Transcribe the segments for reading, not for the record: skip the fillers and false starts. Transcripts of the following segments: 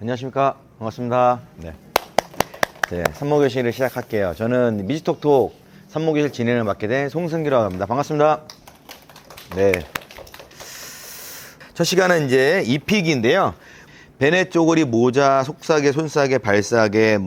안녕하십니까. 반갑습니다. 네. 산모교실을 시작할게요. 저는 미지톡톡 산모교실 진행을 맡게 된 송승기라고 합니다. 반갑습니다. 네. 첫 시간은 이제 입히기인데요. 베네 쪼그리, 모자, 속사계, 손사계, 발사계,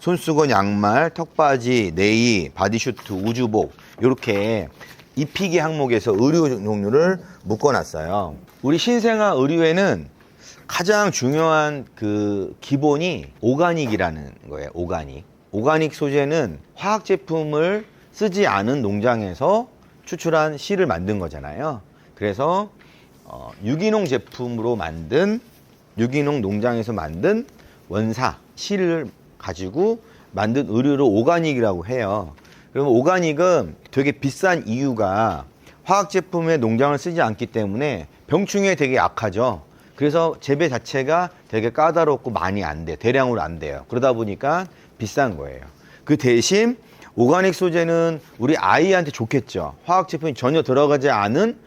손수건, 양말, 턱바지, 네이, 바디슈트, 우주복 이렇게 입히기 항목에서 의류 종류를 묶어놨어요. 우리 신생아 의류에는 가장 중요한 그 기본이 오가닉이라는 거예요. 오가닉 소재는 화학 제품을 쓰지 않은 농장에서 추출한 실을 만든 거잖아요. 그래서 유기농 제품으로 만든 유기농 농장에서 만든 원사 실을 가지고 만든 의류를 오가닉이라고 해요. 그러면 오가닉은 되게 비싼 이유가 화학 제품의 농장을 쓰지 않기 때문에 병충해에 되게 약하죠. 그래서 재배 자체가 되게 까다롭고 많이 안 돼. 대량으로 안 돼요. 그러다 보니까 비싼 거예요. 그 대신 오가닉 소재는 우리 아이한테 좋겠죠. 화학 제품이 전혀 들어가지 않은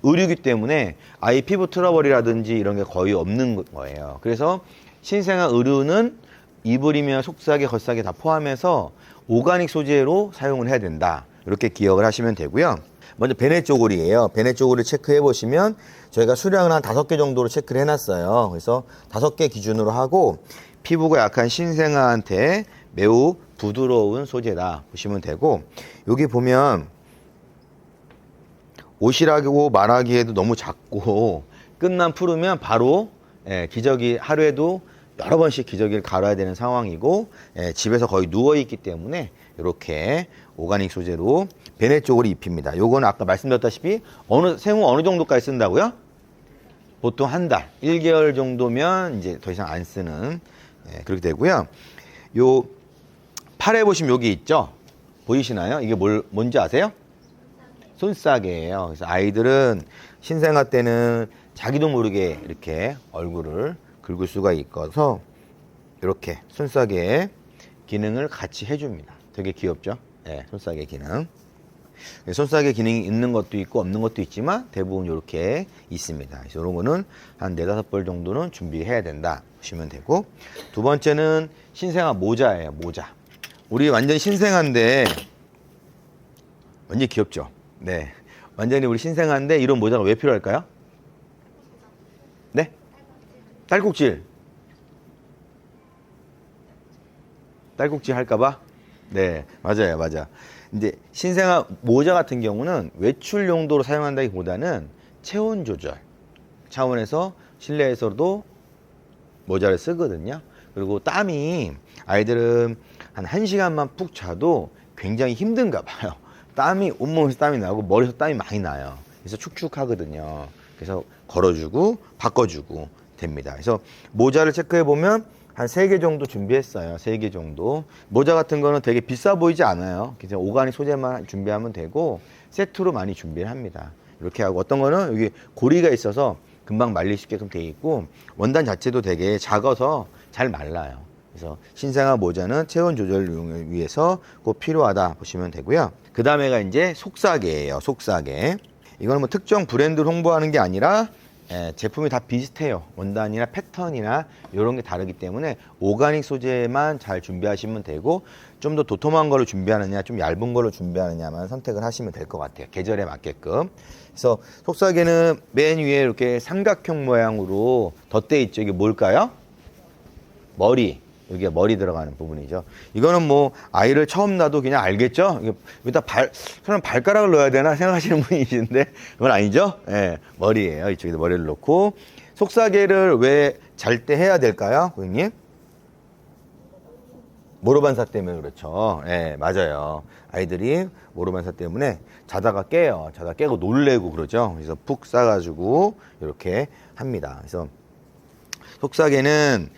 의류이기 때문에 아이 피부 트러블이라든지 이런 게 거의 없는 거예요. 그래서 신생아 의류는 이불이며 속사계, 겉사계 다 포함해서 오가닉 소재로 사용을 해야 된다. 이렇게 기억을 하시면 되고요. 먼저 베네 쪼그리예요. 베네 쪼그리 체크해 보시면 저희가 수량을 한 5개 정도로 체크를 해놨어요. 그래서 5개 기준으로 하고 피부가 약한 신생아한테 매우 부드러운 소재다 보시면 되고, 여기 보면 옷이라고 말하기에도 너무 작고 끝만 풀으면 바로 기저귀 하루에도 여러 번씩 기저귀를 갈아야 되는 상황이고 집에서 거의 누워있기 때문에 이렇게 오가닉 소재로 베네 쪼그리 입힙니다. 요거는 아까 말씀드렸다시피 생후 어느 정도까지 쓴다고요? 보통 한 달, 1개월 정도면 이제 더 이상 안 쓰는 그렇게 되고요. 요 팔에 보시면 여기 있죠? 보이시나요? 이게 뭔지 아세요? 손싸개예요. 그래서 아이들은 신생아 때는 자기도 모르게 이렇게 얼굴을 긁을 수가 있어서 이렇게 손싸개의 기능을 같이 해줍니다. 되게 귀엽죠? 네, 손싸개 기능. 손싸개 기능이 있는 것도 있고 없는 것도 있지만 대부분 이렇게 있습니다. 그래서 이런 거는 한 4-5벌 정도는 준비해야 된다 보시면 되고, 두 번째는 신생아 모자예요. 모자. 우리 완전 신생아인데 완전 귀엽죠? 네. 완전히 우리 신생아인데 이런 모자가 왜 필요할까요? 네? 딸꾹질. 딸꾹질 할까봐? 네, 맞아요. 근데 신생아 모자 같은 경우는 외출 용도로 사용한다기보다는 체온 조절 차원에서 실내에서도 모자를 쓰거든요. 그리고 땀이 아이들은 한 1시간만 푹 자도 굉장히 힘든가 봐요. 땀이 온몸에서 땀이 나고 머리에서 땀이 많이 나요. 그래서 축축하거든요. 그래서 걸어주고 바꿔주고 됩니다. 그래서 모자를 체크해 보면 한 3개 정도 준비했어요. 3개 정도. 모자 같은 거는 되게 비싸 보이지 않아요. 그냥 오가닉 소재만 준비하면 되고 세트로 많이 준비를 합니다. 이렇게 하고, 어떤 거는 여기 고리가 있어서 금방 말릴 수 있게끔 돼 있고 원단 자체도 되게 작아서 잘 말라요. 그래서 신생아 모자는 체온 조절을 위해서 꼭 필요하다 보시면 되고요. 그 다음에가 이제 속사계예요. 속사계. 이거는 뭐 특정 브랜드를 홍보하는 게 아니라 제품이 다 비슷해요. 원단이나 패턴이나 이런 게 다르기 때문에 오가닉 소재만 잘 준비하시면 되고, 좀 더 도톰한 거를 준비하느냐 좀 얇은 거를 준비하느냐만 선택을 하시면 될 것 같아요. 계절에 맞게끔. 그래서 속사계는 맨 위에 이렇게 삼각형 모양으로 덧대 있죠. 이게 뭘까요? 머리. 여기가 머리 들어가는 부분이죠. 이거는 뭐 아이를 처음 낳아도 그냥 알겠죠? 여기다 저는 발가락을 넣어야 되나 생각하시는 분이신데 그건 아니죠? 네, 머리예요. 이쪽에다 머리를 넣고. 속사계를 왜 잘 때 해야 될까요, 고객님? 모로반사 때문에 그렇죠. 네, 맞아요. 아이들이 모로반사 때문에 자다가 깨요. 자다가 깨고 놀래고 그러죠. 그래서 푹 싸가지고 이렇게 합니다. 그래서 속사계는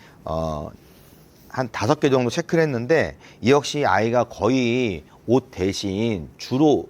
한 5개 정도 체크를 했는데, 이 역시 아이가 거의 옷 대신 주로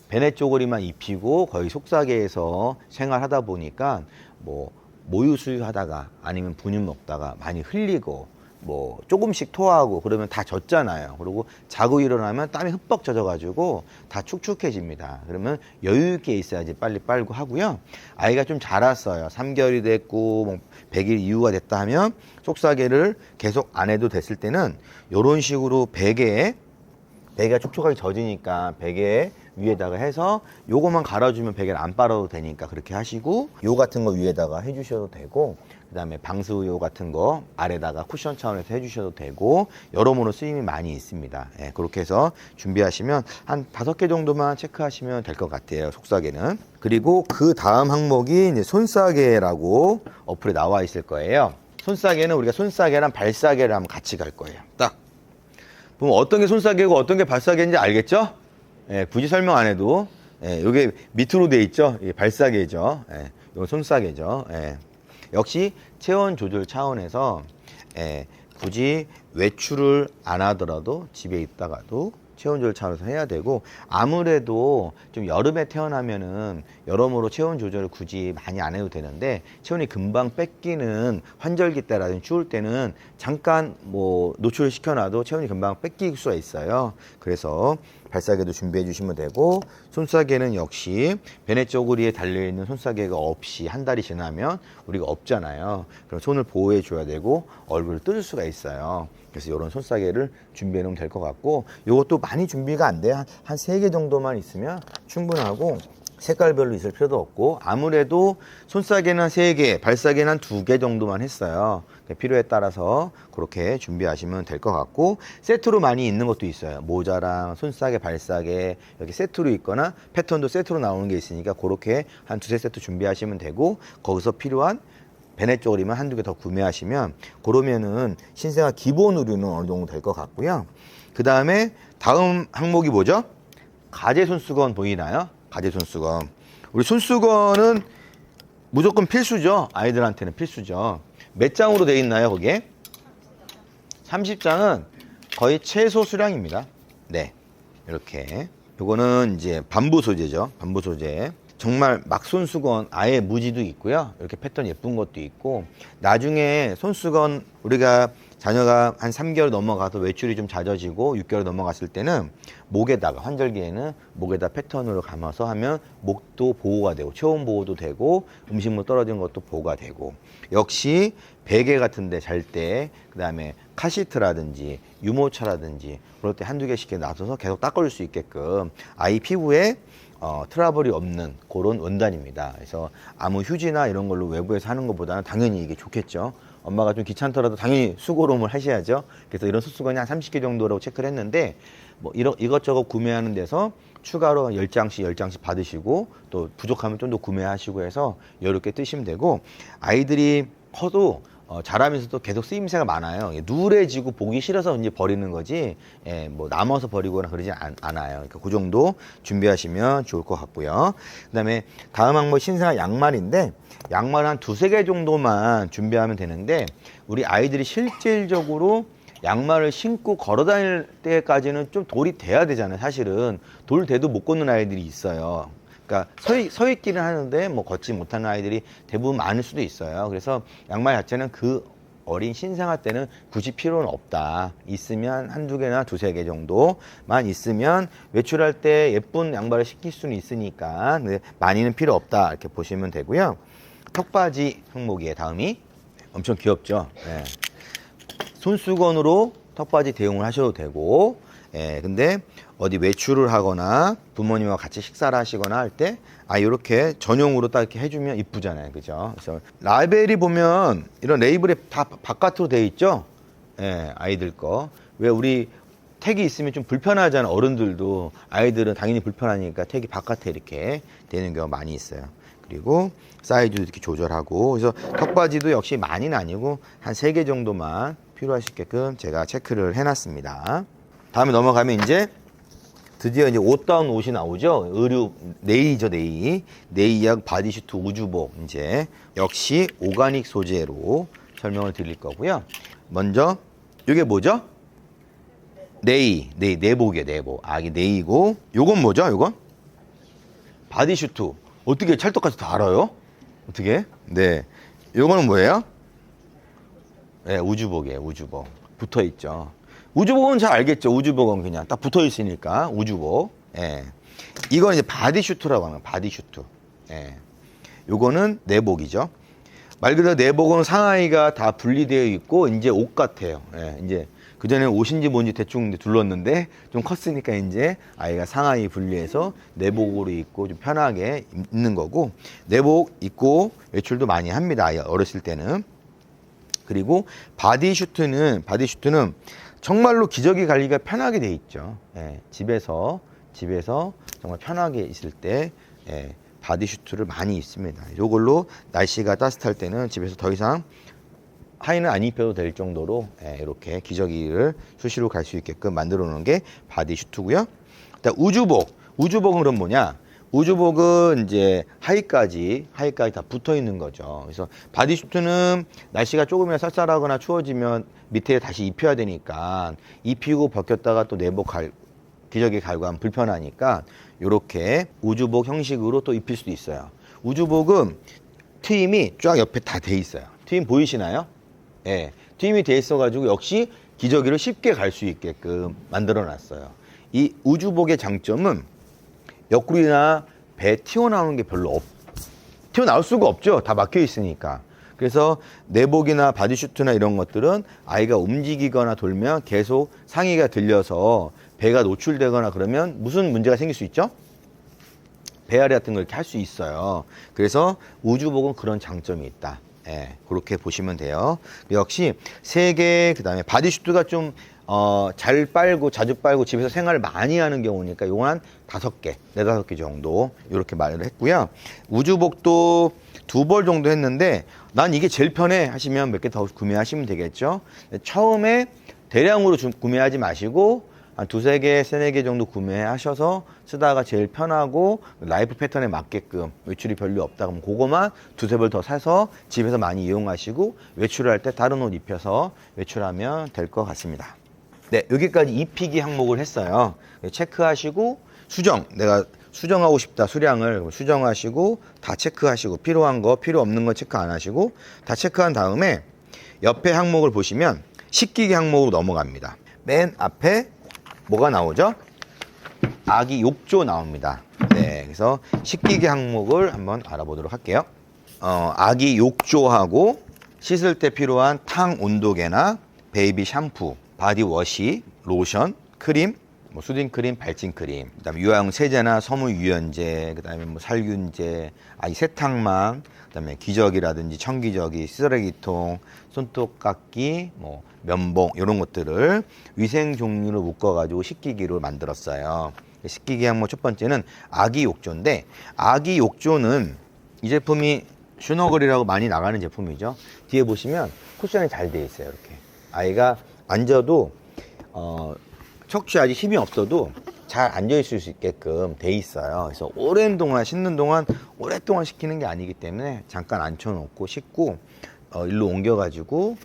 베네 쪼그리만 입히고 거의 속사계에서 생활하다 보니까 뭐 모유 수유하다가 아니면 분유 먹다가 많이 흘리고 뭐 조금씩 토하고 그러면 다 젖잖아요. 그리고 자고 일어나면 땀이 흠뻑 젖어가지고 다 축축해집니다. 그러면 여유 있게 있어야지 빨리 빨고 하고요. 아이가 좀 자랐어요. 3개월이 됐고 뭐 100일 이후가 됐다 하면 속삭이를 계속 안 해도 됐을 때는 이런 식으로 베개가 촉촉하게 젖으니까 베개 위에다가 해서 요거만 갈아주면 베개를 안 빨아도 되니까 그렇게 하시고, 요 같은 거 위에다가 해주셔도 되고, 그 다음에 방수요 같은 거 아래다가 쿠션 차원에서 해주셔도 되고, 여러모로 쓰임이 많이 있습니다. 예, 그렇게 해서 준비하시면 한 5개 정도만 체크하시면 될 것 같아요, 속싸개는. 그리고 그 다음 항목이 이제 손싸개라고 어플에 나와 있을 거예요. 손싸개는 우리가 손싸개랑 발싸개를 한번 같이 갈 거예요. 딱 보면 어떤 게 손싸개고 어떤 게 발싸개인지 알겠죠? 예, 굳이 설명 안 해도, 예, 요게 밑으로 돼 있죠? 이게 발싸개죠. 예, 요거 손싸개죠. 예. 역시 체온 조절 차원에서, 예, 굳이 외출을 안 하더라도 집에 있다가도 체온 조절 차원에서 해야 되고, 아무래도 좀 여름에 태어나면은 여러모로 체온 조절을 굳이 많이 안 해도 되는데, 체온이 금방 뺏기는 환절기 때라든지 추울 때는 잠깐 뭐 노출을 시켜놔도 체온이 금방 뺏길 수가 있어요. 그래서 발싸개도 준비해 주시면 되고, 손싸개는 역시 베네 쪼그리에 달려있는 손싸개가 없이 한 달이 지나면 우리가 없잖아요. 그럼 손을 보호해 줘야 되고 얼굴을 뜯을 수가 있어요. 그래서 이런 손싸개를 준비해 놓으면 될 것 같고, 이것도 많이 준비가 안 돼요. 한 3개 정도만 있으면 충분하고, 색깔별로 있을 필요도 없고, 아무래도 손싸개는 3개, 발싸개는 한 2개 정도만 했어요. 필요에 따라서 그렇게 준비하시면 될 것 같고, 세트로 많이 있는 것도 있어요. 모자랑 손싸개, 발싸개 이렇게 세트로 있거나 패턴도 세트로 나오는 게 있으니까 그렇게 한 2-3세트 준비하시면 되고, 거기서 필요한 베네 쪼그리만 한두 개 더 구매하시면, 그러면은 신생아 기본 의류는 어느 정도 될 것 같고요. 그 다음에 다음 항목이 뭐죠? 가제 손수건 보이나요? 가제 손수건. 우리 손수건은 무조건 필수죠. 아이들한테는 필수죠. 몇 장으로 되어 있나요, 거기에? 30장은 거의 최소 수량입니다. 네, 이렇게. 요거는 이제 반부 소재죠. 반부 소재. 정말 막 손수건 아예 무지도 있고요. 이렇게 패턴 예쁜 것도 있고, 나중에 손수건 우리가 자녀가 한 3개월 넘어가서 외출이 좀 잦아지고 6개월 넘어갔을 때는 목에다가, 환절기에는 목에다 패턴으로 감아서 하면 목도 보호가 되고 체온 보호도 되고 음식물 떨어진 것도 보호가 되고, 역시 베개 같은 데 잘 때, 그 다음에 카시트라든지 유모차라든지 그럴 때 한두 개씩 놔둬서 계속 닦아줄 수 있게끔 아이 피부에 트러블이 없는 그런 원단입니다. 그래서 아무 휴지나 이런 걸로 외부에서 하는 것보다는 당연히 이게 좋겠죠. 엄마가 좀 귀찮더라도 당연히 수고로움을 하셔야죠. 그래서 이런 손수건이 한 30개 정도라고 체크를 했는데, 뭐 이것저것 구매하는 데서 추가로 10장씩 받으시고, 또 부족하면 좀 더 구매하시고 해서 이렇게 뜨시면 되고, 아이들이 커도 자라면서도 계속 쓰임새가 많아요. 누래지고 보기 싫어서 이제 버리는 거지, 예, 뭐 남아서 버리거나 그러지 않아요. 그러니까 그 정도 준비하시면 좋을 것 같고요. 그 다음에 다음 항목 신생아 양말인데, 양말 한 2-3개 정도만 준비하면 되는데, 우리 아이들이 실질적으로 양말을 신고 걸어 다닐 때까지는 좀 돌이 돼야 되잖아요. 사실은 돌 돼도 못 걷는 아이들이 있어요. 그러니까 서 있기는 하는데 뭐 걷지 못하는 아이들이 대부분 많을 수도 있어요. 그래서 양말 자체는 그 어린 신생아 때는 굳이 필요는 없다. 있으면 한두 개나 2-3개 정도만 있으면 외출할 때 예쁜 양말을 신길 수는 있으니까 많이는 필요 없다, 이렇게 보시면 되고요. 턱바지 항목이에요. 다음이 엄청 귀엽죠. 네. 손수건으로 턱바지 대용을 하셔도 되고, 예, 근데 어디 외출을 하거나 부모님과 같이 식사를 하시거나 할 때, 이렇게 전용으로 딱 이렇게 해주면 이쁘잖아요. 그죠? 그래서 라벨이 보면 이런 레이블이 다 바깥으로 되어 있죠? 예, 아이들 거. 왜 우리 택이 있으면 좀 불편하잖아요. 어른들도. 아이들은 당연히 불편하니까 택이 바깥에 이렇게 되는 경우가 많이 있어요. 그리고 사이즈도 이렇게 조절하고, 그래서 턱바지도 역시 많이는 아니고 한 3개 정도만 필요하시게끔 제가 체크를 해놨습니다. 다음에 넘어가면 이제 드디어 이제 옷다운 옷이 나오죠. 의류 네이죠, 네이. 네이약 바디슈트 우주복, 이제 역시 오가닉 소재로 설명을 드릴 거고요. 먼저 이게 뭐죠? 내복이에요, 내복. 이게 네이고, 요건 뭐죠? 요건 바디슈트. 어떻게 찰떡같이 다 알아요? 어떻게? 네. 요거는 뭐예요? 네, 우주복이에요. 우주복. 붙어 있죠. 우주복은 잘 알겠죠. 우주복은 그냥 딱 붙어 있으니까 우주복. 예. 이건 이제 바디슈트라고 하는 거예요. 바디슈트. 예. 요거는 내복이죠. 말 그대로 내복은 상하이가 다 분리되어 있고 이제 옷 같아요. 예. 이제 그전에는 옷인지 뭔지 대충 둘렀는데 좀 컸으니까 이제 아이가 상하이 분리해서 내복으로 입고 좀 편하게 입는 거고, 내복 입고 외출도 많이 합니다. 아이 어렸을 때는. 그리고 바디슈트는 정말로 기저귀 관리가 편하게 돼 있죠. 예, 집에서 정말 편하게 있을 때 예, 바디슈트를 많이 입습니다. 이걸로 날씨가 따뜻할 때는 집에서 더 이상 하의는 안 입혀도 될 정도로 예, 이렇게 기저귀를 수시로 갈 수 있게끔 만들어 놓은 게 바디슈트고요. 일단 우주복은 그럼 뭐냐? 우주복은 이제 하의까지 다 붙어 있는 거죠. 그래서 바디슈트는 날씨가 조금이나 쌀쌀하거나 추워지면 밑에 다시 입혀야 되니까 입히고 벗겼다가 또 내복 기저귀 갈고 하면 불편하니까 이렇게 우주복 형식으로 또 입힐 수도 있어요. 우주복은 트임이 쫙 옆에 다 돼 있어요. 트임 보이시나요? 예, 트임이 돼 있어가지고 역시 기저귀를 쉽게 갈 수 있게끔 만들어 놨어요. 이 우주복의 장점은 옆구리나 배 튀어나오는 게 튀어나올 수가 없죠. 다 막혀 있으니까. 그래서 내복이나 바디슈트나 이런 것들은 아이가 움직이거나 돌면 계속 상의가 들려서 배가 노출되거나 그러면 무슨 문제가 생길 수 있죠? 배앓이 같은 걸 이렇게 할 수 있어요. 그래서 우주복은 그런 장점이 있다. 예, 그렇게 보시면 돼요. 역시 3개, 그 다음에 바디슈트가 좀 잘 빨고 자주 빨고 집에서 생활을 많이 하는 경우니까 요건 한 5개, 4-5개 정도 이렇게 말을 했고요. 우주복도 2벌 정도 했는데 난 이게 제일 편해 하시면 몇 개 더 구매하시면 되겠죠. 처음에 대량으로 구매하지 마시고 한 2-3개, 3-4개 정도 구매하셔서 쓰다가 제일 편하고 라이프 패턴에 맞게끔 외출이 별로 없다 그러면 그거만 2-3벌 더 사서 집에서 많이 이용하시고 외출을 할 때 다른 옷 입혀서 외출하면 될 것 같습니다. 네, 여기까지 입히기 항목을 했어요. 체크하시고 내가 수정하고 싶다 수량을 수정하시고 다 체크하시고 필요한 거 필요 없는 거 체크 안 하시고 다 체크한 다음에 옆에 항목을 보시면 식기기 항목으로 넘어갑니다. 맨 앞에 뭐가 나오죠? 아기 욕조 나옵니다. 네, 그래서 식기기 항목을 한번 알아보도록 할게요. 아기 욕조하고 씻을 때 필요한 탕 온도계나 베이비 샴푸, 바디워시, 로션, 크림, 뭐 수딩크림, 발진크림, 그다음에 유아용 세제나 섬유 유연제, 그다음에 뭐 살균제, 아이 세탁망, 그다음에 기저귀라든지 청기저귀, 쓰레기통, 손톱깎이, 뭐 면봉 이런 것들을 위생 종류로 묶어가지고 식기기로 만들었어요. 식기기 항목 첫 번째는 아기 욕조인데, 아기 욕조는 이 제품이 슈너글이라고 많이 나가는 제품이죠. 뒤에 보시면 쿠션이 잘 돼 있어요. 이렇게 아이가 앉아도 척추에 아직 힘이 없어도 잘 앉아 있을 수 있게끔 돼 있어요. 그래서 오랜 동안 씻는 동안 오랫동안 식히는 게 아니기 때문에 잠깐 앉혀놓고 씻고 일로 옮겨가지고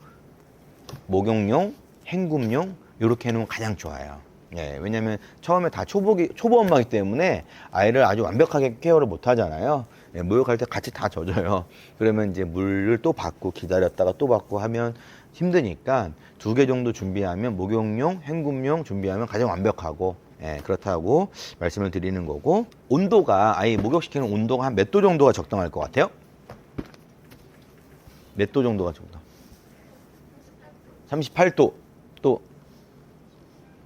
목욕용, 헹굼용 이렇게 해놓으면 가장 좋아요. 예, 왜냐면 처음에 다 초보 엄마이기 때문에 아이를 아주 완벽하게 케어를 못 하잖아요. 예, 목욕할 때 같이 다 젖어요. 그러면 이제 물을 또 받고 기다렸다가 또 받고 하면 힘드니까 2개 정도 준비하면 목욕용, 헹굼용 준비하면 가장 완벽하고 예, 그렇다고 말씀을 드리는 거고, 온도가 아이 목욕시키는 온도가 한 몇 도 정도가 적당할 것 같아요? 몇 도 정도가 적당? 38도, 또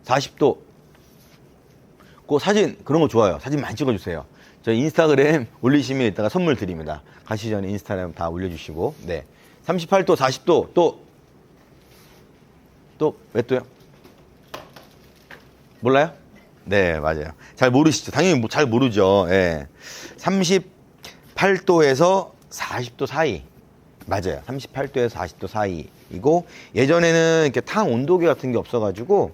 40도. 그 사진 그런 거 좋아요. 사진 많이 찍어주세요. 저 인스타그램 올리시면 이따가 선물 드립니다. 가시 전에 인스타그램 다 올려주시고. 네, 38도, 40도, 또 몇 도요? 몰라요? 네, 맞아요. 잘 모르시죠? 당연히 잘 모르죠. 예. 38도에서 40도 사이. 맞아요. 38도에서 40도 사이이고, 예전에는 이렇게 탕 온도계 같은 게 없어가지고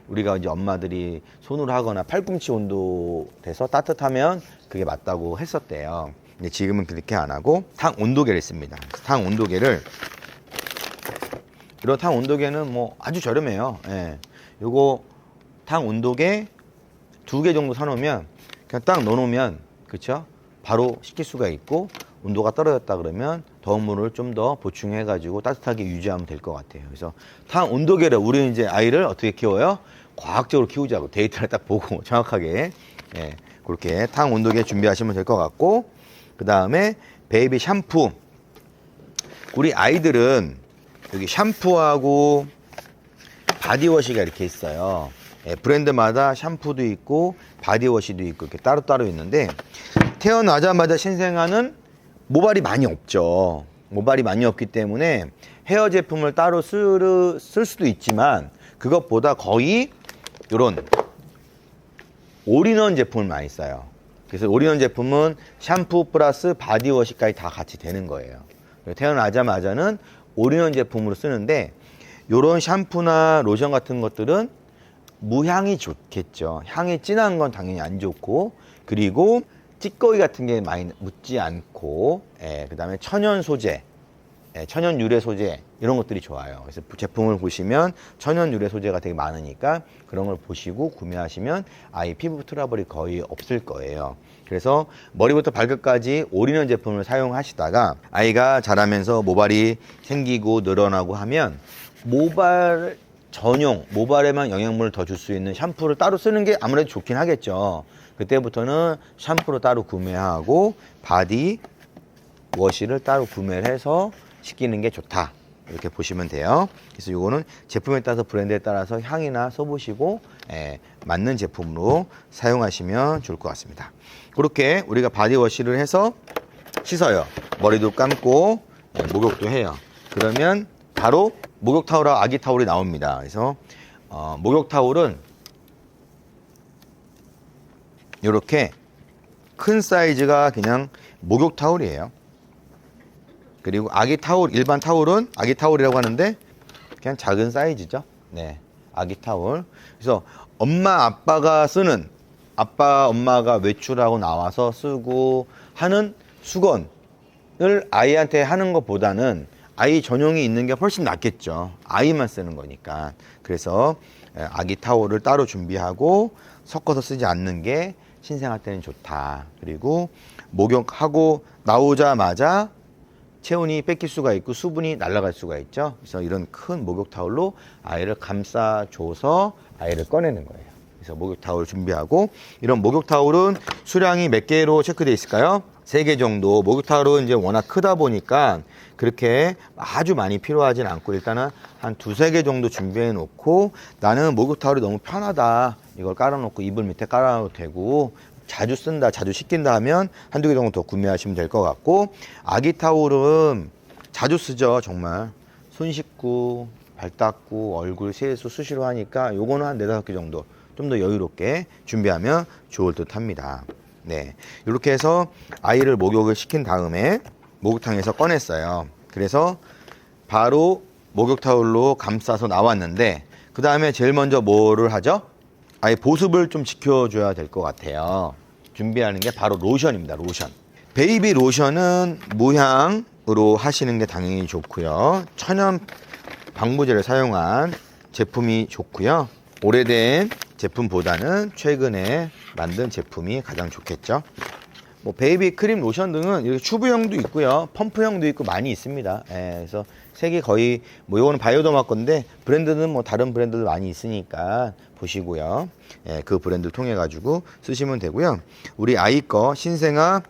우리가 이제 엄마들이 손으로 하거나 팔꿈치 온도 돼서 따뜻하면 그게 맞다고 했었대요. 근데 지금은 그렇게 안 하고 탕 온도계를 씁니다. 탕 온도계를, 이런 탕 온도계는 뭐 아주 저렴해요. 예. 요거 탕 온도계 2개 정도 사놓으면 그냥 딱 넣어놓으면, 그쵸? 바로 식힐 수가 있고, 온도가 떨어졌다 그러면 더운 물을 좀 더 보충해 가지고 따뜻하게 유지하면 될 것 같아요. 그래서 탕 온도계를 우리는 이제 아이를 어떻게 키워요? 과학적으로 키우자고 데이터를 딱 보고 정확하게 예, 그렇게 탕 온도계 준비하시면 될 것 같고, 그 다음에 베이비 샴푸. 우리 아이들은 여기 샴푸하고 바디워시가 이렇게 있어요. 예, 브랜드마다 샴푸도 있고 바디워시도 있고 이렇게 따로따로 있는데, 태어나자마자 신생아는 모발이 많이 없죠. 모발이 많이 없기 때문에 헤어 제품을 따로 쓸 수도 있지만 그것보다 거의 이런 올인원 제품을 많이 써요. 그래서 올인원 제품은 샴푸 플러스 바디워시까지 다 같이 되는 거예요. 태어나자마자는 올인원 제품으로 쓰는데, 이런 샴푸나 로션 같은 것들은 무향이 좋겠죠. 향이 진한 건 당연히 안 좋고, 그리고 찌꺼기 같은 게 많이 묻지 않고, 그 다음에 천연 소재, 천연 유래 소재 이런 것들이 좋아요. 그래서 제품을 보시면 천연 유래 소재가 되게 많으니까 그런 걸 보시고 구매하시면 아이 피부 트러블이 거의 없을 거예요. 그래서 머리부터 발끝까지 올인원 제품을 사용하시다가 아이가 자라면서 모발이 생기고 늘어나고 하면 모발 전용, 모발에만 영양분을 더 줄 수 있는 샴푸를 따로 쓰는 게 아무래도 좋긴 하겠죠. 그때부터는 샴푸를 따로 구매하고 바디 워시를 따로 구매를 해서 시키는 게 좋다, 이렇게 보시면 돼요. 그래서 이거는 제품에 따라서 브랜드에 따라서 향이나 써보시고 맞는 제품으로 사용하시면 좋을 것 같습니다. 그렇게 우리가 바디워시를 해서 씻어요. 머리도 감고 목욕도 해요. 그러면 바로 목욕 타올하고 아기 타올이 나옵니다. 그래서 목욕 타올은 이렇게 큰 사이즈가 그냥 목욕 타올이에요. 그리고 아기 타올, 일반 타올은 아기 타올이라고 하는데 그냥 작은 사이즈죠. 네, 아기 타올. 그래서 엄마 아빠가 쓰는, 아빠 엄마가 외출하고 나와서 쓰고 하는 수건을 아이한테 하는 것보다는 아이 전용이 있는 게 훨씬 낫겠죠. 아이만 쓰는 거니까. 그래서 아기 타올을 따로 준비하고 섞어서 쓰지 않는 게 신생아 때는 좋다. 그리고 목욕하고 나오자마자 체온이 뺏길 수가 있고 수분이 날아갈 수가 있죠. 그래서 이런 큰 목욕 타올로 아이를 감싸줘서 아이를 꺼내는 거예요. 그래서 목욕 타올 준비하고, 이런 목욕 타올은 수량이 몇 개로 체크되어 있을까요? 3개 정도. 목욕 타올은 이제 워낙 크다 보니까 그렇게 아주 많이 필요하진 않고 일단은 한 2-3개 정도 준비해 놓고, 나는 목욕 타올이 너무 편하다, 이걸 깔아놓고 이불 밑에 깔아놔도 되고 자주 쓴다, 자주 씻긴다 하면 1-2개 정도 더 구매하시면 될 것 같고, 아기 타올은 자주 쓰죠. 정말 손 씻고 발 닦고 얼굴 세수 수시로 하니까 요거는 한 4-5개 정도 좀 더 여유롭게 준비하면 좋을 듯 합니다. 네, 이렇게 해서 아이를 목욕을 시킨 다음에 목욕탕에서 꺼냈어요. 그래서 바로 목욕 타올로 감싸서 나왔는데, 그 다음에 제일 먼저 뭐를 하죠? 아예 보습을 좀 지켜줘야 될 것 같아요. 준비하는 게 바로 로션입니다. 로션. 베이비 로션은 무향으로 하시는 게 당연히 좋고요. 천연 방부제를 사용한 제품이 좋고요. 오래된 제품보다는 최근에 만든 제품이 가장 좋겠죠. 뭐 베이비 크림 로션 등은 이렇게 튜브형도 있고요, 펌프형도 있고 많이 있습니다. 그래서 색이 거의 뭐 이거는 바이오더마 건데 브랜드는 뭐 다른 브랜드도 많이 있으니까 보시고요. 그 브랜드 통해 가지고 쓰시면 되고요. 우리 아이 거 신생아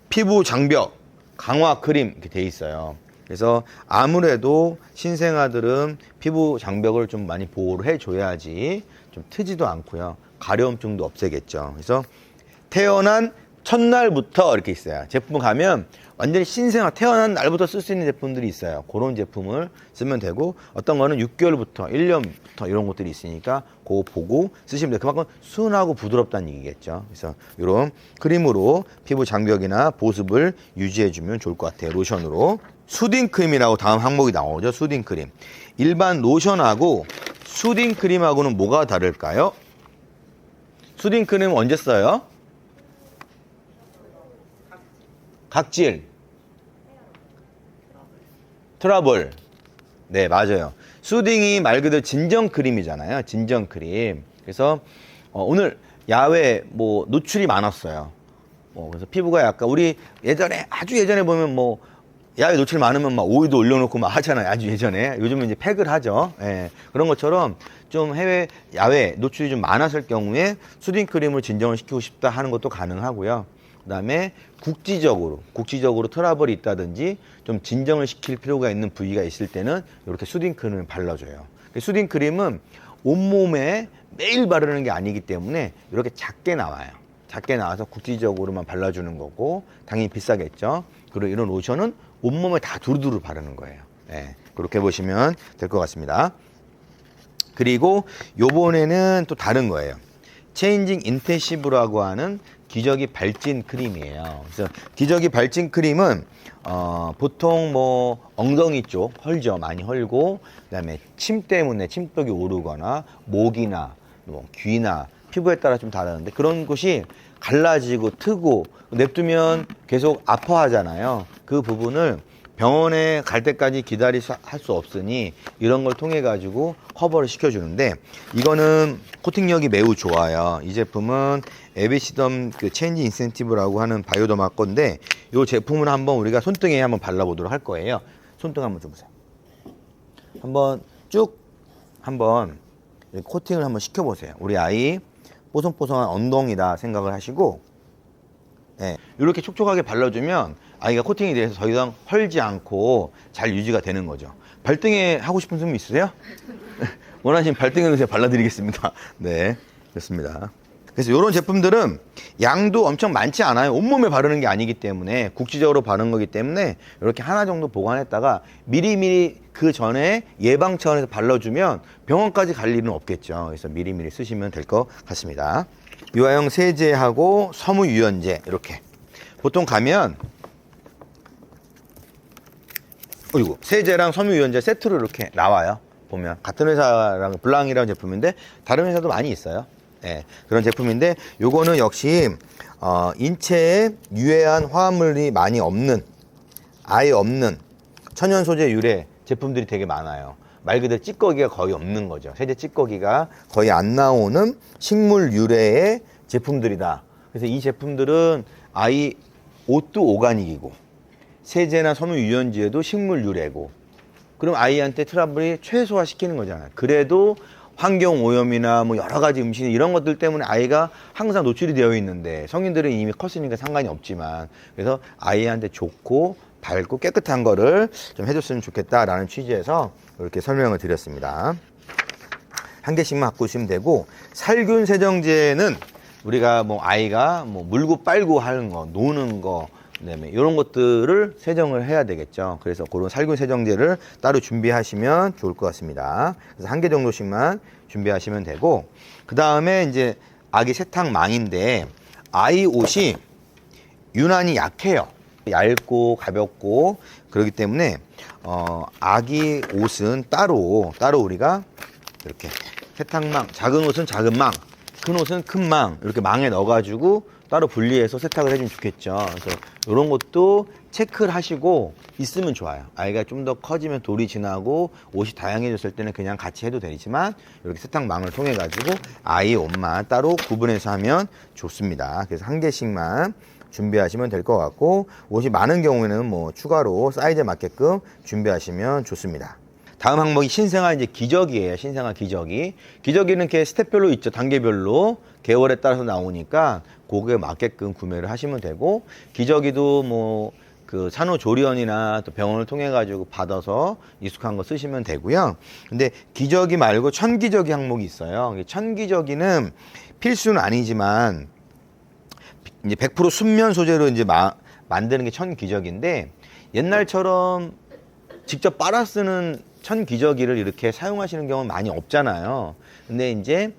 피부 장벽 강화 크림 이렇게 돼 있어요. 그래서 아무래도 신생아들은 피부 장벽을 좀 많이 보호를 해줘야지 좀 트지도 않고요, 가려움증도 없애겠죠. 그래서 태어난 첫날부터 이렇게 있어요. 제품 가면 완전히 신생아 태어난 날부터 쓸 수 있는 제품들이 있어요. 그런 제품을 쓰면 되고, 어떤 거는 6개월부터 1년부터 이런 것들이 있으니까 그거 보고 쓰시면 돼요. 그만큼 순하고 부드럽다는 얘기겠죠. 그래서 이런 크림으로 피부 장벽이나 보습을 유지해주면 좋을 것 같아요. 로션으로. 수딩 크림이라고 다음 항목이 나오죠. 수딩 크림. 일반 로션하고 수딩 크림하고는 뭐가 다를까요? 수딩 크림 언제 써요? 각질, 트러블. 네, 맞아요. 수딩이 말 그대로 진정 크림이잖아요. 진정 크림. 그래서 오늘 야외 뭐 노출이 많았어요. 그래서 피부가 약간 우리 예전에 아주 예전에 보면 뭐 야외 노출 많으면 막 오일도 올려놓고 막 하잖아요. 아주 예전에. 요즘은 이제 팩을 하죠. 예. 그런 것처럼 좀 야외 노출이 좀 많았을 경우에 수딩 크림을 진정을 시키고 싶다 하는 것도 가능하고요. 그다음에 국지적으로 트러블이 있다든지 좀 진정을 시킬 필요가 있는 부위가 있을 때는 이렇게 수딩 크림을 발라줘요. 수딩 크림은 온몸에 매일 바르는 게 아니기 때문에 이렇게 작게 나와요. 작게 나와서 국지적으로만 발라주는 거고 당연히 비싸겠죠. 그리고 이런 로션은 온몸에 다 두루두루 바르는 거예요. 네, 그렇게 보시면 될 것 같습니다. 그리고 요번에는 또 다른 거예요. 체인징 인텐시브라고 하는 기저귀 발진 크림이에요. 그래서 기저귀 발진 크림은 보통 뭐 엉덩이 쪽 헐죠. 많이 헐고 그다음에 침 때문에 침독이 오르거나 목이나 뭐 귀나 피부에 따라 좀 다르는데 그런 곳이 갈라지고 트고 냅두면 계속 아파하잖아요. 그 부분을 병원에 갈 때까지 할 수 없으니 이런 걸 통해 가지고 커버를 시켜주는데 이거는 코팅력이 매우 좋아요. 이 제품은 에비시덤 그 체인지 인센티브라고 하는 바이오더마 건데 이 제품을 한번 우리가 손등에 한번 발라보도록 할 거예요. 손등 한번 좀 보세요. 한번 코팅을 한번 시켜보세요. 우리 아이 뽀송뽀송한 엉덩이다 생각을 하시고 네, 이렇게 촉촉하게 발라주면 아이가 코팅이 돼서 더 이상 헐지 않고 잘 유지가 되는 거죠. 발등에 하고 싶은 분 있으세요? 원하시면 발등에 제가 발라드리겠습니다. 네, 좋습니다. 그래서 이런 제품들은 양도 엄청 많지 않아요. 온몸에 바르는 게 아니기 때문에 국지적으로 바르는 거기 때문에 이렇게 하나 정도 보관했다가 미리미리 그 전에 예방 차원에서 발라주면 병원까지 갈 일은 없겠죠. 그래서 미리미리 쓰시면 될 것 같습니다. 유화용 세제하고 섬유유연제 이렇게 보통 가면 세제랑 섬유유연제 세트로 이렇게 나와요. 보면 같은 회사랑 블랑이라는 제품인데 다른 회사도 많이 있어요. 네, 그런 제품인데 요거는 역시 인체에 유해한 화합물이 많이 없는 아예 없는 천연 소재 유래 제품들이 되게 많아요. 말 그대로 찌꺼기가 거의 없는 거죠. 세제 찌꺼기가 거의 안 나오는 식물 유래의 제품들이다. 그래서 이 제품들은 아이 옷도 오가닉이고 세제나 섬유유연제도 식물 유래고 그럼 아이한테 트러블이 최소화 시키는 거잖아요. 그래도 환경 오염이나 뭐 여러 가지 음식 이런 것들 때문에 아이가 항상 노출이 되어 있는데 성인들은 이미 컸으니까 상관이 없지만 그래서 아이한테 좋고 밝고 깨끗한 거를 좀 해줬으면 좋겠다라는 취지에서 이렇게 설명을 드렸습니다. 한 개씩만 갖고 오시면 되고 살균 세정제는 우리가 뭐 아이가 뭐 물고 빨고 하는 거 노는 거 그다음에 이런 것들을 세정을 해야 되겠죠. 그래서 그런 살균 세정제를 따로 준비하시면 좋을 것 같습니다. 그래서 한 개 정도씩만 준비하시면 되고 그 다음에 이제 아기 세탁망인데 아이 옷이 유난히 약해요. 얇고 가볍고 그렇기 때문에 아기 옷은 따로 우리가 이렇게 세탁망 작은 옷은 작은 망 큰 옷은 큰 망 이렇게 망에 넣어가지고 따로 분리해서 세탁을 해주면 좋겠죠. 그래서 이런 것도 체크를 하시고 있으면 좋아요. 아이가 좀 더 커지면 돌이 지나고 옷이 다양해졌을 때는 그냥 같이 해도 되지만 이렇게 세탁망을 통해 가지고 아이 옷만 따로 구분해서 하면 좋습니다. 그래서 한 개씩만 준비하시면 될 것 같고 옷이 많은 경우에는 뭐 추가로 사이즈에 맞게끔 준비하시면 좋습니다. 다음 항목이 신생아 이제 기저귀예요. 신생아 기저귀. 기저귀는 이렇게 스텝별로 있죠. 단계별로 계월에 따라서 나오니까 그거에 맞게끔 구매를 하시면 되고 기저귀도 뭐 그 산후조리원이나 또 병원을 통해 가지고 받아서 익숙한 거 쓰시면 되고요. 근데 기저귀 말고 천기저귀 항목이 있어요. 천기저귀는 필수는 아니지만 이제 100% 순면 소재로 이제 만드는 게 천기저귀인데 옛날처럼 직접 빨아 쓰는 천기저귀를 이렇게 사용하시는 경우는 많이 없잖아요. 근데 이제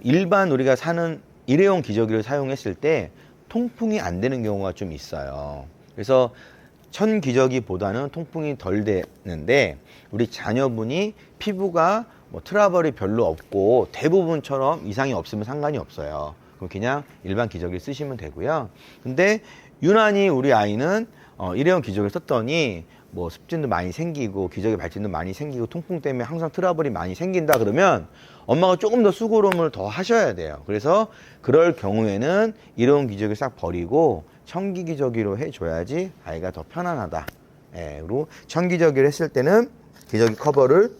일반 우리가 사는 일회용 기저귀를 사용했을 때 통풍이 안 되는 경우가 좀 있어요. 그래서 천기저귀보다는 통풍이 덜 되는데 우리 자녀분이 피부가 뭐 트러블이 별로 없고 대부분처럼 이상이 없으면 상관이 없어요. 그럼 그냥 일반 기저귀 쓰시면 되고요. 근데 유난히 우리 아이는 일회용 기저귀를 썼더니 뭐 습진도 많이 생기고 기저귀 발진도 많이 생기고 통풍 때문에 항상 트러블이 많이 생긴다 그러면 엄마가 조금 더 수고로움을 더 하셔야 돼요. 그래서 그럴 경우에는 일회용 기저귀 싹 버리고 청기 기저귀로 해줘야지 아이가 더 편안하다. 예, 그리고 청기 기저귀를 했을 때는 기저귀 커버를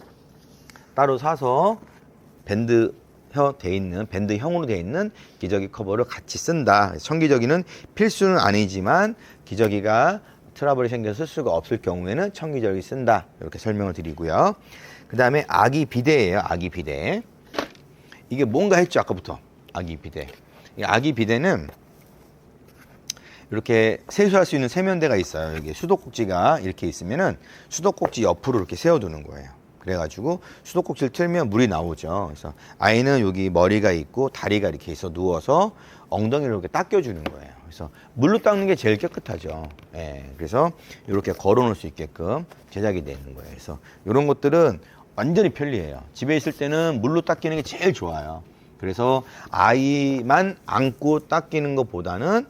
따로 사서 밴드형으로 돼 있는 기저귀 커버를 같이 쓴다. 청기저귀는 필수는 아니지만 기저귀가 트러블이 생겨서 쓸 수가 없을 경우에는 청기저귀 쓴다. 이렇게 설명을 드리고요. 그 다음에 아기 비데예요. 아기 비데. 이게 뭔가 했죠, 아까부터. 아기 비데. 이 아기 비데는 이렇게 세수할 수 있는 세면대가 있어요. 여기 수도꼭지가 이렇게 있으면은 수도꼭지 옆으로 이렇게 세워두는 거예요. 그래가지고 수도꼭지를 틀면 물이 나오죠. 그래서 아이는 여기 머리가 있고 다리가 이렇게 있어 누워서 엉덩이를 이렇게 닦여주는 거예요. 그래서 물로 닦는 게 제일 깨끗하죠. 예, 그래서 이렇게 걸어놓을 수 있게끔 제작이 되어 있는 거예요. 그래서 이런 것들은 완전히 편리해요. 집에 있을 때는 물로 닦이는 게 제일 좋아요. 그래서 아이만 안고 닦이는 것보다는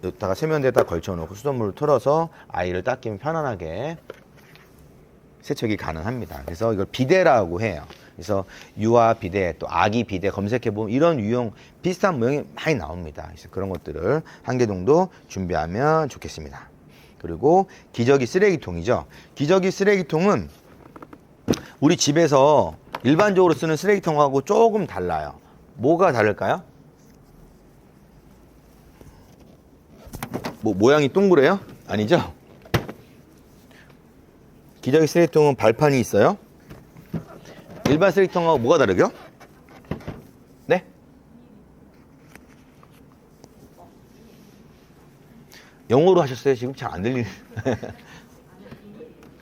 여기다가 세면대에다 걸쳐놓고 수돗물을 틀어서 아이를 닦이면 편안하게 세척이 가능합니다. 그래서 이걸 비데라고 해요. 그래서 유아 비데, 또 아기 비데 검색해보면 이런 유형 비슷한 모형이 많이 나옵니다. 그래서 그런 것들을 한 개 정도 준비하면 좋겠습니다. 그리고 기저귀 쓰레기통이죠. 기저귀 쓰레기통은 우리 집에서 일반적으로 쓰는 쓰레기통하고 조금 달라요. 뭐가 다를까요? 뭐 모양이 동그래요? 아니죠? 기저귀 쓰레기통은 발판이 있어요. 일반 쓰레기통하고 뭐가 다르죠? 네? 영어로 하셨어요? 지금 잘 안 들리네.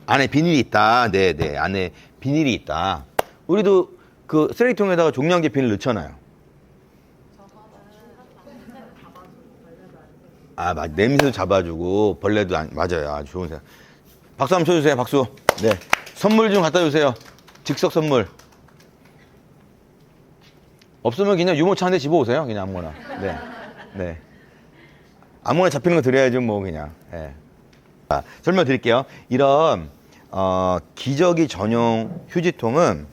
안에 비닐이 있다. 네네. 안에 비닐이 있다. 우리도 그 쓰레기통에다가 종량제 비닐 넣잖아요. 아, 냄새도 잡아주고 벌레도 맞아요. 아주 좋은 생각. 박수 한번 쳐주세요. 박수. 네. 선물 좀 갖다 주세요. 즉석 선물. 없으면 그냥 유모차 한 대 집어오세요. 그냥 아무거나. 네. 네. 아무거나 잡히는 거 드려야죠. 뭐 그냥. 네. 자, 설명 드릴게요. 이런 기저귀 전용 휴지통은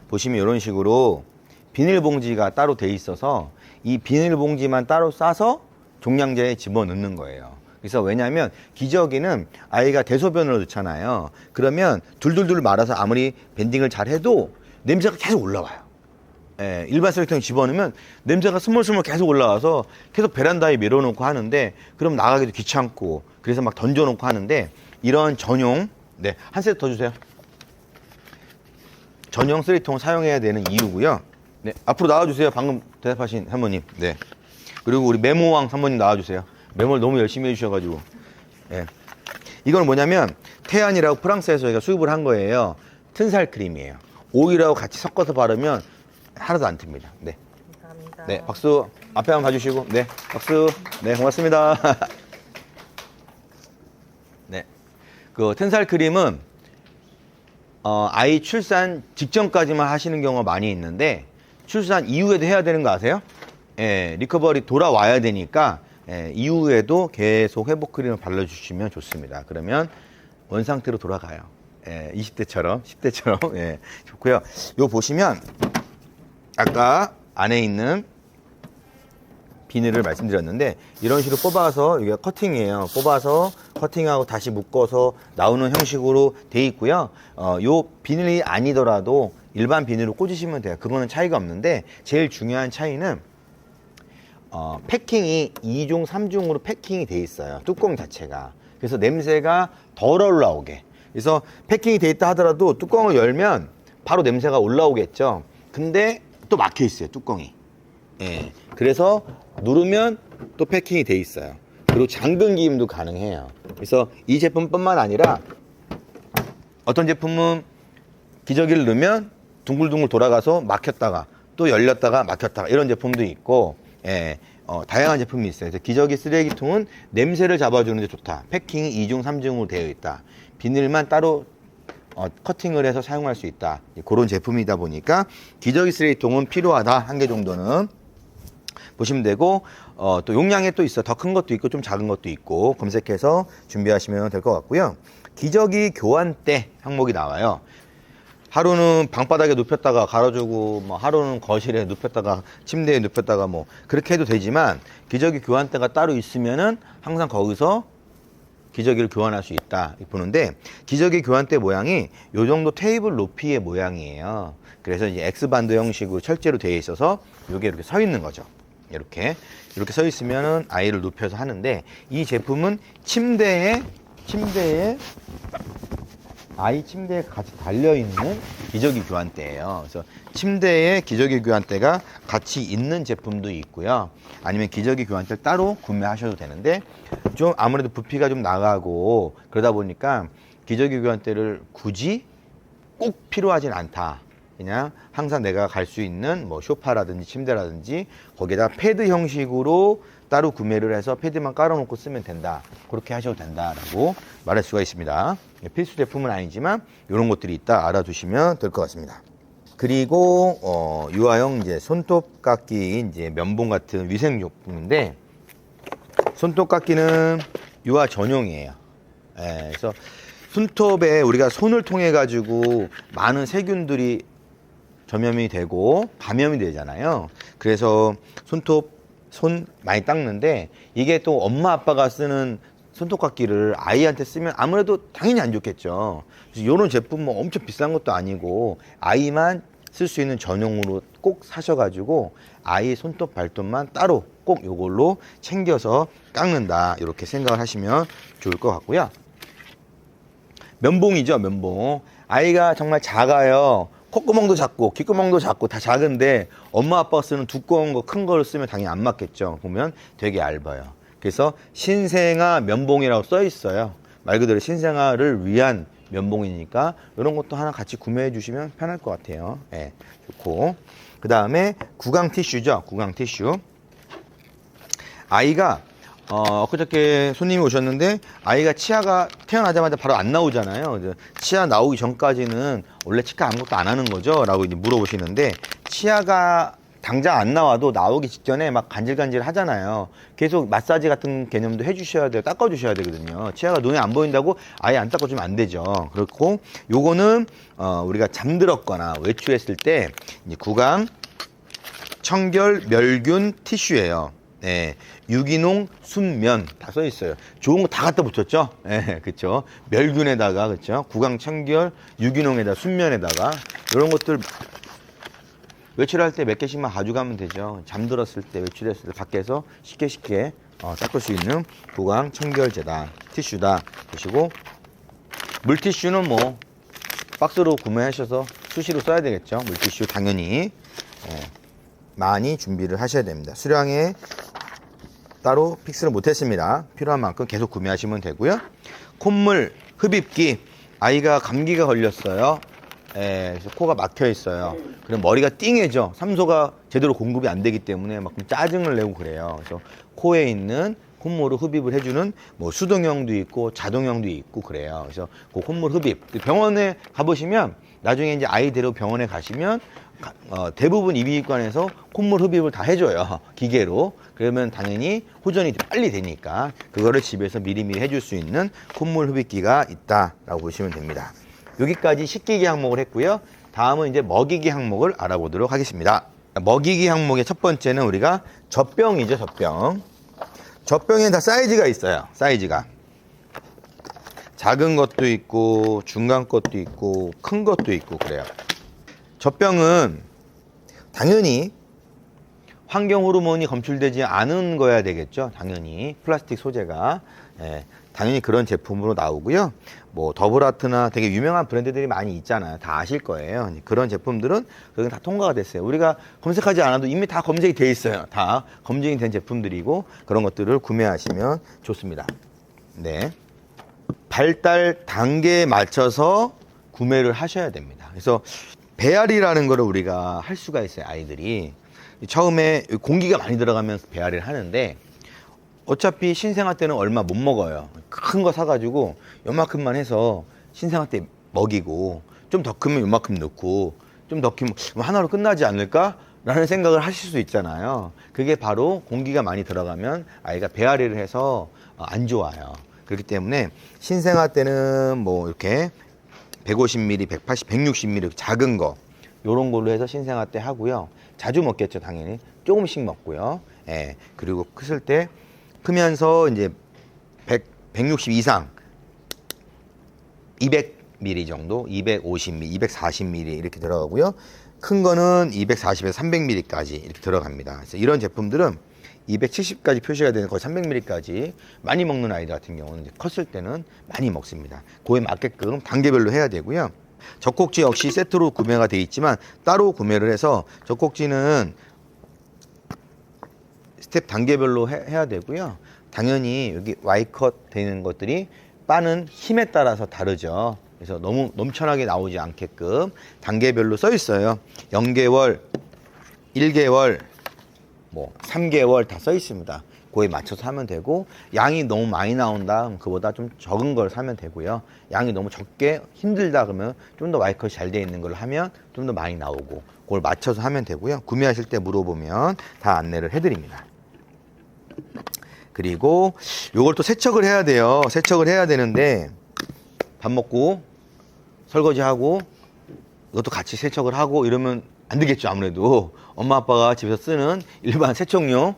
보시면 이런 식으로 비닐봉지가 따로 돼 있어서 이 비닐봉지만 따로 싸서 종량제에 집어넣는 거예요. 그래서 왜냐하면 기저귀는 아이가 대소변을 넣잖아요. 그러면 둘둘둘 말아서 아무리 밴딩을 잘 해도 냄새가 계속 올라와요. 예, 일반 쓰레기통 집어넣으면 냄새가 스물스물 계속 올라와서 계속 베란다에 밀어놓고 하는데 그럼 나가기도 귀찮고 그래서 막 던져놓고 하는데 이런 전용, 네, 한 세트 더 주세요. 전용 쓰레기통을 사용해야 되는 이유고요. 네, 앞으로 나와주세요. 방금 대답하신 사모님. 네. 그리고 우리 메모왕 사모님 나와주세요. 메모를 너무 열심히 해주셔가지고. 예. 이건 뭐냐면 태안이라고 프랑스에서 저희가 수입을 한 거예요. 튼살 크림이에요. 오일하고 같이 섞어서 바르면 하나도 안 틉니다. 네. 감사합니다. 네, 박수. 앞에 한번 봐주시고. 네, 박수. 네, 고맙습니다. 네. 그 튼살 크림은 아이 출산 직전까지만 하시는 경우가 많이 있는데 출산 이후에도 해야 되는 거 아세요? 예, 리커버리 돌아와야 되니까 이후에도 계속 회복 크림을 발라주시면 좋습니다. 그러면 원상태로 돌아가요. 20대처럼, 10대처럼. 예, 좋고요. 요 보시면 아까 안에 있는 비닐을 말씀드렸는데 이런 식으로 뽑아서 이게 커팅이에요. 뽑아서 커팅하고 다시 묶어서 나오는 형식으로 돼 있고요. 요 비닐이 아니더라도 일반 비닐로 꽂으시면 돼요. 그거는 차이가 없는데 제일 중요한 차이는 패킹이 2중, 3중으로 패킹이 돼 있어요. 뚜껑 자체가. 그래서 냄새가 덜 올라오게. 그래서 패킹이 돼 있다 하더라도 뚜껑을 열면 바로 냄새가 올라오겠죠. 근데 또 막혀 있어요, 뚜껑이. 예. 그래서 누르면 또 패킹이 돼 있어요. 그리고 잠금 기임도 가능해요. 그래서 이 제품뿐만 아니라 어떤 제품은 기저귀를 넣으면 둥글둥글 돌아가서 막혔다가 또 열렸다가 막혔다가 이런 제품도 있고, 예, 다양한 제품이 있어요. 그래서 기저귀 쓰레기통은 냄새를 잡아주는 데 좋다. 패킹이 2중, 3중으로 되어 있다. 비닐만 따로 커팅을 해서 사용할 수 있다. 그런 제품이다 보니까 기저귀 쓰레기통은 필요하다. 한 개 정도는 보시면 되고 또 용량에 또 있어. 더 큰 것도 있고 좀 작은 것도 있고 검색해서 준비하시면 될 것 같고요. 기저귀 교환대 항목이 나와요. 하루는 방바닥에 눕혔다가 갈아주고 뭐 하루는 거실에 눕혔다가 침대에 눕혔다가 뭐 그렇게 해도 되지만 기저귀 교환대가 따로 있으면은 항상 거기서 기저귀를 교환할 수 있다 보는데 기저귀 교환대 모양이 요 정도 테이블 높이의 모양이에요. 그래서 이제 X반도 형식으로 철제로 되어 있어서 요게 이렇게 서 있는 거죠. 이렇게 서 있으면은 아이를 눕혀서 하는데 이 제품은 침대에 아이 침대에 같이 달려있는 기저귀 교환대예요. 그래서 침대에 기저귀 교환대가 같이 있는 제품도 있고요. 아니면 기저귀 교환대를 따로 구매하셔도 되는데 좀 아무래도 부피가 좀 나가고 그러다 보니까 기저귀 교환대를 굳이 꼭 필요하진 않다. 그냥 항상 내가 갈 수 있는 뭐 소파라든지 침대라든지 거기에다 패드 형식으로 따로 구매를 해서 패드만 깔아놓고 쓰면 된다. 그렇게 하셔도 된다라고 말할 수가 있습니다. 필수 제품은 아니지만 이런 것들이 있다 알아두시면 될 것 같습니다. 그리고 유아용 이제 손톱 깎기 이제 면봉 같은 위생용품인데 손톱 깎기는 유아 전용이에요. 그래서 손톱에 우리가 손을 통해 가지고 많은 세균들이 전염이 되고 감염이 되잖아요. 그래서 손 많이 닦는데 이게 또 엄마 아빠가 쓰는 손톱깎이를 아이한테 쓰면 아무래도 당연히 안 좋겠죠. 그래서 이런 제품 뭐 엄청 비싼 것도 아니고 아이만 쓸 수 있는 전용으로 꼭 사셔가지고 아이 손톱 발톱만 따로 꼭 요걸로 챙겨서 깎는다 이렇게 생각을 하시면 좋을 것 같고요. 면봉이죠, 면봉. 아이가 정말 작아요. 콧구멍도 작고 귓구멍도 작고 다 작은데 엄마 아빠가 쓰는 두꺼운 거 큰 거를 쓰면 당연히 안 맞겠죠. 보면 되게 얇아요. 그래서 신생아 면봉이라고 써 있어요. 말 그대로 신생아를 위한 면봉이니까 이런 것도 하나 같이 구매해 주시면 편할 것 같아요. 네, 좋고 그 다음에 구강 티슈죠. 구강 티슈. 아이가 엊그저께 손님이 오셨는데 아이가 치아가 태어나자마자 바로 안 나오잖아요. 치아 나오기 전까지는 원래 치과 아무것도 안 하는 거죠? 라고 이제 물어보시는데 치아가 당장 안 나와도 나오기 직전에 막 간질간질 하잖아요. 계속 마사지 같은 개념도 해주셔야 돼요. 닦아주셔야 되거든요. 치아가 눈에 안 보인다고 아예 안 닦아주면 안 되죠. 그렇고 요거는 우리가 잠들었거나 외출했을 때 이제 구강 청결 멸균 티슈예요. 네, 유기농 순면 다 써 있어요. 좋은 거 다 갖다 붙였죠. 네, 그렇죠. 멸균에다가 그렇죠. 구강 청결 유기농에다 순면에다가 이런 것들 외출할 때 몇 개씩만 가져가면 되죠. 잠들었을 때 외출했을 때 밖에서 쉽게 닦을 수 있는 구강 청결제다 티슈다 보시고 물티슈는 뭐 박스로 구매하셔서 수시로 써야 되겠죠. 물티슈 당연히 많이 준비를 하셔야 됩니다. 수량에 따로 픽스를 못했습니다. 필요한 만큼 계속 구매하시면 되고요. 콧물 흡입기 아이가 감기가 걸렸어요. 그래서 코가 막혀 있어요. 그럼 머리가 띵해져. 삼소가 제대로 공급이 안 되기 때문에 막 짜증을 내고 그래요. 그래서 코에 있는 콧물을 흡입을 해주는 뭐 수동형도 있고 자동형도 있고 그래요. 그래서 그 콧물 흡입 병원에 가보시면 나중에 이제 아이 데리고 병원에 가시면 대부분 이비인후과에서 콧물 흡입을 다 해줘요. 기계로. 그러면 당연히 호전이 빨리 되니까 그거를 집에서 미리미리 해줄 수 있는 콧물 흡입기가 있다라고 보시면 됩니다. 여기까지 식기기 항목을 했고요. 다음은 이제 먹이기 항목을 알아보도록 하겠습니다. 먹이기 항목의 첫 번째는 우리가 젖병이죠, 젖병. 젖병에는 다 사이즈가 있어요. 사이즈가. 작은 것도 있고 중간 것도 있고 큰 것도 있고 그래요. 젖병은 당연히 환경 호르몬이 검출되지 않은 거야 되겠죠. 당연히 플라스틱 소재가 당연히 그런 제품으로 나오고요. 뭐 더블아트나 되게 유명한 브랜드들이 많이 있잖아요. 다 아실 거예요. 그런 제품들은 여기 다 통과가 됐어요. 우리가 검색하지 않아도 이미 다 검색이 돼 있어요. 다 검증이 된 제품들이고 그런 것들을 구매하시면 좋습니다. 네. 발달 단계에 맞춰서 구매를 하셔야 됩니다. 그래서 배앓이라는 거를 우리가 할 수가 있어요. 아이들이 처음에 공기가 많이 들어가면서 배앓이를 하는데 어차피 신생아 때는 얼마 못 먹어요. 큰 거 사가지고 요만큼만 해서 신생아 때 먹이고 좀 더 크면 요만큼 넣고 좀 더 크면 하나로 끝나지 않을까? 라는 생각을 하실 수 있잖아요. 그게 바로 공기가 많이 들어가면 아이가 배앓이를 해서 안 좋아요. 그렇기 때문에 신생아 때는 뭐 이렇게 150ml, 180, 160ml 작은 거 요런 걸로 해서 신생아 때 하고요. 자주 먹겠죠, 당연히. 조금씩 먹고요. 예. 그리고 크실 때 크면서 이제 160 이상 200ml 정도, 250ml, 240ml 이렇게 들어가고요. 큰 거는 240에서 300ml까지 이렇게 들어갑니다. 그래서 이런 제품들은 270까지 표시가 되는 거의 300ml까지 많이 먹는 아이들 같은 경우는 이제 컸을 때는 많이 먹습니다. 그에 맞게끔 단계별로 해야 되고요. 젖꼭지 역시 세트로 구매가 되어 있지만 따로 구매를 해서 젖꼭지는 스텝 단계별로 해야 되고요. 당연히 여기 Y컷 되는 것들이 빠는 힘에 따라서 다르죠. 그래서 너무 넘쳐나게 나오지 않게끔 단계별로 써 있어요. 0개월, 1개월, 뭐 3개월 다 써 있습니다. 그거에 맞춰서 하면 되고, 양이 너무 많이 나온다 그보다 좀 적은 걸 사면 되고요. 양이 너무 적게 힘들다 그러면 좀 더 Y컷이 잘 되어 있는 걸로 하면 좀 더 많이 나오고, 그걸 맞춰서 하면 되고요. 구매하실 때 물어보면 다 안내를 해드립니다. 그리고 요걸 또 세척을 해야 돼요. 세척을 해야 되는데 밥 먹고 설거지하고 이것도 같이 세척을 하고 이러면 안 되겠죠. 아무래도 엄마 아빠가 집에서 쓰는 일반 세척용,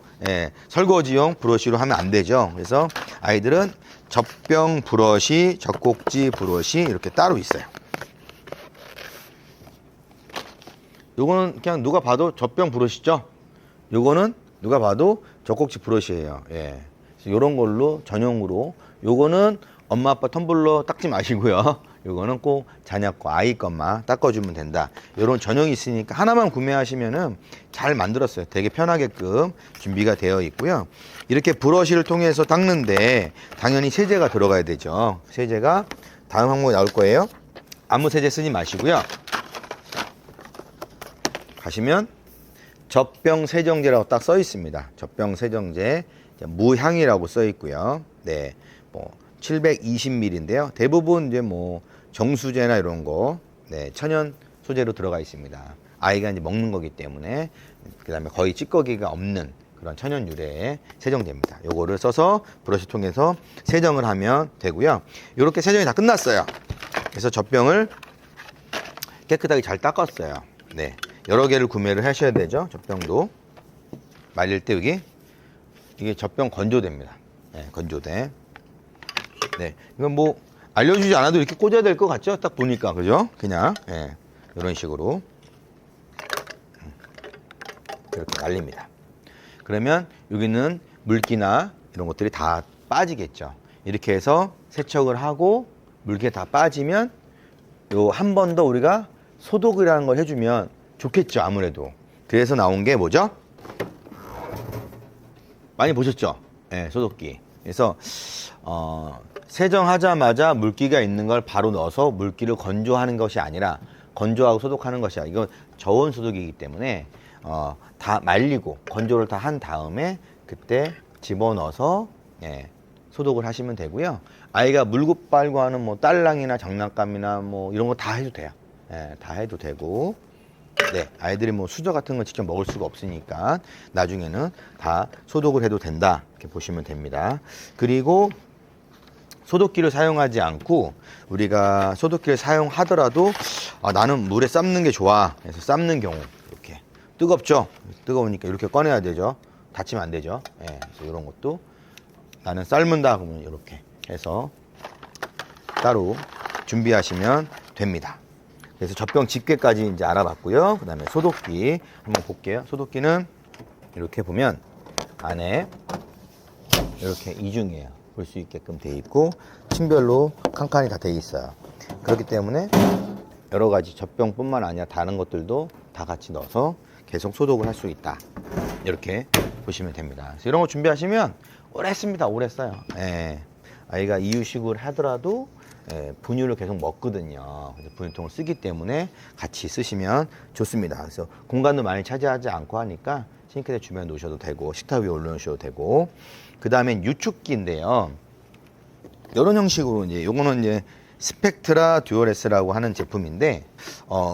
설거지용 브러쉬로 하면 안 되죠. 그래서 아이들은 젖병 브러쉬, 젖꼭지 브러쉬 이렇게 따로 있어요. 요거는 그냥 누가 봐도 젖병 브러쉬죠. 요거는 누가 봐도 젖꼭지 브러쉬예요. 예. 요런 걸로 전용으로, 요거는 엄마 아빠 텀블러 닦지 마시고요. 요거는 꼭 자녀 거, 아이 것만 닦아주면 된다. 요런 전용이 있으니까 하나만 구매하시면은 잘 만들었어요. 되게 편하게끔 준비가 되어 있고요. 이렇게 브러쉬를 통해서 닦는데 당연히 세제가 들어가야 되죠. 세제가 다음 항목에 나올 거예요. 아무 세제 쓰지 마시고요. 가시면 젖병 세정제라고 딱 써 있습니다. 젖병 세정제 무향이라고 써 있고요. 네, 뭐 720ml인데요. 대부분 이제 뭐 정수제나 이런 거, 네, 천연 소재로 들어가 있습니다. 아이가 이제 먹는 거기 때문에, 그다음에 거의 찌꺼기가 없는 그런 천연 유래의 세정제입니다. 요거를 써서 브러쉬 통해서 세정을 하면 되고요. 이렇게 세정이 다 끝났어요. 그래서 젖병을 깨끗하게 잘 닦았어요. 네, 여러 개를 구매를 하셔야 되죠. 젖병도 말릴 때 여기 이게 젖병 건조대입니다. 네, 건조대. 네, 이건 뭐 알려주지 않아도 이렇게 꽂아야 될 것 같죠? 딱 보니까, 그죠? 그냥 이런 식으로 이렇게 말립니다. 그러면 여기는 물기나 이런 것들이 다 빠지겠죠. 이렇게 해서 세척을 하고 물기가 다 빠지면 요 한 번 더 우리가 소독이라는 걸 해주면 좋겠죠. 아무래도. 그래서 나온 게 뭐죠? 많이 보셨죠? 네, 소독기. 그래서 세정하자마자 물기가 있는 걸 바로 넣어서 물기를 건조하는 것이 아니라 건조하고 소독하는 것이 아니라, 이건 저온 소독이기 때문에 다 말리고 건조를 다 한 다음에 그때 집어넣어서 소독을 하시면 되고요. 아이가 물고 빨고 하는 뭐 딸랑이나 장난감이나 뭐 이런 거 다 해도 돼요. 다 해도 되고, 네, 아이들이 뭐 수저 같은 거 직접 먹을 수가 없으니까 나중에는 다 소독을 해도 된다, 이렇게 보시면 됩니다. 그리고 소독기를 사용하지 않고, 우리가 소독기를 사용하더라도 나는 물에 삶는 게 좋아 해서 삶는 경우, 이렇게 뜨겁죠? 뜨거우니까 이렇게 꺼내야 되죠. 다치면 안 되죠. 그래서 이런 것도 나는 삶는다 그러면 이렇게 해서 따로 준비하시면 됩니다. 그래서 젖병 집게까지 이제 알아봤고요. 그 다음에 소독기 한번 볼게요. 소독기는 이렇게 보면 안에 이렇게 이중이에요. 볼 수 있게끔 돼 있고 층별로 칸칸이 다 돼 있어요. 그렇기 때문에 여러 가지 젖병뿐만 아니라 다른 것들도 다 같이 넣어서 계속 소독을 할 수 있다. 이렇게 보시면 됩니다. 그래서 이런 거 준비하시면 오래 씁니다. 오래 써요. 아이가 이유식을 하더라도 분유를 계속 먹거든요. 그래서 분유통을 쓰기 때문에 같이 쓰시면 좋습니다. 그래서 공간도 많이 차지하지 않고 하니까 싱크대 주변에 놓으셔도 되고 식탁 위에 올려놓으셔도 되고, 그 다음엔 유축기인데요. 이런 형식으로 이제 요거는 이제 스펙트라 듀얼S라고 하는 제품인데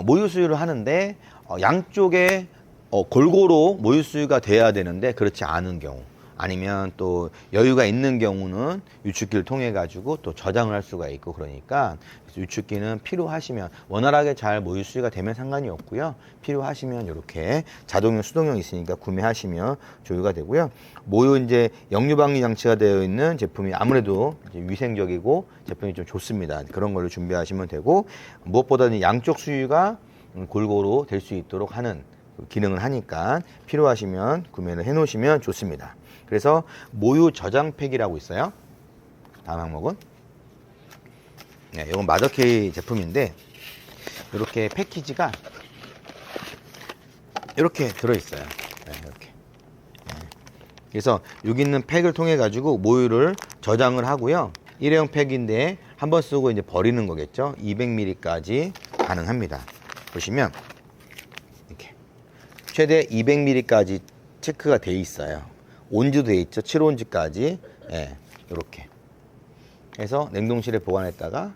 모유 수유를 하는데 양쪽에 골고루 모유 수유가 돼야 되는데 그렇지 않은 경우, 아니면 또 여유가 있는 경우는 유축기를 통해 가지고 또 저장을 할 수가 있고, 그러니까 유축기는 필요하시면 원활하게 잘 모유 수유가 되면 상관이 없고요. 필요하시면 이렇게 자동용, 수동용 있으니까 구매하시면 조유가 되고요. 모유 이제 역류방류 장치가 되어 있는 제품이 아무래도 이제 위생적이고 제품이 좀 좋습니다. 그런 걸로 준비하시면 되고, 무엇보다는 양쪽 수유가 골고루 될 수 있도록 하는 기능을 하니까 필요하시면 구매를 해 놓으시면 좋습니다. 그래서 모유 저장팩이라고 있어요. 다음 항목은, 네, 이건 마더케이 제품인데 이렇게 패키지가 이렇게 들어있어요. 네, 이렇게. 네. 그래서 여기 있는 팩을 통해 가지고 모유를 저장을 하고요. 일회용 팩인데 한번 쓰고 이제 버리는 거겠죠. 200ml까지 가능합니다. 보시면 이렇게 최대 200ml까지 체크가 돼 있어요. 온지도 돼 있죠. 7온지까지. 예, 이렇게 해서 냉동실에 보관했다가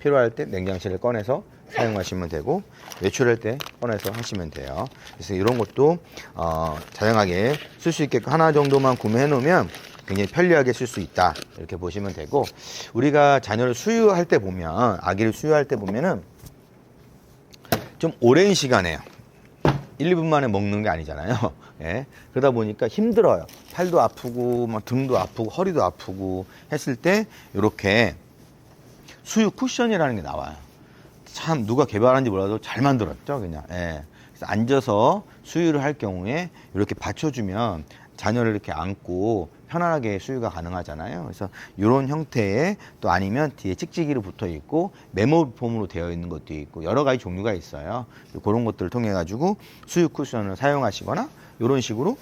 필요할 때 냉장실을 꺼내서 사용하시면 되고, 외출할 때 꺼내서 하시면 돼요. 그래서 이런 것도 다양하게 쓸 수 있게끔 하나 정도만 구매해 놓으면 굉장히 편리하게 쓸 수 있다, 이렇게 보시면 되고, 우리가 자녀를 수유할 때 보면, 아기를 수유할 때 보면은 좀 오랜 시간에 1, 2분 만에 먹는 게 아니잖아요. 예. 그러다 보니까 힘들어요. 팔도 아프고 막 등도 아프고 허리도 아프고 했을 때 이렇게 수유 쿠션이라는 게 나와요. 참 누가 개발한지 몰라도 잘 만들었죠, 그냥. 예. 그래서 앉아서 수유를 할 경우에 이렇게 받쳐주면 자녀를 이렇게 안고 편안하게 수유가 가능하잖아요. 그래서 이런 형태의, 또 아니면 뒤에 찍찍이로 붙어 있고 메모폼으로 되어 있는 것도 있고 여러 가지 종류가 있어요. 그런 것들을 통해 가지고 수유 쿠션을 사용하시거나 이런 식으로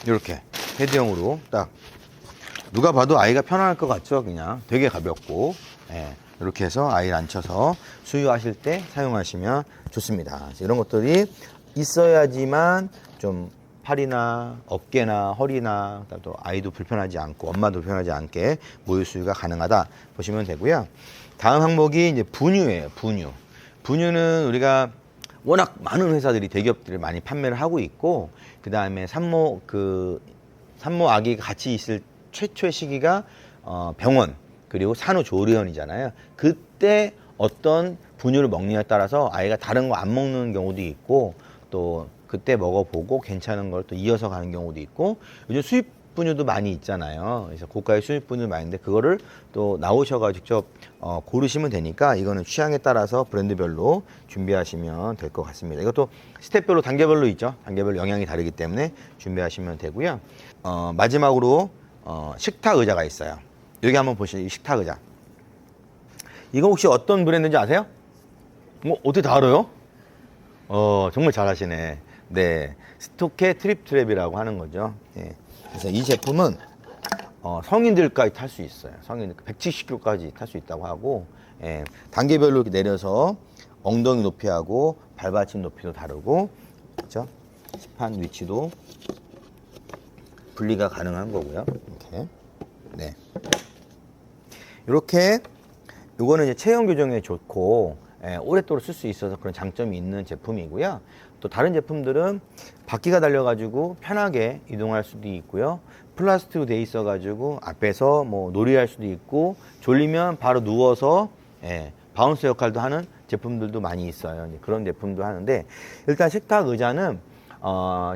이렇게 헤드형으로 딱 누가 봐도 아이가 편안할 것 같죠. 그냥 되게 가볍고, 예, 이렇게 해서 아이를 앉혀서 수유하실 때 사용하시면 좋습니다. 이런 것들이 있어야지만 좀 팔이나 어깨나 허리나 또 아이도 불편하지 않고 엄마도 불편하지 않게 모유 수유가 가능하다 보시면 되고요. 다음 항목이 이제 분유예요. 분유. 분유는 우리가 워낙 많은 회사들이, 대기업들이 많이 판매를 하고 있고, 그 다음에 산모 아기가 같이 있을 최초의 시기가 병원, 그리고 산후조리원이잖아요. 그때 어떤 분유를 먹느냐에 따라서 아이가 다른 거 안 먹는 경우도 있고, 또 그때 먹어보고 괜찮은 걸 또 이어서 가는 경우도 있고, 요즘 수입 분유도 많이 있잖아요. 그래서 고가의 수입 분유 많이 있는데 그거를 또 나오셔가지고 직접 고르시면 되니까, 이거는 취향에 따라서 브랜드별로 준비하시면 될 것 같습니다. 이것도 스텝별로, 단계별로 있죠. 단계별로 영양이 다르기 때문에 준비하시면 되고요. 마지막으로 식탁 의자가 있어요. 여기 한번 보시죠. 이 식탁 의자. 이거 혹시 어떤 브랜드인지 아세요? 어떻게 다 알아요? 정말 잘하시네. 네, 스토케 트립트랩이라고 하는 거죠. 예. 그래서 이 제품은 성인들까지 탈 수 있어요. 성인 170kg까지 탈 수 있다고 하고, 예, 단계별로 이렇게 내려서 엉덩이 높이하고 발받침 높이도 다르고, 그렇죠? 시판 위치도 분리가 가능한 거고요. 이렇게. 네. 이렇게 요거는 이제 체형 교정에 좋고, 예, 오랫도록 쓸 수 있어서 그런 장점이 있는 제품이고요. 또 다른 제품들은 바퀴가 달려가지고 편하게 이동할 수도 있고요. 플라스틱으로 돼 있어가지고 앞에서 뭐 놀이할 수도 있고, 졸리면 바로 누워서, 예, 바운스 역할도 하는 제품들도 많이 있어요. 그런 제품도 하는데, 일단 식탁 의자는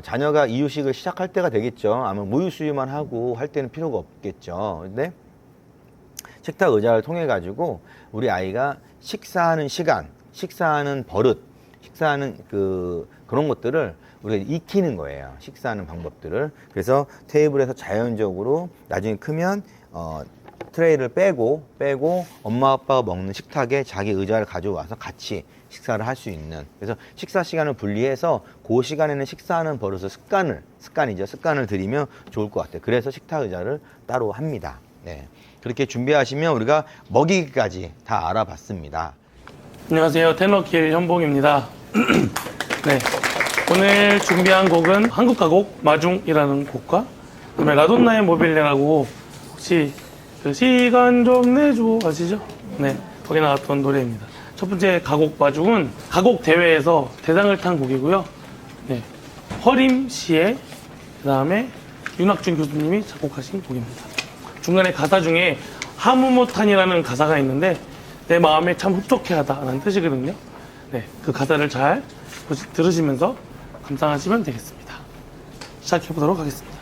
자녀가 이유식을 시작할 때가 되겠죠. 아마 모유 수유만 하고 할 때는 필요가 없겠죠. 근데 식탁 의자를 통해 가지고 우리 아이가 식사하는 시간, 식사하는 버릇, 식사하는 그런 것들을 우리가 익히는 거예요. 식사하는 방법들을. 그래서 테이블에서 자연적으로 나중에 크면 트레이를 빼고 엄마 아빠가 먹는 식탁에 자기 의자를 가져와서 같이 식사를 할 수 있는, 그래서 식사 시간을 분리해서 그 시간에는 식사하는 버릇을 습관을 들이면 좋을 것 같아요. 그래서 식탁 의자를 따로 합니다. 네. 그렇게 준비하시면 우리가 먹이기까지 다 알아봤습니다. 안녕하세요. 테너킬 현봉입니다. 네. 오늘 준비한 곡은 한국 가곡 마중이라는 곡과 그다음에 라돈나의 모빌레라고, 혹시 그 시간 좀 내줘 아시죠? 네. 거기 나왔던 노래입니다. 첫 번째 가곡 마중은 가곡 대회에서 대상을 탄 곡이고요. 네. 허림 씨의 그다음에 윤학준 교수님이 작곡하신 곡입니다. 중간에 가사 중에 하무못한이라는 가사가 있는데 내 마음에 참 흡족해하다라는 뜻이거든요. 네, 그 가사를 잘 들으시면서 감상하시면 되겠습니다. 시작해 보도록 하겠습니다.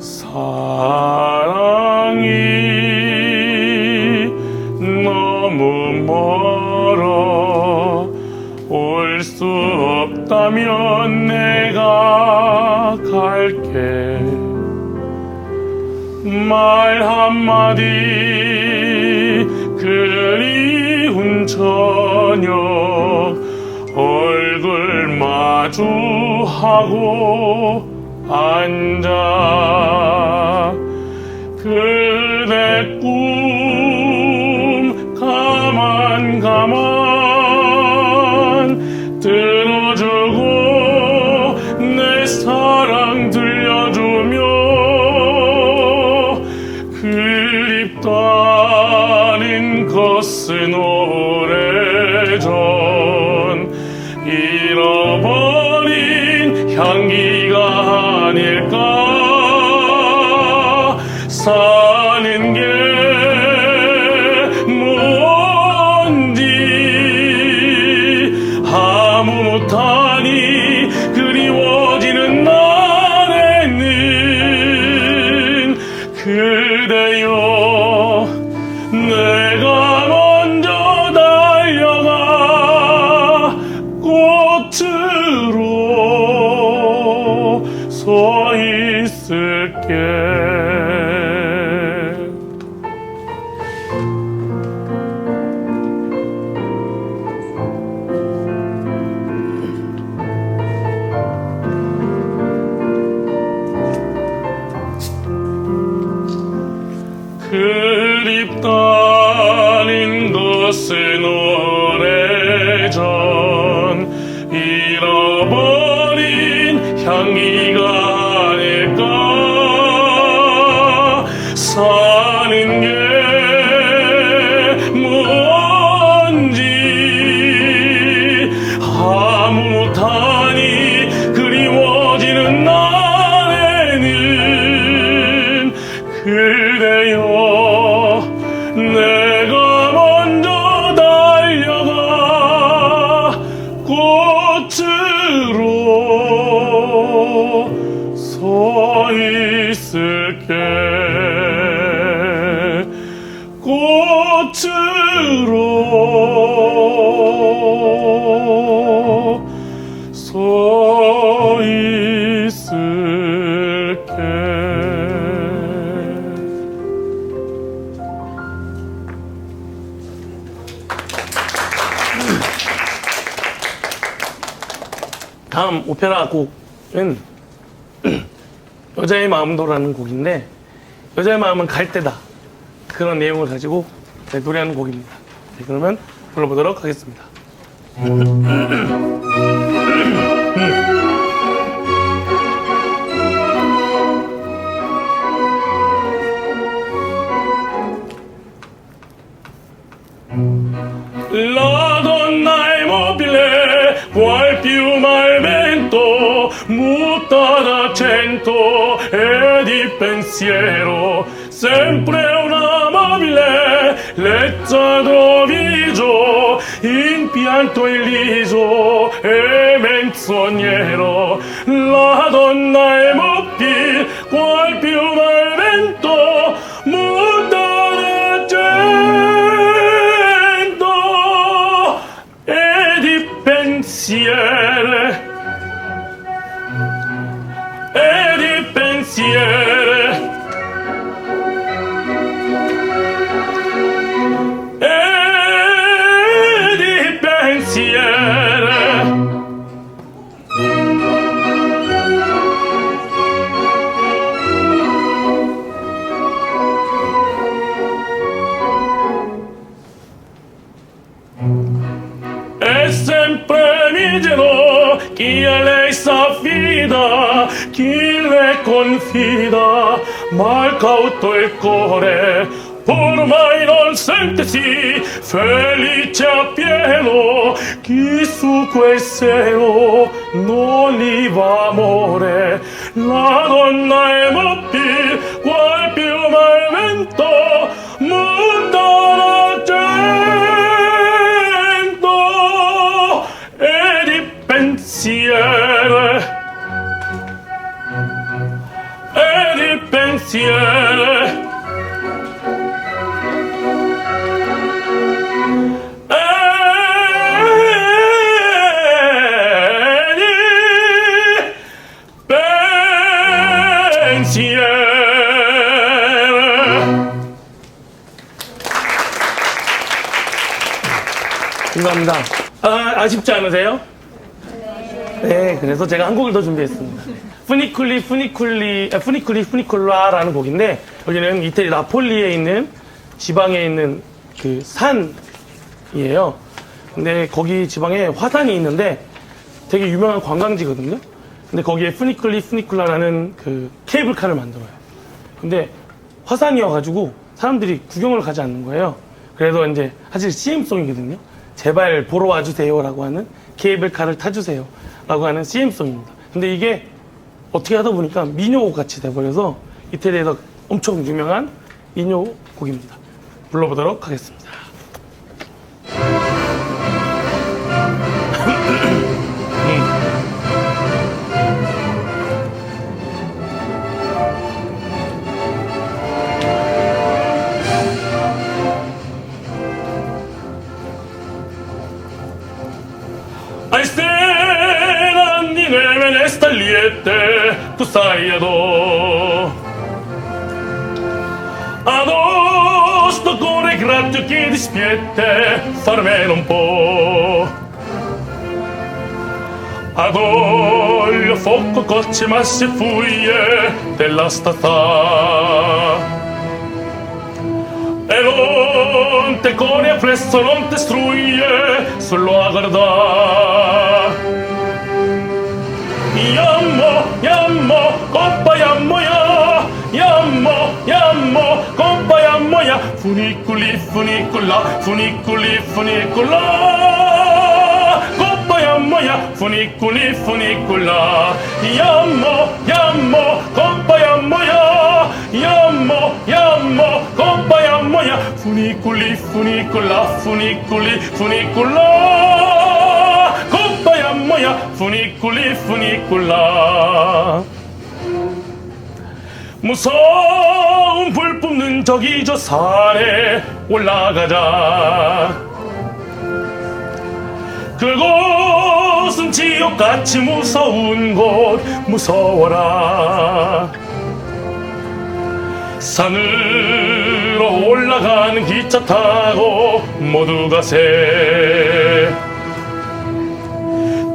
사랑이 너무 멀어 올 수 없다면 내가 갈게 말 한마디 그리운 저녁 얼굴 마주하고 앉아 그대 꿈 가만 들어주고 내 사랑 들려주며 그립다는 것은 오래전 잃어버린 향기가 아닐까 사는 게 뭔지 아무 못하니 그리워지는 날에는 그대여 내가 먼저 달려가 꽃으로 서 있을게 그립다는 것은 오래전 잃어버린 향기가 아닐까 사는 게 뭔지 아무 못하니 그리워지는 날에는 그대여 내가 먼저 달려가 꽃으로 서 있을게 꽃으로 서 있을게 다음 오페라 곡은 여자의 마음도라는 곡인데 여자의 마음은 갈 때다 그런 내용을 가지고 노래하는 곡입니다. 네, 그러면 불러보도록 하겠습니다. La donna è mobile, vuoi più mal vento, muta d'accento e di pensiero, sempre una mobile, lezza d'ovigio, in pianto illiso e menzognero. La donna è mobile, vuoi più mal vento, muta d'accento e di pensiero e di pensiero e di pensiero. sempre mi dirò chi a lei s'affida, chi le confida, mal cauto il cuore, ormai non sentesi felice appieno, chi su quel seno non gli va amore, la donna è moppi, qual piuma il vento, montano argento, e di pensiero, e di pensiero, 감사합니다. 아쉽지 않으세요? 네, 그래서 제가 한 곡을 더 준비했습니다. 푸니쿨라라는 곡인데, 여기는 이태리 나폴리에 있는 지방에 있는 그 산이에요. 근데 거기 지방에 화산이 있는데 되게 유명한 관광지거든요. 근데 거기에 푸니쿨라라는 그 케이블카를 만들어요. 근데 화산이어가지고 사람들이 구경을 가지 않는 거예요. 그래서 이제 사실 CM송이거든요. 제발 보러 와주세요라고 하는, 케이블카를 타주세요 라고 하는 CM송입니다. 근데 이게 어떻게 하다 보니까 민요곡 같이 돼버려서 이태리에서 엄청 유명한 민요곡입니다. 불러보도록 하겠습니다. Liete, tu sai adò sto cuore graggio che dispiette farmelo un po', adò il fuoco cocce ma se fuglie della stata e non te core presto non te struglie solo a guardare. Yammo, coppa yammoya, yammo, coppa yammoya, funiculi, funicula, coppa yammoya, funiculi, funicula, yammo, coppa yammoya, yammo, coppa yammoya, funiculi, funicula, coppa yammoya, funicula. 무서운 불 뿜는 저기 저 산에 올라가자. 그곳은 지옥같이 무서운 곳, 무서워라. 산으로 올라가는 기차 타고 모두가 새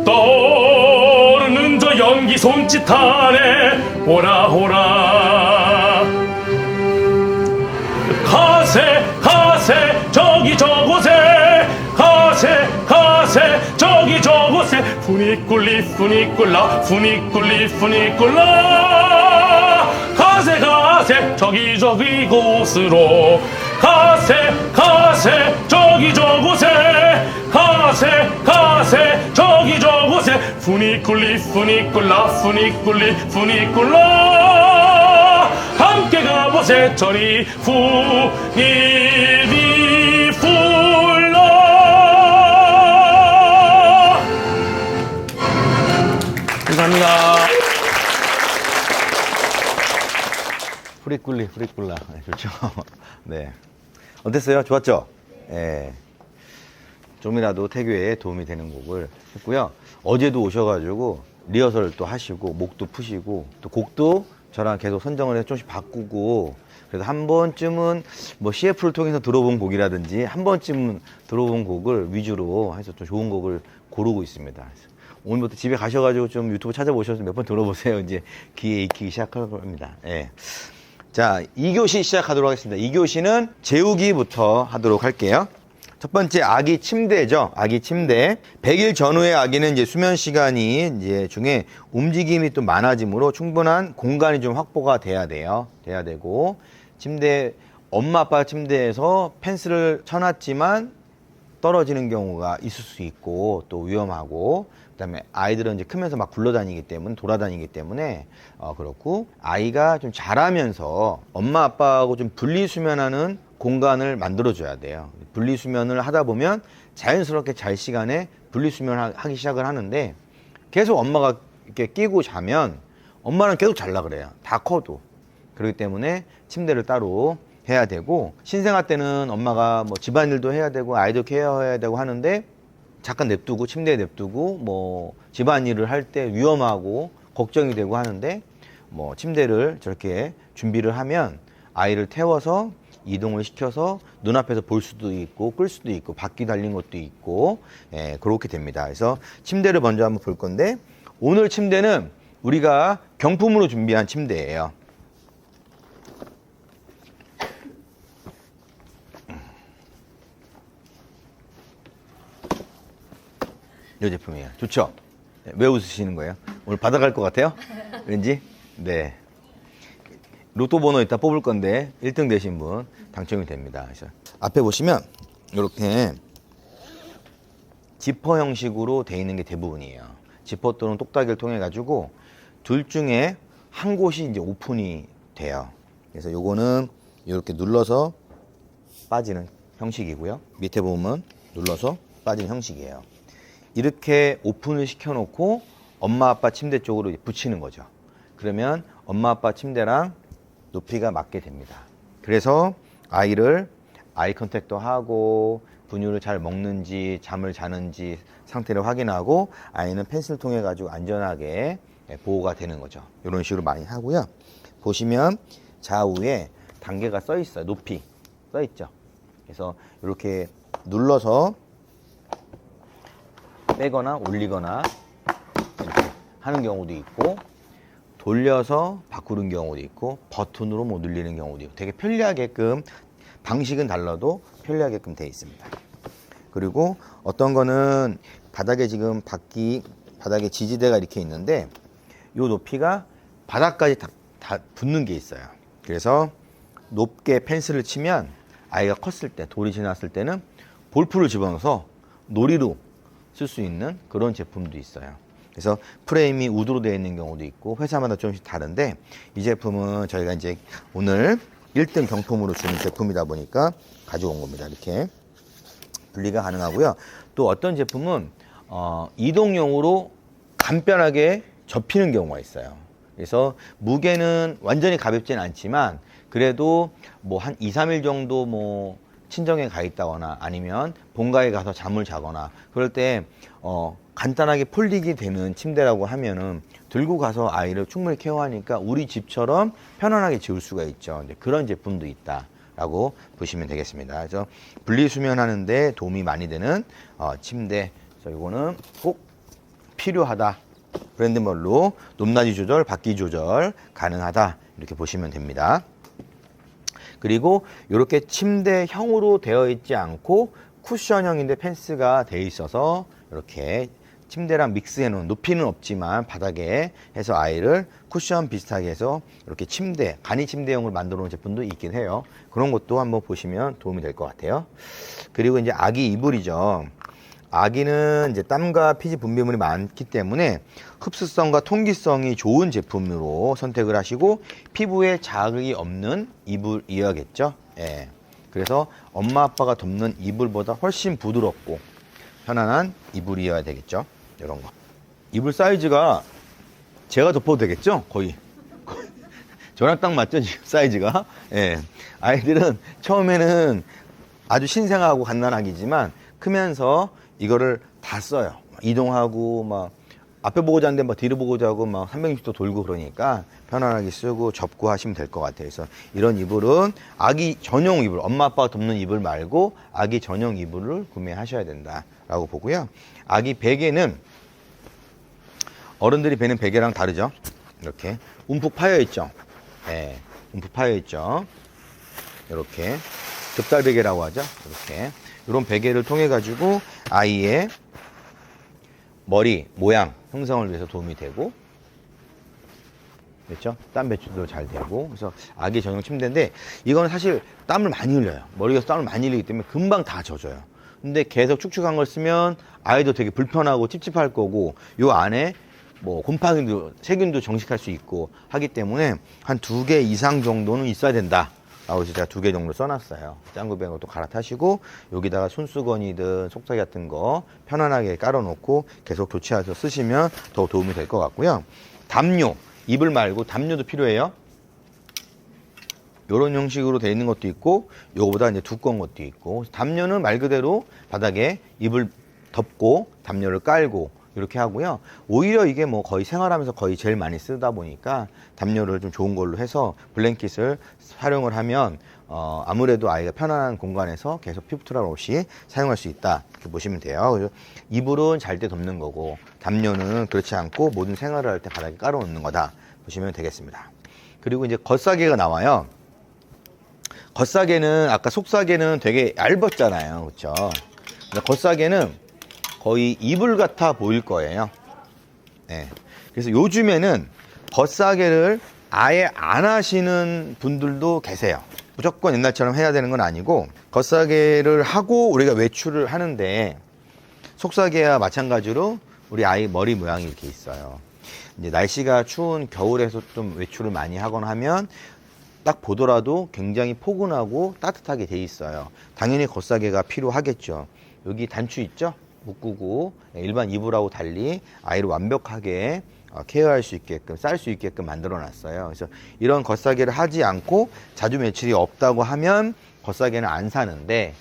떠오르는 저 연기 손짓 안에 오라 가세 저기 저곳에 가세 저기 저곳에 funicula 가세 저기 곳으로 가세 저기 저곳에 가세 저기 저곳에 funicula 함께 가보세 저리 funicula. 감사합니다. 프리꿀라. 네, 좋죠. 네. 어땠어요? 좋았죠? 예. 좀이라도 태교에 도움이 되는 곡을 했고요. 어제도 오셔가지고 리허설 또 하시고 목도 푸시고 또 곡도 저랑 계속 선정을 해서 조금씩 바꾸고 그래서 한 번쯤은 뭐 CF를 통해서 들어본 곡이라든지 한 번쯤은 들어본 곡을 위주로 해서 좀 좋은 곡을 고르고 있습니다. 오늘부터 집에 가셔가지고 좀 유튜브 찾아보셔서 몇 번 들어보세요. 이제 귀에 익히기 시작할 겁니다. 예. 자, 2교시 시작하도록 하겠습니다. 2교시는 재우기부터 하도록 할게요. 첫 번째 아기 침대죠. 아기 침대. 100일 전후의 아기는 이제 수면 시간이 이제 중에 움직임이 또 많아지므로 충분한 공간이 좀 확보가 돼야 돼요. 돼야 되고 침대 엄마 아빠 침대에서 펜스를 쳐놨지만 떨어지는 경우가 있을 수 있고 또 위험하고 그다음에 아이들은 이제 크면서 막 굴러다니기 때문에 돌아다니기 때문에 그렇고 아이가 좀 자라면서 엄마 아빠하고 좀 분리수면하는 공간을 만들어줘야 돼요. 분리수면을 하다 보면 자연스럽게 잘 시간에 분리수면하기 시작을 하는데 계속 엄마가 이렇게 끼고 자면 엄마는 계속 잘라 그래요. 다 커도. 그렇기 때문에 침대를 따로 해야 되고 신생아 때는 엄마가 뭐 집안일도 해야 되고 아이도 케어해야 되고 하는데 잠깐 냅두고 침대에 냅두고 뭐 집안일을 할 때 위험하고 걱정이 되고 하는데 뭐 침대를 저렇게 준비를 하면 아이를 태워서 이동을 시켜서 눈앞에서 볼 수도 있고 끌 수도 있고 바퀴 달린 것도 있고 그렇게 됩니다. 그래서 침대를 먼저 한번 볼 건데 오늘 침대는 우리가 경품으로 준비한 침대예요. 이 제품이에요. 좋죠? 왜 웃으시는 거예요? 오늘 받아갈 것 같아요? 왠지? 네. 로또 번호 이따 뽑을 건데 1등 되신 분 당첨이 됩니다. 그래서 앞에 보시면 이렇게 지퍼 형식으로 돼 있는 게 대부분이에요. 지퍼 또는 똑딱이를 통해 가지고 둘 중에 한 곳이 이제 오픈이 돼요. 그래서 요거는 이렇게 눌러서 빠지는 형식이고요. 밑에 보면 눌러서 빠지는 형식이에요. 이렇게 오픈을 시켜놓고 엄마 아빠 침대 쪽으로 붙이는 거죠. 그러면 엄마 아빠 침대랑 높이가 맞게 됩니다. 그래서 아이를 아이 컨택도 하고 분유를 잘 먹는지 잠을 자는지 상태를 확인하고 아이는 펜스를 통해 가지고 안전하게 보호가 되는 거죠. 이런 식으로 많이 하고요. 보시면 좌우에 단계가 써 있어요. 높이 써 있죠. 그래서 이렇게 눌러서 빼거나 올리거나 이렇게 하는 경우도 있고 돌려서 바꾸는 경우도 있고 버튼으로 뭐 눌리는 경우도 있고 되게 편리하게끔 방식은 달라도 편리하게끔 되어 있습니다. 그리고 어떤 거는 바닥에 지금 바닥에 지지대가 이렇게 있는데 이 높이가 바닥까지 다 붙는 게 있어요. 그래서 높게 펜스를 치면 아이가 컸을 때 돌이 지났을 때는 볼풀을 집어넣어서 놀이로 쓸 수 있는 그런 제품도 있어요. 그래서 프레임이 우드로 되어 있는 경우도 있고 회사마다 조금씩 다른데 이 제품은 저희가 이제 오늘 1등 경품으로 주는 제품이다 보니까 가지고 온 겁니다. 이렇게 분리가 가능하고요. 또 어떤 제품은 이동용으로 간편하게 접히는 경우가 있어요. 그래서 무게는 완전히 가볍지는 않지만 그래도 뭐 한 2, 3일 정도 뭐 친정에 가 있다거나 아니면 본가에 가서 잠을 자거나 그럴 때 간단하게 폴딩이 되는 침대라고 하면은 들고 가서 아이를 충분히 케어하니까 우리 집처럼 편안하게 지울 수가 있죠. 이제 그런 제품도 있다라고 보시면 되겠습니다. 그래서 분리수면하는데 도움이 많이 되는 침대. 그래서 이거는 꼭 필요하다. 브랜드별로 높낮이 조절, 바퀴 조절 가능하다. 이렇게 보시면 됩니다. 그리고 이렇게 침대형으로 되어 있지 않고 쿠션형인데 펜스가 되어 있어서 이렇게 침대랑 믹스해 놓은 높이는 없지만 바닥에 해서 아이를 쿠션 비슷하게 해서 이렇게 침대, 간이 침대형으로 만들어 놓은 제품도 있긴 해요. 그런 것도 한번 보시면 도움이 될 것 같아요. 그리고 이제 아기 이불이죠. 아기는 이제 땀과 피지 분비물이 많기 때문에 흡수성과 통기성이 좋은 제품으로 선택을 하시고 피부에 자극이 없는 이불이어야겠죠. 예. 그래서 엄마 아빠가 덮는 이불보다 훨씬 부드럽고 편안한 이불이어야 되겠죠. 이런 거. 이불 사이즈가 제가 덮어도 되겠죠? 거의. 저랑 딱 맞죠? 지금 사이즈가. 예. 아이들은 처음에는 아주 신생하고 갓난아기지만 크면서 이거를 다 써요. 이동하고 막 앞에 보고 자는데 막 뒤로 보고 자고 막 360도 돌고 그러니까 편안하게 쓰고 접고 하시면 될 것 같아요. 그래서 이런 이불은 아기 전용 이불, 엄마 아빠가 덮는 이불 말고 아기 전용 이불을 구매하셔야 된다라고 보고요. 아기 베개는 어른들이 베는 베개랑 다르죠. 이렇게 움푹 파여 있죠. 네, 움푹 파여 있죠. 이렇게 좁쌀 베개라고 하죠. 이렇게 이런 베개를 통해 가지고 아이의 머리 모양 형성을 위해서 도움이 되고, 그렇죠? 땀 배출도 잘 되고, 그래서 아기 전용 침대인데 이거는 사실 땀을 많이 흘려요. 머리에서 땀을 많이 흘리기 때문에 금방 다 젖어요. 근데 계속 축축한 걸 쓰면 아이도 되게 불편하고 찝찝할 거고, 요 안에 뭐 곰팡이도 세균도 정식할 수 있고 하기 때문에 한 2개 이상 정도는 있어야 된다 라고 제가 2개 정도 써놨어요. 짱구뱅으로 또 갈아타시고, 여기다가 손수건이든 속삭이 같은 거 편안하게 깔아놓고 계속 교체해서 쓰시면 더 도움이 될 것 같고요. 담요, 이불 말고 담요도 필요해요. 요런 형식으로 되어 있는 것도 있고, 요거보다 이제 두꺼운 것도 있고, 담요는 말 그대로 바닥에 이불 덮고 담요를 깔고 이렇게 하고요. 오히려 이게 뭐 거의 생활하면서 거의 제일 많이 쓰다 보니까 담요를 좀 좋은 걸로 해서 블랭킷을 활용을 하면 아무래도 아이가 편안한 공간에서 계속 피부 트러블 없이 사용할 수 있다, 이렇게 보시면 돼요. 그래서 이불은 잘 때 덮는 거고, 담요는 그렇지 않고 모든 생활을 할 때 바닥에 깔아놓는 거다 보시면 되겠습니다. 그리고 이제 겉사계가 나와요. 겉사계는 아까 속사계는 되게 얇았잖아요, 그렇죠? 겉사계는 거의 이불 같아 보일 거예요. 네. 그래서 요즘에는 겉사계를 아예 안 하시는 분들도 계세요. 무조건 옛날처럼 해야 되는 건 아니고, 겉사계를 하고 우리가 외출을 하는데, 속사계와 마찬가지로 우리 아이 머리 모양이 이렇게 있어요. 이제 날씨가 추운 겨울에서 좀 외출을 많이 하거나 하면 딱 보더라도 굉장히 포근하고 따뜻하게 돼 있어요. 당연히 겉사계가 필요하겠죠. 여기 단추 있죠? 묶고 일반 이불하고 달리 아이를 완벽하게 케어할 수 있게끔, 쌀 수 있게끔 만들어 놨어요. 그래서 이런 겉사계를 하지 않고 자주 매출이 없다고 하면 겉사계는 안 사는데,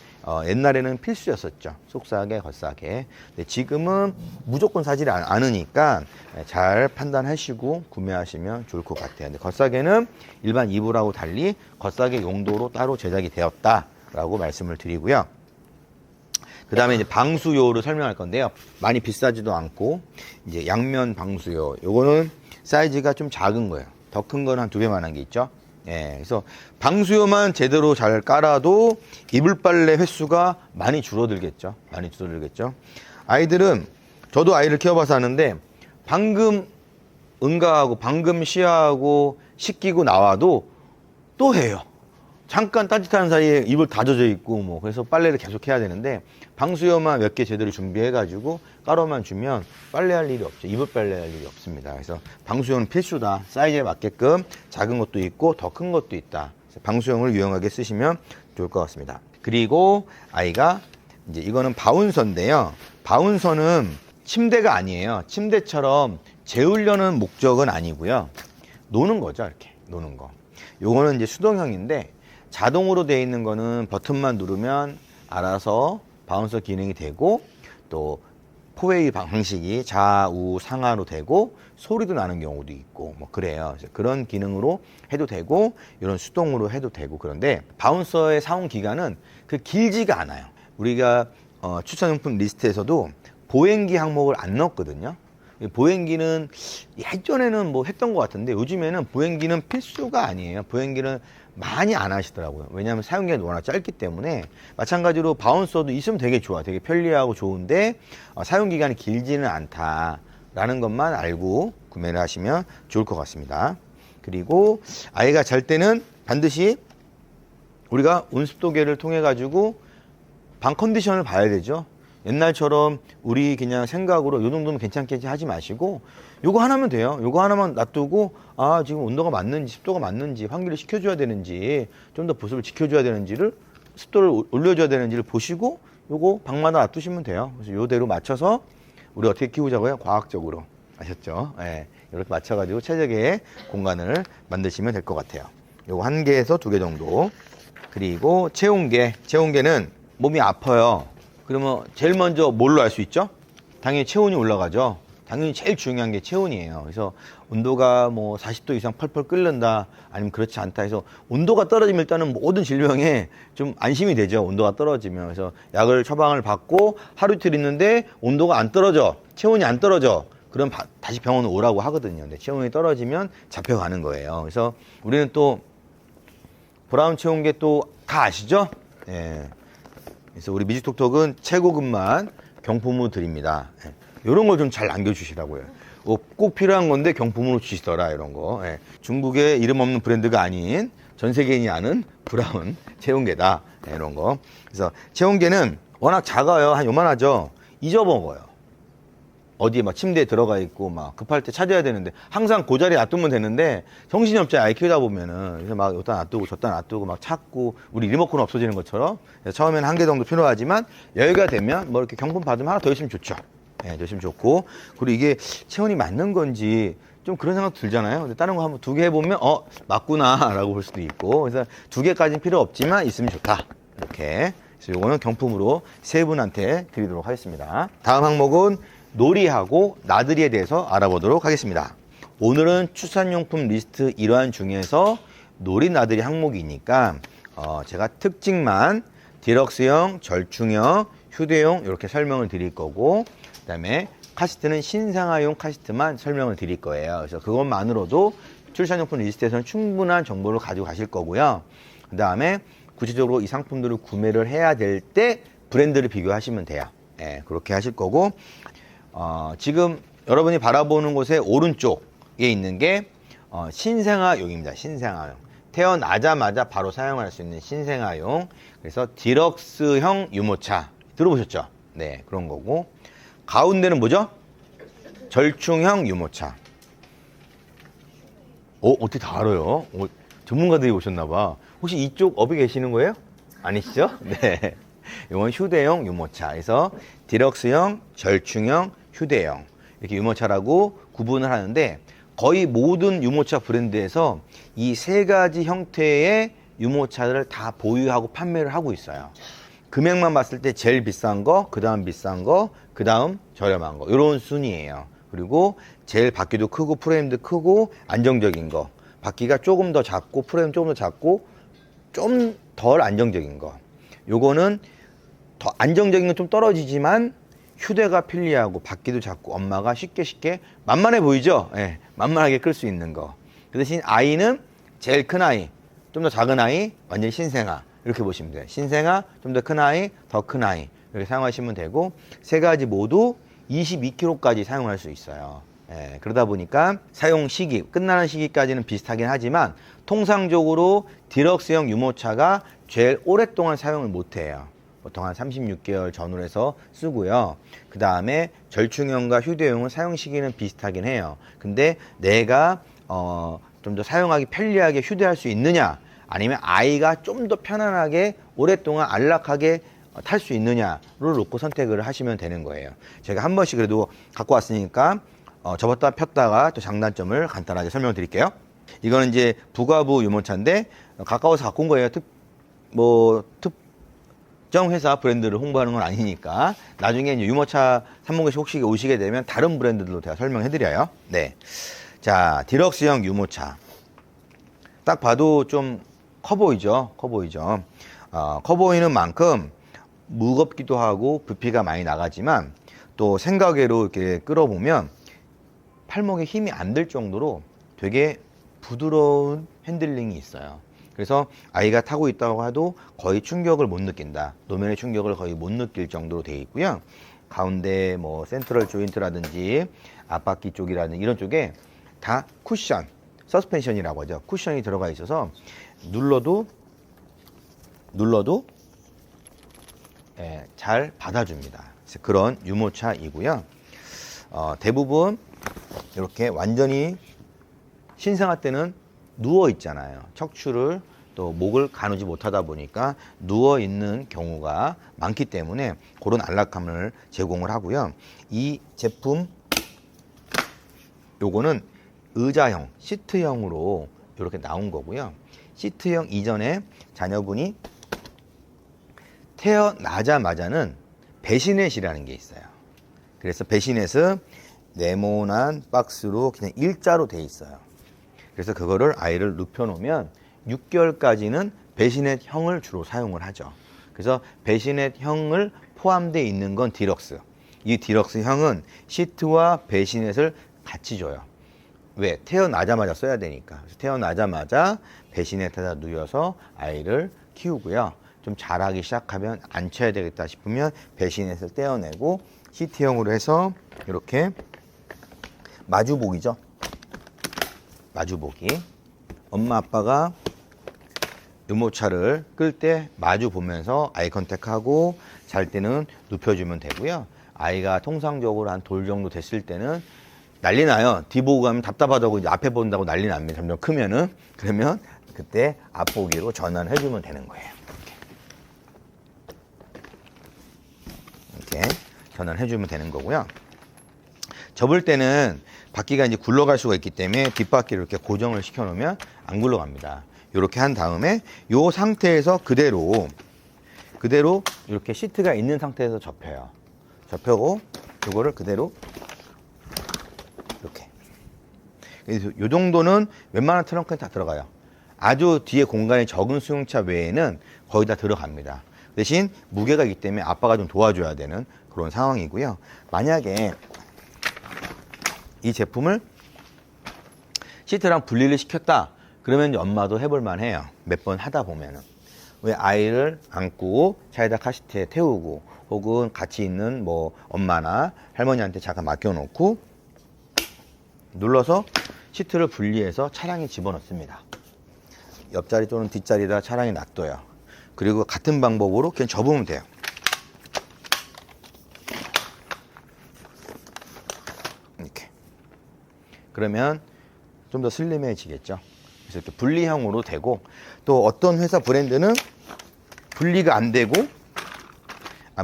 옛날에는 필수였었죠. 속사계, 겉사계. 근데 지금은 무조건 사지 않으니까 잘 판단하시고 구매하시면 좋을 것 같아요. 근데 겉사계는 일반 이불하고 달리 겉사계 용도로 따로 제작이 되었다라고 말씀을 드리고요. 그 다음에 이제 방수요를 설명할 건데요. 많이 비싸지도 않고, 이제 양면 방수요. 요거는 사이즈가 좀 작은 거예요. 더 큰 거는 한 2배만한 게 있죠. 예, 그래서 방수요만 제대로 잘 깔아도 이불 빨래 횟수가 많이 줄어들겠죠. 많이 줄어들겠죠. 아이들은, 저도 아이를 키워봐서 아는데, 방금 응가하고 방금 시야하고 씻기고 나와도 또 해요. 잠깐 따뜻한 사이에 이불 다 젖어 있고 뭐, 그래서 빨래를 계속 해야 되는데, 방수요만 몇 개 제대로 준비해 가지고 깔아만 주면 빨래할 일이 없죠. 이불 빨래할 일이 없습니다. 그래서 방수요는 필수다. 사이즈에 맞게끔 작은 것도 있고 더 큰 것도 있다. 방수용을 유용하게 쓰시면 좋을 것 같습니다. 그리고 아이가 이제 이거는 바운서인데요. 바운서는 침대가 아니에요. 침대처럼 재우려는 목적은 아니고요. 노는 거죠. 이렇게 노는 거. 요거는 이제 수동형인데, 자동으로 되어 있는 거는 버튼만 누르면 알아서 바운서 기능이 되고, 또 포웨이 방식이 좌우 상하로 되고 소리도 나는 경우도 있고 뭐 그래요. 그래서 그런 기능으로 해도 되고, 이런 수동으로 해도 되고. 그런데 바운서의 사용 기간은 그 길지가 않아요. 우리가 추천용품 리스트에서도 보행기 항목을 안 넣었거든요. 보행기는 예전에는 뭐 했던 것 같은데, 요즘에는 보행기는 필수가 아니에요. 보행기는 많이 안 하시더라고요. 왜냐하면 사용기간이 워낙 짧기 때문에. 마찬가지로 바운서도 있으면 되게 좋아, 되게 편리하고 좋은데 사용기간이 길지는 않다라는 것만 알고 구매를 하시면 좋을 것 같습니다. 그리고 아이가 잘 때는 반드시 우리가 온습도계를 통해 가지고 방 컨디션을 봐야 되죠. 옛날처럼 우리 그냥 생각으로 요 정도면 괜찮겠지 하지 마시고, 요거 하나면 돼요. 요거 하나만 놔두고, 아, 지금 온도가 맞는지, 습도가 맞는지, 환기를 시켜줘야 되는지, 좀 더 보습을 지켜줘야 되는지를, 습도를 올려줘야 되는지를 보시고, 요거 방마다 놔두시면 돼요. 그래서 요대로 맞춰서 우리 어떻게 키우자고요? 과학적으로. 아셨죠? 예. 이렇게 맞춰가지고 최적의 공간을 만드시면 될 것 같아요. 요거 1개에서 2개 정도. 그리고 체온계. 체온계는 몸이 아파요. 그러면 제일 먼저 뭘로 알 수 있죠? 당연히 체온이 올라가죠. 당연히 제일 중요한 게 체온이에요. 그래서 온도가 뭐 40도 이상 펄펄 끓는다, 아니면 그렇지 않다 해서 온도가 떨어지면 일단은 모든 질병에 좀 안심이 되죠. 온도가 떨어지면. 그래서 약을 처방을 받고 하루 이틀 있는데 온도가 안 떨어져, 체온이 안 떨어져, 그럼 다시 병원에 오라고 하거든요. 근데 체온이 떨어지면 잡혀가는 거예요. 그래서 우리는 또 브라운 체온계 또 다 아시죠? 예. 그래서 우리 뮤직톡톡은 최고급만 경품으로 드립니다. 이런 걸 좀 잘 남겨주시라고요. 꼭 필요한 건데 경품으로 주시더라 이런 거. 중국의 이름 없는 브랜드가 아닌 전 세계인이 아는 브라운 체온계다 이런 거. 그래서 체온계는 워낙 작아요. 한 요만하죠. 잊어먹어요. 어디에 막 침대에 들어가 있고 막 급할 때 찾아야 되는데 항상 그 자리에 놔두면 되는데 정신이 없지 아이 키우다 보면은 그래서 막 여기다 놔두고 저기다 놔두고 막 찾고 우리 리모컨 없어지는 것처럼 처음에는 한 개 정도 필요하지만 여유가 되면 뭐 이렇게 경품 받으면 하나 더 있으면 좋죠. 더 있으면 좋고 그리고 이게 체온이 맞는 건지 좀 그런 생각 들잖아요. 근데 다른 거 한번 2개 해보면 맞구나 라고 볼 수도 있고 그래서 2개까지는 필요 없지만 있으면 좋다 이렇게. 그래서 요거는 경품으로 3분한테 드리도록 하겠습니다. 다음 항목은 놀이하고 나들이에 대해서 알아보도록 하겠습니다. 오늘은 출산용품 리스트 일환 중에서 놀이 나들이 항목이니까 제가 특징만 디럭스형, 절충형, 휴대용 이렇게 설명을 드릴 거고 그 다음에 카시트는 신생아용 카시트만 설명을 드릴 거예요. 그래서 그것만으로도 출산용품 리스트에서는 충분한 정보를 가지고 가실 거고요. 그 다음에 구체적으로 이 상품들을 구매를 해야 될 때 브랜드를 비교하시면 돼요. 그렇게 하실 거고 지금 여러분이 바라보는 곳의 오른쪽에 있는 게 신생아용입니다. 신생아용. 태어나자마자 바로 사용할 수 있는 신생아용. 그래서 디럭스형 유모차. 들어보셨죠? 네, 그런 거고. 가운데는 뭐죠? 절충형 유모차. 어떻게 다 알아요? 전문가들이 오셨나봐. 혹시 이쪽 업에 계시는 거예요? 아니시죠? 네. 이건 휴대용 유모차. 그래서 디럭스형, 절충형, 휴대용. 이렇게 유모차라고 구분을 하는데 거의 모든 유모차 브랜드에서 이 3가지 형태의 유모차를 다 보유하고 판매를 하고 있어요. 금액만 봤을 때 제일 비싼 거, 그 다음 비싼 거, 그 다음 저렴한 거. 이런 순위예요. 그리고 제일 바퀴도 크고 프레임도 크고 안정적인 거. 바퀴가 조금 더 작고 프레임 조금 더 작고 좀 덜 안정적인 거. 요거는 더 안정적인 건 좀 떨어지지만 휴대가 편리하고 바퀴도 작고 엄마가 쉽게 만만해 보이죠? 만만하게 끌 수 있는 거. 그 대신 아이는 제일 큰 아이, 좀 더 작은 아이, 완전히 신생아 이렇게 보시면 돼요. 신생아, 좀 더 큰 아이, 더 큰 아이 이렇게 사용하시면 되고 3가지 모두 22kg까지 사용할 수 있어요. 그러다 보니까 사용 시기, 끝나는 시기까지는 비슷하긴 하지만 통상적으로 디럭스형 유모차가 제일 오랫동안 사용을 못해요. 보통 한 36개월 전후로 해서 쓰고요. 그 다음에 절충형과 휴대용은 사용 시기는 비슷하긴 해요. 근데 내가 좀 더 사용하기 편리하게 휴대할 수 있느냐 아니면 아이가 좀 더 편안하게 오랫동안 안락하게 탈 수 있느냐를 놓고 선택을 하시면 되는 거예요. 제가 한 번씩 그래도 갖고 왔으니까 접었다 폈다가 또 장단점을 간단하게 설명을 드릴게요. 이거는 이제 부가부 유모차인데 가까워서 갖고 온 거예요. 특정 회사 브랜드를 홍보하는 건 아니니까 나중에 이제 유모차 산목에서 혹시 오시게 되면 다른 브랜드들로 제가 설명해 드려요. 네. 자, 디럭스형 유모차. 딱 봐도 좀 커 보이죠? 커 보이는 만큼 무겁기도 하고 부피가 많이 나가지만 또 생각외로 이렇게 끌어보면 팔목에 힘이 안 들 정도로 되게 부드러운 핸들링이 있어요. 그래서 아이가 타고 있다고 해도 거의 충격을 못 느낀다. 노면의 충격을 거의 못 느낄 정도로 되어 있고요. 가운데 뭐 센트럴 조인트라든지 앞바퀴 쪽이라든지 이런 쪽에 다 쿠션, 서스펜션이라고 하죠. 쿠션이 들어가 있어서 눌러도 잘 받아줍니다. 그런 유모차이고요. 대부분 이렇게 완전히 신생아 때는 누워 있잖아요. 척추를 또 목을 가누지 못하다 보니까 누워 있는 경우가 많기 때문에 그런 안락함을 제공을 하고요. 이 제품 요거는 의자형, 시트형으로 이렇게 나온 거고요. 시트형 이전에 자녀분이 태어나자마자는 배신넷이라는 게 있어요. 그래서 배신넷은 네모난 박스로 그냥 일자로 돼 있어요. 그래서 그거를 아이를 눕혀놓으면 6개월까지는 배신넷형을 주로 사용을 하죠. 그래서 배신넷형을 포함되어 있는 건 디럭스. 이 디럭스형은 시트와 배신넷을 같이 줘요. 왜? 태어나자마자 써야 되니까. 그래서 태어나자마자 배신넷에다 누워서 아이를 키우고요. 좀 자라기 시작하면 안 쳐야 되겠다 싶으면 배신넷을 떼어내고 시트형으로 해서 이렇게 마주보기죠. 마주보기. 엄마 아빠가 유모차를 끌 때 마주 보면서 아이 컨택하고 잘 때는 눕혀주면 되고요. 아이가 통상적으로 한 돌 정도 됐을 때는 난리 나요. 뒤보고 가면 답답하다고 이제 앞에 본다고 난리 납니다. 점점 크면은. 그러면 그때 앞보기로 전환을 해주면 되는 거예요. 이렇게 전환을 해주면 되는 거고요. 접을 때는 바퀴가 이제 굴러갈 수가 있기 때문에 뒷바퀴를 이렇게 고정을 시켜 놓으면 안 굴러갑니다. 이렇게 한 다음에 이 상태에서 그대로 이렇게 시트가 있는 상태에서 접혀요. 접혀고 이거를 그대로 이렇게. 그래서 이 정도는 웬만한 트렁크에 다 들어가요. 아주 뒤에 공간이 적은 승용차 외에는 거의 다 들어갑니다. 대신 무게가 있기 때문에 아빠가 좀 도와줘야 되는 그런 상황이고요. 만약에 이 제품을 시트랑 분리를 시켰다 그러면 이제 엄마도 해볼 만해요. 몇 번 하다 보면은. 왜 아이를 안고 차에다 카시트에 태우고 혹은 같이 있는 뭐 엄마나 할머니한테 잠깐 맡겨놓고 눌러서 시트를 분리해서 차량에 집어넣습니다. 옆자리 또는 뒷자리에다 차량에 놔둬요. 그리고 같은 방법으로 그냥 접으면 돼요. 이렇게. 그러면 좀 더 슬림해지겠죠. 그래서 이렇게 분리형으로 되고, 또 어떤 회사 브랜드는 분리가 안 되고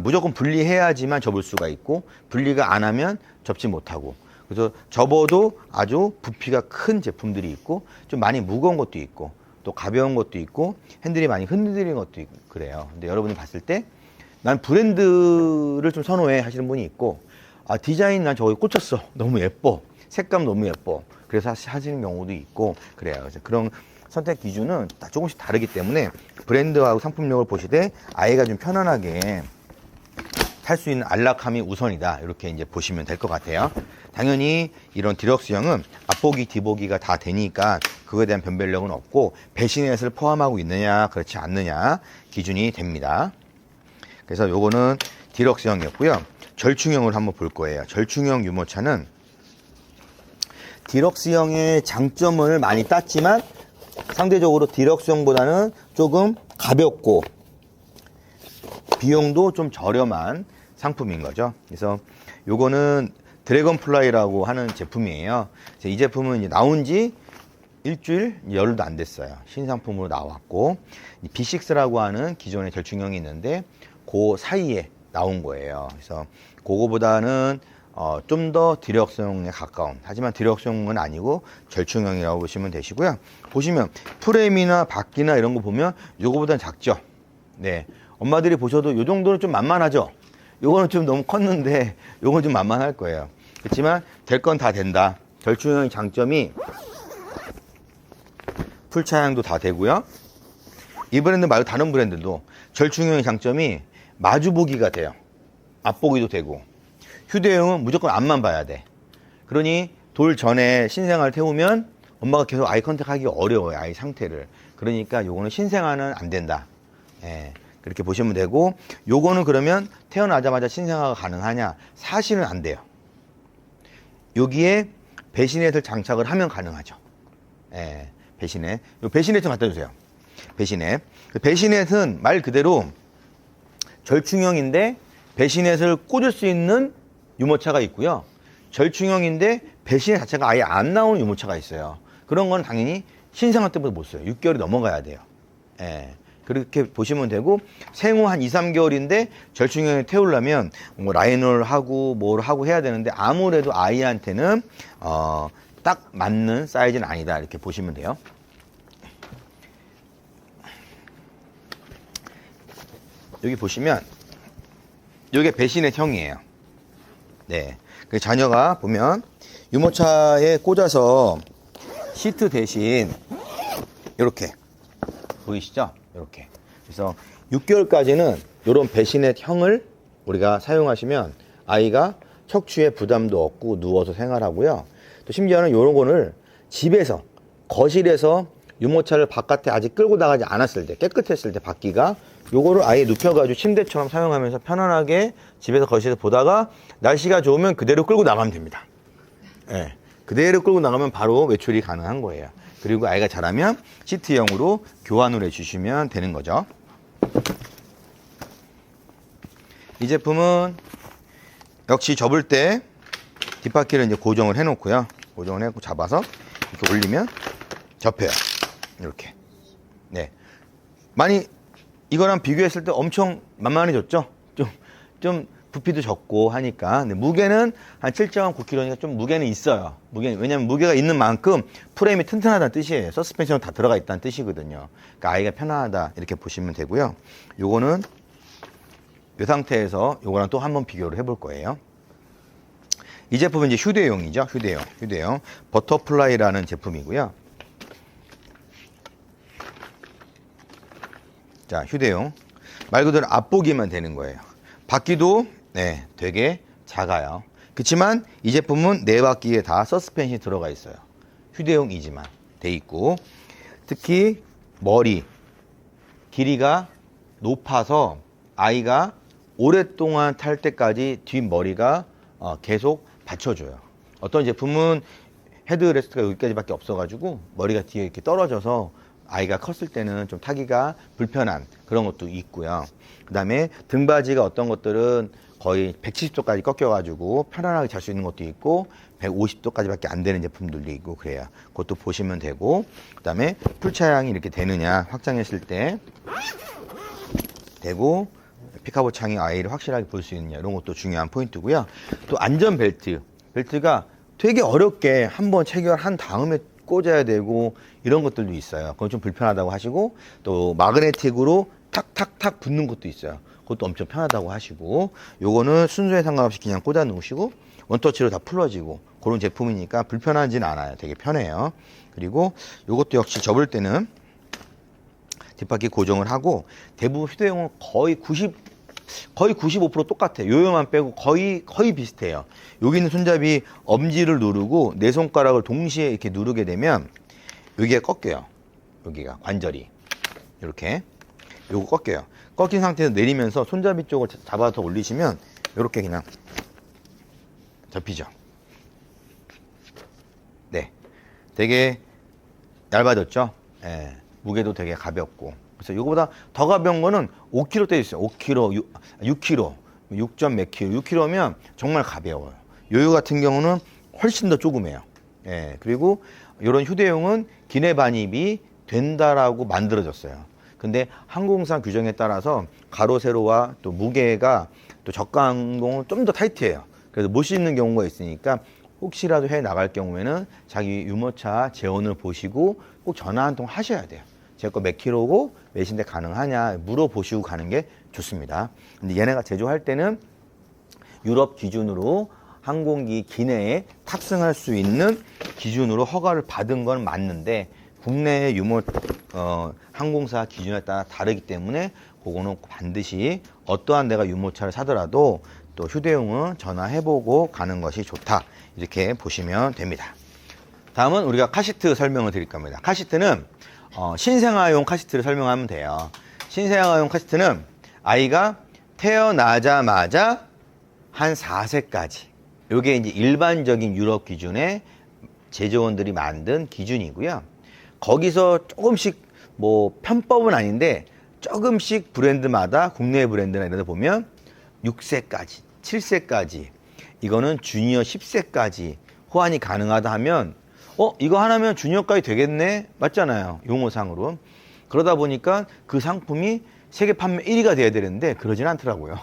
무조건 분리해야지만 접을 수가 있고 분리가 안 하면 접지 못하고, 그래서 접어도 아주 부피가 큰 제품들이 있고 좀 많이 무거운 것도 있고 또 가벼운 것도 있고 핸들이 많이 흔들리는 것도 있고 그래요. 근데 여러분이 봤을 때 난 브랜드를 좀 선호해 하시는 분이 있고, 디자인 난 저거 꽂혔어, 너무 예뻐, 색감 너무 예뻐, 그래서 하시는 경우도 있고 그래요. 그래서 그런 선택 기준은 다 조금씩 다르기 때문에 브랜드하고 상품력을 보시되 아이가 좀 편안하게 탈 수 있는 안락함이 우선이다, 이렇게 이제 보시면 될 것 같아요. 당연히 이런 디럭스형은 앞보기 뒤보기가 다 되니까 그거에 대한 변별력은 없고 배신넷을 포함하고 있느냐 그렇지 않느냐 기준이 됩니다. 그래서 요거는 디럭스형이었고요. 절충형을 한번 볼 거예요. 절충형 유모차는 디럭스형의 장점을 많이 땄지만 상대적으로 디럭스형보다는 조금 가볍고 비용도 좀 저렴한 상품인 거죠. 그래서 요거는 드래곤플라이라고 하는 제품이에요. 이 제품은 이제 나온 지 일주일, 열흘도 안 됐어요. 신상품으로 나왔고, B6라고 하는 기존의 절충형이 있는데 그 사이에 나온 거예요. 그래서 그거보다는 좀 더 디럭스형에 가까운, 하지만 디럭스형은 아니고 절충형이라고 보시면 되시고요. 보시면 프레임이나 바퀴나 이런 거 보면 요거보다는 작죠. 네, 엄마들이 보셔도 요 정도는 좀 만만하죠. 요거는 좀 너무 컸는데 요건 좀 만만할 거예요. 그렇지만 될 건 다 된다. 절충형의 장점이 풀차량도 다 되고요. 이 브랜드 말고 다른 브랜드도 절충형의 장점이 마주보기가 돼요. 앞보기도 되고. 휴대용은 무조건 앞만 봐야 돼. 그러니 돌 전에 신생아를 태우면 엄마가 계속 아이 컨택하기 어려워요, 아이 상태를. 그러니까 요거는 신생아는 안 된다. 예, 그렇게 보시면 되고, 요거는 그러면 태어나자마자 신생아가 가능하냐? 사실은 안 돼요. 여기에 배신넷을 장착을 하면 가능하죠. 예, 배신넷. 요 배신넷 좀 갖다 주세요. 배신넷. 배신넷은 말 그대로 절충형인데 배신넷을 꽂을 수 있는 유모차가 있고요. 절충형인데 배신넷 자체가 아예 안 나오는 유모차가 있어요. 그런 건 당연히 신생아 때부터 못 써요. 6개월이 넘어가야 돼요. 예, 그렇게 보시면 되고, 생후 한 2, 3개월인데 절충형에 태우려면 뭐 라인을 하고 뭘 하고 해야 되는데 아무래도 아이한테는 딱 맞는 사이즈는 아니다, 이렇게 보시면 돼요. 여기 보시면 이게 배신넷 형이에요. 네, 그 자녀가 보면 유모차에 꽂아서 시트 대신 이렇게 보이시죠? 이렇게. 그래서 6개월까지는 이런 배신넷 형을 우리가 사용하시면 아이가 척추에 부담도 없고 누워서 생활하고요. 또 심지어는 이런 거를 집에서, 거실에서 유모차를 바깥에 아직 끌고 나가지 않았을 때, 깨끗했을 때 바퀴가 요거를 아예 눕혀가지고 침대처럼 사용하면서 편안하게 집에서 거실에서 보다가 날씨가 좋으면 그대로 끌고 나가면 됩니다. 예. 그대로 끌고 나가면 바로 외출이 가능한 거예요. 그리고 아이가 자라면 시트형으로 교환을 해주시면 되는 거죠. 이 제품은 역시 접을 때 뒷바퀴를 이제 고정을 해놓고요. 고정을 해놓고 잡아서 이렇게 올리면 접혀요. 이렇게. 네. 많이 이거랑 비교했을 때 엄청 만만해졌죠? 좀 부피도 적고 하니까. 근데 무게는 한 7.9kg니까 좀 무게는 있어요. 왜냐면 무게가 있는 만큼 프레임이 튼튼하다는 뜻이에요. 서스펜션은 다 들어가 있다는 뜻이거든요. 그러니까 아이가 편안하다 이렇게 보시면 되고요. 요거는 이 상태에서 요거랑 또 한번 비교를 해볼 거예요. 이 제품은 이제 휴대용이죠. 휴대용. 버터플라이라는 제품이고요. 자, 휴대용. 말 그대로 앞보기만 되는 거예요. 바퀴도 네, 되게 작아요. 그렇지만 이 제품은 네 바퀴에 다 서스펜션이 들어가 있어요. 휴대용이지만 돼 있고, 특히 머리 길이가 높아서 아이가 오랫동안 탈 때까지 뒷머리가 계속 받쳐줘요. 어떤 제품은 헤드레스트가 여기까지밖에 없어가지고 머리가 뒤에 이렇게 떨어져서 아이가 컸을 때는 좀 타기가 불편한 그런 것도 있고요. 그 다음에 등받이가 어떤 것들은 거의 170도까지 꺾여가지고 편안하게 잘 수 있는 것도 있고 150도까지밖에 안 되는 제품들도 있고 그래요. 그것도 보시면 되고, 그 다음에 풀차양이 이렇게 되느냐 확장했을 때 되고, 피카보 창이 아이를 확실하게 볼 수 있느냐 이런 것도 중요한 포인트고요. 또 벨트가 되게 어렵게 한번 체결한 다음에 꽂아야 되고 이런 것들도 있어요. 그건 좀 불편하다고 하시고, 또 마그네틱으로 탁탁탁 붙는 것도 있어요. 그것도 엄청 편하다고 하시고, 요거는 순서에 상관없이 그냥 꽂아 놓으시고 원터치로 다 풀어지고 그런 제품이니까 불편하진 않아요. 되게 편해요. 그리고 요것도 역시 접을 때는 뒷바퀴 고정을 하고, 대부분 휴대용은 거의 95% 똑같아요. 요요만 빼고 거의 비슷해요. 여기 있는 손잡이 엄지를 누르고 네 손가락을 동시에 이렇게 누르게 되면 여기가 꺾여요. 여기가 관절이 이렇게 요거 꺾여요. 꺾인 상태에서 내리면서 손잡이 쪽을 잡아서 올리시면 이렇게 그냥 접히죠. 네, 되게 얇아졌죠. 예, 무게도 되게 가볍고. 그래서 이거보다 더 가벼운 거는 5kg 돼 있어요. 5kg, 6kg, 6점 몇 kg, 6kg면 정말 가벼워요. 요요 같은 경우는 훨씬 더 조그매요. 예, 그리고 이런 휴대용은 기내 반입이 된다라고 만들어졌어요. 근데 항공사 규정에 따라서 가로 세로와 또 무게가 또 저가 항공은 좀 더 타이트해요. 그래서 못 싣는 경우가 있으니까 혹시라도 해 나갈 경우에는 자기 유모차 재원을 보시고 꼭 전화 한 통 하셔야 돼요. 제 거 몇 킬로고 몇인데 가능하냐 물어보시고 가는 게 좋습니다. 근데 얘네가 제조할 때는 유럽 기준으로 항공기 기내에 탑승할 수 있는 기준으로 허가를 받은 건 맞는데, 국내의 항공사 기준에 따라 다르기 때문에 그거는 반드시 어떠한 내가 유모차를 사더라도 또 휴대용은 전화해보고 가는 것이 좋다, 이렇게 보시면 됩니다. 다음은 우리가 카시트 설명을 드릴 겁니다. 카시트는 신생아용 카시트를 설명하면 돼요. 신생아용 카시트는 아이가 태어나자마자 한 4세까지, 이게 이제 일반적인 유럽 기준의 제조원들이 만든 기준이고요. 거기서 조금씩 뭐 편법은 아닌데 조금씩 브랜드마다, 국내 브랜드나 이런 데 보면 6세까지, 7세까지, 이거는 주니어 10세까지 호환이 가능하다 하면 이거 하나면 주니어까지 되겠네? 맞잖아요. 용어상으로. 그러다 보니까 그 상품이 세계 판매 1위가 돼야 되는데 그러진 않더라고요.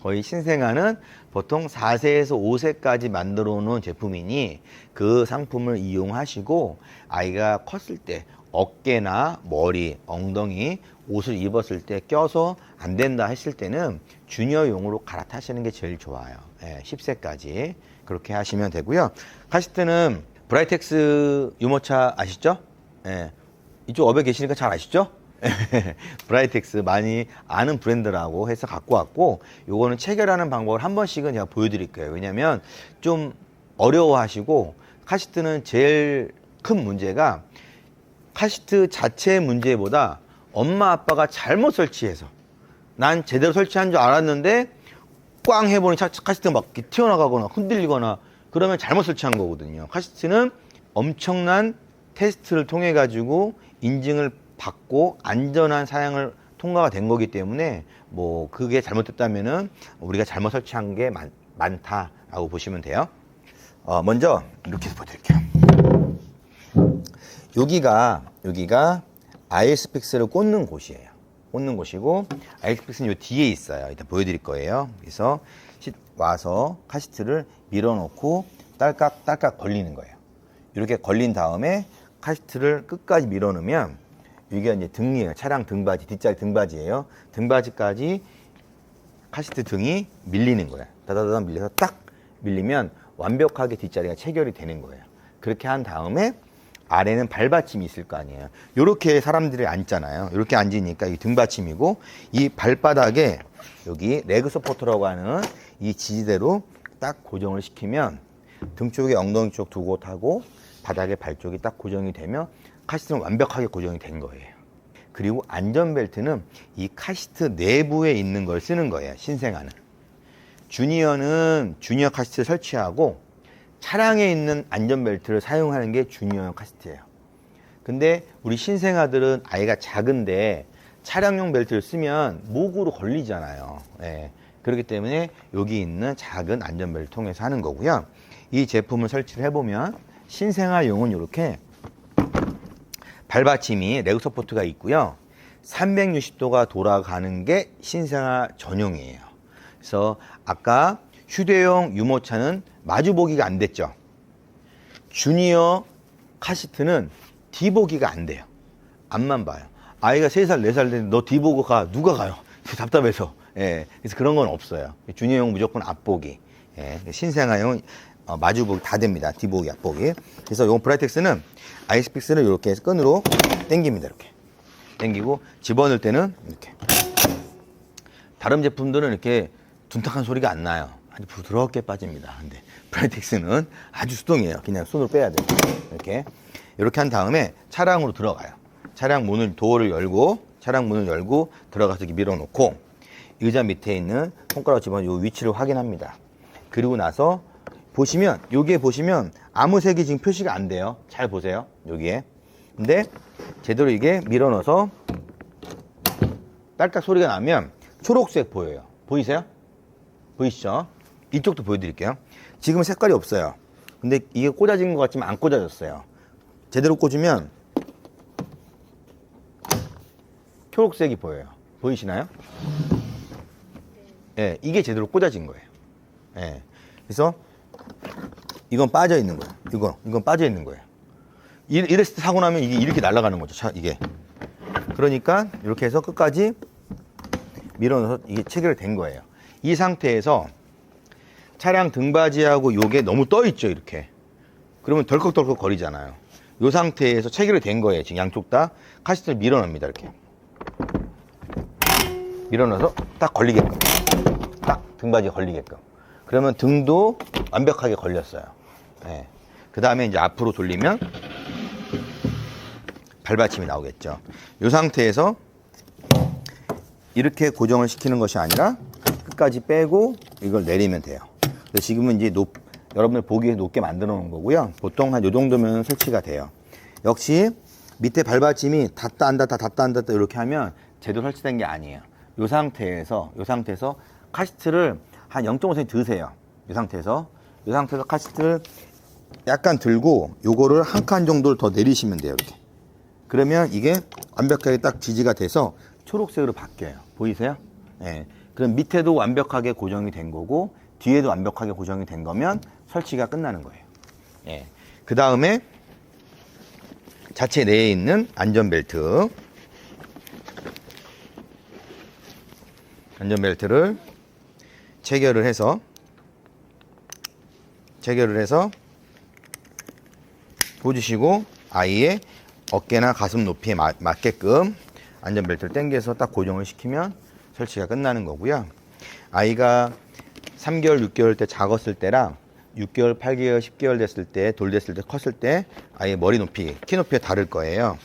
거의 신생아는 보통 4세에서 5세까지 만들어 놓은 제품이니 그 상품을 이용하시고 아이가 컸을 때 어깨나 머리, 엉덩이, 옷을 입었을 때 껴서 안 된다 했을 때는 주니어용으로 갈아타시는 게 제일 좋아요. 10세까지 그렇게 하시면 되고요. 카시트는 브라이텍스 유모차 아시죠? 이쪽 업에 계시니까 잘 아시죠? 브라이텍스 많이 아는 브랜드라고 해서 갖고 왔고, 요거는 체결하는 방법을 한 번씩은 제가 보여드릴 거예요. 왜냐면 좀 어려워하시고, 카시트는 제일 큰 문제가 카시트 자체의 문제보다 엄마 아빠가 잘못 설치해서 난 제대로 설치한 줄 알았는데 꽝 해보니 카시트가 막 이렇게 튀어나가거나 흔들리거나 그러면 잘못 설치한 거거든요. 카시트는 엄청난 테스트를 통해 가지고 인증을 받고 안전한 사양을 통과가 된 거기 때문에 뭐 그게 잘못됐다면은 우리가 잘못 설치한 게 많다라고 보시면 돼요. 먼저 이렇게 해서 보여드릴게요. 여기가 아이스픽스를 꽂는 곳이에요. 꽂는 곳이고 아이스픽스는 요 뒤에 있어요. 이따 보여드릴 거예요. 그래서 와서 카시트를 밀어놓고 딸깍딸깍 걸리는 거예요. 이렇게 걸린 다음에 카시트를 끝까지 밀어넣으면 이게 이제 등이에요. 차량 등받이, 뒷자리 등받이에요. 등받이까지 카시트 등이 밀리는 거예요. 다다다다 밀려서 딱 밀리면 완벽하게 뒷자리가 체결이 되는 거예요. 그렇게 한 다음에 아래는 발받침이 있을 거 아니에요. 이렇게 사람들이 앉잖아요. 이렇게 앉으니까 이 등받침이고 이 발바닥에 여기 레그 서포터라고 하는 이 지지대로 딱 고정을 시키면 등 쪽에 엉덩이 쪽 두 곳하고 바닥에 발 쪽이 딱 고정이 되면 카시트는 완벽하게 고정이 된 거예요. 그리고 안전벨트는 이 카시트 내부에 있는 걸 쓰는 거예요. 신생아는. 주니어는 주니어 카시트를 설치하고 차량에 있는 안전벨트를 사용하는 게 주니어 카시트예요. 근데 우리 신생아들은 아이가 작은데 차량용 벨트를 쓰면 목으로 걸리잖아요. 예. 그렇기 때문에 여기 있는 작은 안전벨트 통해서 하는 거고요. 이 제품을 설치를 해보면 신생아용은 이렇게 발받침이 레그 서포트가 있고요. 360도가 돌아가는 게 신생아 전용이에요. 그래서 아까 휴대용 유모차는 마주보기가 안 됐죠. 주니어 카시트는 뒤보기가 안 돼요. 앞만 봐요. 아이가 3살, 4살 됐는데 너 뒤보고 가. 누가 가요? 답답해서. 예, 그래서 그런 건 없어요. 주니어용 무조건 앞보기. 예, 신생아용은 마주보기 다 됩니다. 뒤보기, 앞보기. 그래서 이 브라이텍스는 아이스픽스를 이렇게 해서 끈으로 당깁니다. 이렇게. 당기고 집어넣을 때는 이렇게. 다른 제품들은 이렇게 둔탁한 소리가 안 나요. 아주 부드럽게 빠집니다. 근데 브라이텍스는 아주 수동이에요. 그냥 손으로 빼야 돼요. 이렇게 한 다음에 차량으로 들어가요. 차량 문을, 도어를 열고, 차량 문을 열고 들어가서 이렇게 밀어놓고 의자 밑에 있는 손가락 집어넣어 요 위치를 확인합니다. 그리고 나서 보시면, 여기에 보시면 아무 색이 지금 표시가 안 돼요. 잘 보세요. 여기에. 근데 제대로 이게 밀어넣어서 딸깍 소리가 나면 초록색 보여요. 보이세요? 보이시죠? 이쪽도 보여드릴게요. 지금 색깔이 없어요. 근데 이게 꽂아진 것 같지만 안 꽂아졌어요. 제대로 꽂으면 초록색이 보여요. 보이시나요? 예, 이게 제대로 꽂아진 거예요. 예. 그래서 이건 빠져 있는 거예요. 이건 빠져 있는 거예요. 이랬을 때 사고 나면 이게 이렇게 날아가는 거죠. 이게. 그러니까 이렇게 해서 끝까지 밀어넣어서 이게 체결된 거예요. 이 상태에서 차량 등받이하고 요게 너무 떠 있죠, 이렇게. 그러면 덜컥덜컥 거리잖아요. 이 상태에서 체결이 된 거예요. 지금 양쪽 다 카시트를 밀어넣습니다, 이렇게. 밀어넣어서 딱 걸리게끔. 딱 등받이에 걸리게끔. 그러면 등도 완벽하게 걸렸어요. 네. 그 다음에 이제 앞으로 돌리면 발받침이 나오겠죠. 이 상태에서 이렇게 고정을 시키는 것이 아니라 끝까지 빼고 이걸 내리면 돼요. 지금은 이제 여러분들 보기에 높게 만들어 놓은 거고요. 보통 한 요 정도면 설치가 돼요. 역시 밑에 발받침이 닿다 안 닿다 닿다 안 닿다 이렇게 하면 제대로 설치된 게 아니에요. 요 상태에서 카시트를 한 0.5cm 드세요. 이 상태에서 카시트를 약간 들고 요거를 한 칸 정도를 더 내리시면 돼요. 이렇게. 그러면 이게 완벽하게 딱 지지가 돼서 초록색으로 바뀌어요. 보이세요? 예. 그럼 밑에도 완벽하게 고정이 된 거고 뒤에도 완벽하게 고정이 된 거면 설치가 끝나는 거예요. 예. 그 다음에 자체 내에 있는 안전벨트를 체결을 해서 꽂으시고 아이의 어깨나 가슴 높이에 맞게끔 안전벨트를 당겨서 딱 고정을 시키면 설치가 끝나는 거고요. 아이가 3개월, 6개월 때 작았을 때랑 6개월, 8개월, 10개월 됐을 때, 돌 됐을 때, 컸을 때 아이의 머리 높이, 키 높이가 다를 거예요.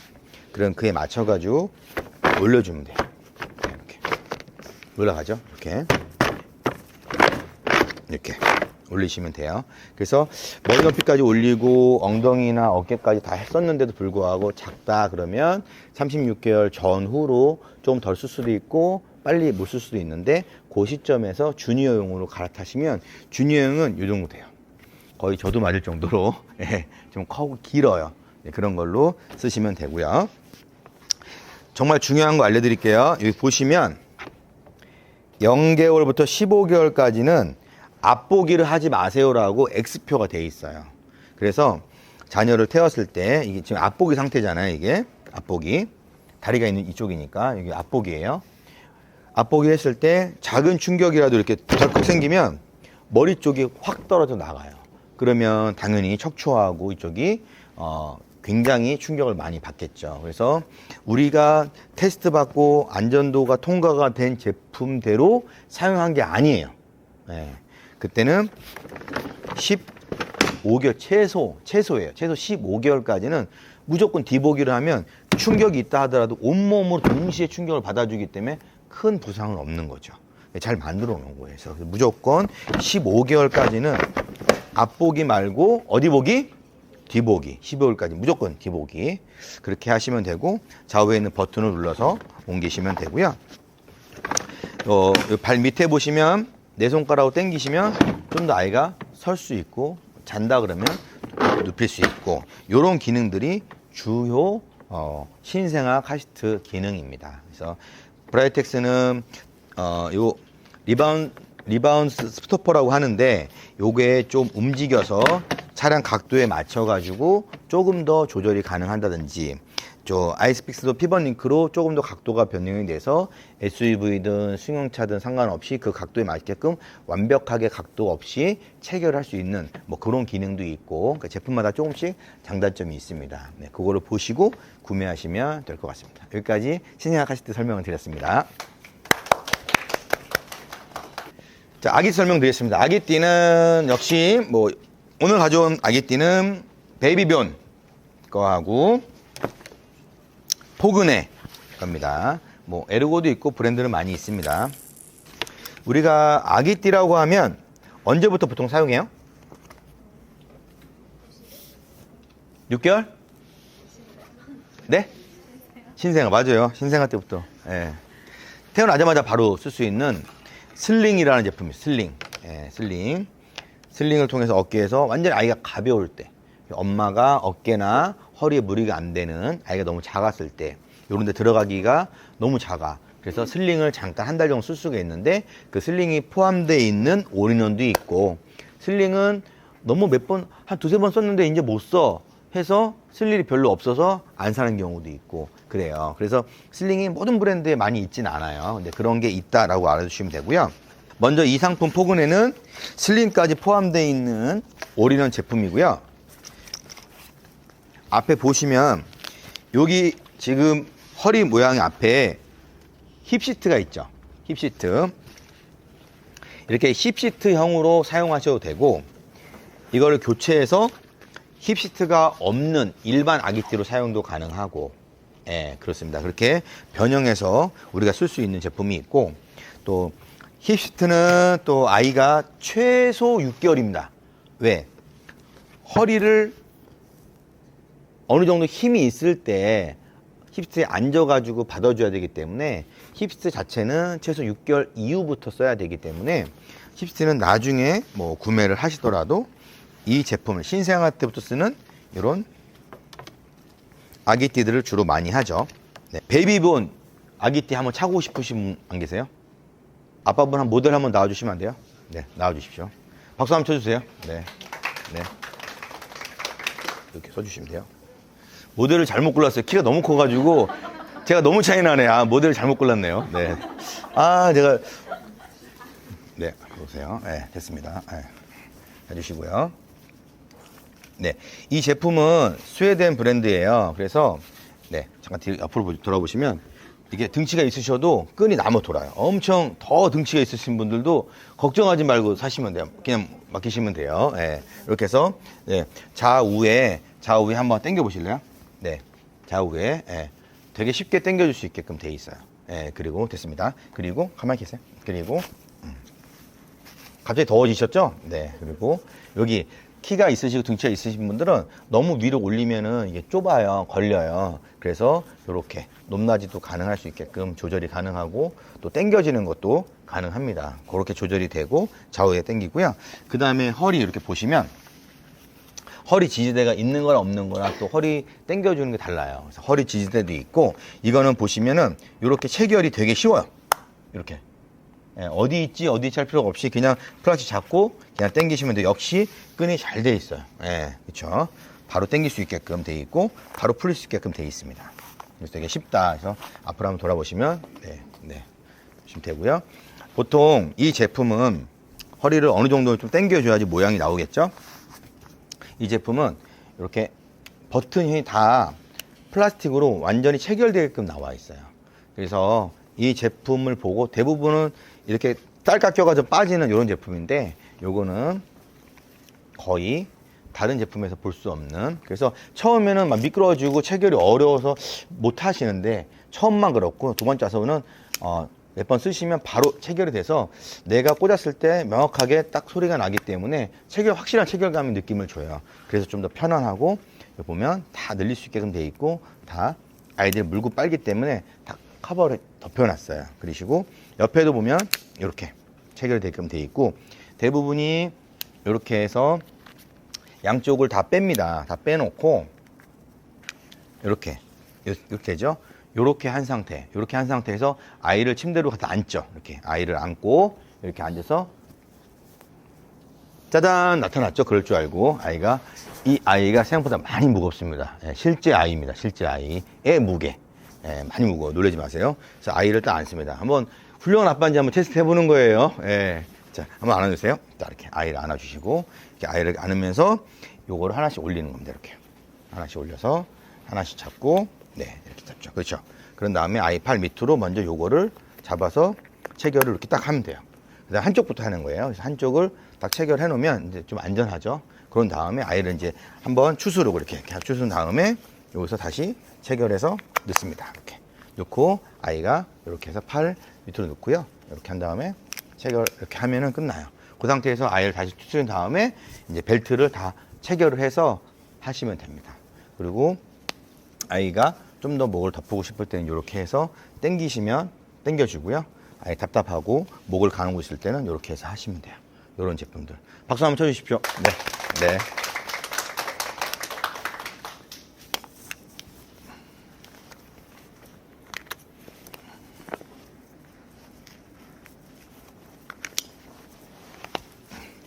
그럼 그에 맞춰가지고 올려주면 돼요. 이렇게 올라가죠. 이렇게 올리시면 돼요. 그래서 머리 높이까지 올리고 엉덩이나 어깨까지 다 했었는데도 불구하고 작다 그러면 36개월 전후로 좀 덜 쓸 수도 있고 빨리 못 쓸 수도 있는데 그 시점에서 주니어용으로 갈아타시면 주니어용은 이 정도 돼요. 거의 저도 맞을 정도로 좀 커고 길어요. 그런 걸로 쓰시면 되고요. 정말 중요한 거 알려드릴게요. 여기 보시면 0개월부터 15개월까지는 앞보기를 하지 마세요라고 X표가 돼 있어요. 그래서 자녀를 태웠을 때 이게 지금 앞보기 상태잖아요. 이게 앞보기 다리가 있는 이쪽이니까 이게 앞보기예요. 앞보기 했을 때 작은 충격이라도 이렇게 덜컥 생기면 머리 쪽이 확 떨어져 나가요. 그러면 당연히 척추하고 이쪽이 굉장히 충격을 많이 받겠죠. 그래서 우리가 테스트 받고 안전도가 통과가 된 제품대로 사용한 게 아니에요. 네. 그때는 15개월 최소예요. 최소 15개월까지는 무조건 디보기를 하면 충격이 있다 하더라도 온몸으로 동시에 충격을 받아주기 때문에 큰 부상은 없는 거죠. 잘 만들어 놓은 거예요. 그래서 무조건 15개월까지는 앞보기 말고 어디 보기? 뒤보기. 15개월까지 무조건 뒤보기. 그렇게 하시면 되고 좌우에 있는 버튼을 눌러서 옮기시면 되고요. 발 밑에 보시면 네 손가락으로 당기시면 좀 더 아이가 설 수 있고 잔다 그러면 눕힐 수 있고 이런 기능들이 주요 신생아 카시트 기능입니다. 그래서 브라이텍스는 요 리바운스 스토퍼라고 하는데 요게 좀 움직여서 차량 각도에 맞춰 가지고 조금 더 조절이 가능하다든지 저 아이스픽스도 피벗 링크로 조금 더 각도가 변경이 돼서 SUV든 승용차든 상관없이 그 각도에 맞게끔 완벽하게 각도 없이 체결할 수 있는 뭐 그런 기능도 있고 그러니까 제품마다 조금씩 장단점이 있습니다. 네, 그거를 보시고 구매하시면 될 것 같습니다. 여기까지 신생아 카시트 설명을 드렸습니다. 자, 아기 설명드리겠습니다. 아기띠는 역시 뭐 오늘 가져온 아기띠는 베이비변 거하고 포그네 겁니다. 뭐 에르고도 있고 브랜드는 많이 있습니다. 우리가 아기띠라고 하면 언제부터 보통 사용해요? 6개월? 네? 신생아 맞아요. 신생아 때부터. 예. 태어나자마자 바로 쓸 수 있는 슬링이라는 제품이에요. 슬링. 예, 슬링. 슬링을 통해서 어깨에서 완전히 아이가 가벼울 때 엄마가 어깨나 허리에 무리가 안 되는 아이가 너무 작았을 때 이런 데 들어가기가 너무 작아. 그래서 슬링을 잠깐 한 달 정도 쓸 수가 있는데 그 슬링이 포함되어 있는 올인원도 있고 슬링은 너무 몇 번, 한 두세 번 썼는데 이제 못 써 해서 쓸 일이 별로 없어서 안 사는 경우도 있고 그래요. 그래서 슬링이 모든 브랜드에 많이 있진 않아요. 근데 그런 게 있다라고 알아주시면 되고요. 먼저 이 상품 포그네는 슬링까지 포함되어 있는 올인원 제품이고요. 앞에 보시면 여기 지금 허리 모양 앞에 힙시트가 있죠. 힙시트. 이렇게 힙시트형으로 사용하셔도 되고 이거를 교체해서 힙시트가 없는 일반 아기띠로 사용도 가능하고 예, 그렇습니다. 그렇게 변형해서 우리가 쓸 수 있는 제품이 있고 또 힙시트는 또 아이가 최소 6개월입니다. 왜? 허리를 어느 정도 힘이 있을 때 힙스트에 앉아가지고 받아줘야 되기 때문에 힙스트 자체는 최소 6개월 이후부터 써야 되기 때문에 힙스트는 나중에 뭐 구매를 하시더라도 이 제품을 신생아 때부터 쓰는 이런 아기띠들을 주로 많이 하죠. 네. 베이비본 아기띠 한번 차고 싶으신 분 안 계세요? 아빠분 한 모델 한번 나와주시면 안 돼요? 네, 나와주십시오. 박수 한번 쳐주세요. 네, 네. 이렇게 써주시면 돼요. 모델을 잘못 골랐어요. 키가 너무 커가지고 제가 너무 차이 나네. 아, 모델을 잘못 골랐네요. 네. 아, 제가 네, 보세요. 네, 됐습니다. 네. 해주시고요. 네, 이 제품은 스웨덴 브랜드예요. 그래서 네, 잠깐 뒤로 앞으로 돌아보시면 이게 등치가 있으셔도 끈이 남아 돌아요. 엄청 더 등치가 있으신 분들도 걱정하지 말고 사시면 돼요. 그냥 맡기시면 돼요. 네, 이렇게 해서 네, 좌우에 한번 당겨 보실래요? 네, 좌우에 네, 되게 쉽게 당겨줄 수 있게끔 돼 있어요. 예, 그리고 됐습니다. 그리고 가만히 계세요. 그리고 갑자기 더워지셨죠? 네. 그리고 여기 키가 있으시고 등치가 있으신 분들은 너무 위로 올리면은 이게 좁아요. 걸려요. 그래서 이렇게 높낮이도 가능할 수 있게끔 조절이 가능하고 또 당겨지는 것도 가능합니다. 그렇게 조절이 되고 좌우에 당기고요. 그 다음에 허리 이렇게 보시면 허리 지지대가 있는 거랑 없는 거랑 또 허리 당겨주는 게 달라요. 그래서 허리 지지대도 있고 이거는 보시면은 이렇게 체결이 되게 쉬워요. 이렇게. 예, 어디 있지 할 필요가 없이 그냥 플라스틱 잡고 그냥 당기시면 돼요. 역시 끈이 잘 돼 있어요. 예, 그렇죠. 바로 당길 수 있게끔 돼 있고 바로 풀릴 수 있게끔 돼 있습니다. 그래서 되게 쉽다. 그래서 앞으로 한번 돌아보시면 보시면 되고요. 보통 이 제품은 허리를 어느 정도 좀 당겨줘야지 모양이 나오겠죠. 이 제품은 이렇게 버튼이 다 플라스틱으로 완전히 체결되게끔 나와 있어요. 그래서 이 제품을 보고 대부분은 이렇게 딸깍 껴가지고 빠지는 이런 제품인데 요거는 거의 다른 제품에서 볼 수 없는, 그래서 처음에는 막 미끄러지고 체결이 어려워서 못 하시는데 처음만 그렇고 두 번째 와서는 몇 번 쓰시면 바로 체결이 돼서 내가 꽂았을 때 명확하게 딱 소리가 나기 때문에 확실한 체결감의 느낌을 줘요. 그래서 좀 더 편안하고 여기 보면 다 늘릴 수 있게끔 돼 있고 다 아이들 물고 빨기 때문에 다 커버를 덮여놨어요. 그러시고 옆에도 보면 이렇게 체결되게끔 돼 있고 대부분이 이렇게 해서 양쪽을 다 뺍니다. 다 빼놓고 이렇게 되죠. 이렇게 한 상태에서 아이를 침대로 갖다 앉죠. 이렇게 아이를 안고 이렇게 앉아서 짜잔 나타났죠. 그럴 줄 알고 이 아이가 생각보다 많이 무겁습니다. 실제 아이입니다. 실제 아이의 무게. 많이 무거워. 놀라지 마세요. 그래서 아이를 딱 안습니다. 한번 훌륭한 아빠인지 한번 테스트 해보는 거예요. 자, 한번 안아주세요. 딱 이렇게 아이를 안아주시고, 이렇게 아이를 안으면서 요거를 하나씩 올리는 겁니다. 이렇게. 하나씩 올려서, 하나씩 잡고, 이렇게 잡죠. 그렇죠. 그런 다음에 아이 팔 밑으로 먼저 요거를 잡아서 체결을 이렇게 딱 하면 돼요. 그 다음 한쪽부터 하는 거예요. 그래서 한쪽을 딱 체결해 놓으면 이제 좀 안전하죠. 그런 다음에 아이를 이제 한번 추스르고 이렇게 추스른 다음에 여기서 다시 체결해서 넣습니다. 이렇게 넣고 아이가 이렇게 해서 팔 밑으로 넣고요. 이렇게 한 다음에 체결 이렇게 하면은 끝나요. 그 상태에서 아이를 다시 추스른 다음에 이제 벨트를 다 체결을 해서 하시면 됩니다. 그리고 아이가 좀 더 목을 덮고 싶을 때는 이렇게 해서 당겨주고요. 아이 답답하고 목을 가누고 있을 때는 이렇게 해서 하시면 돼요. 이런 제품들. 박수 한번 쳐주십시오. 네.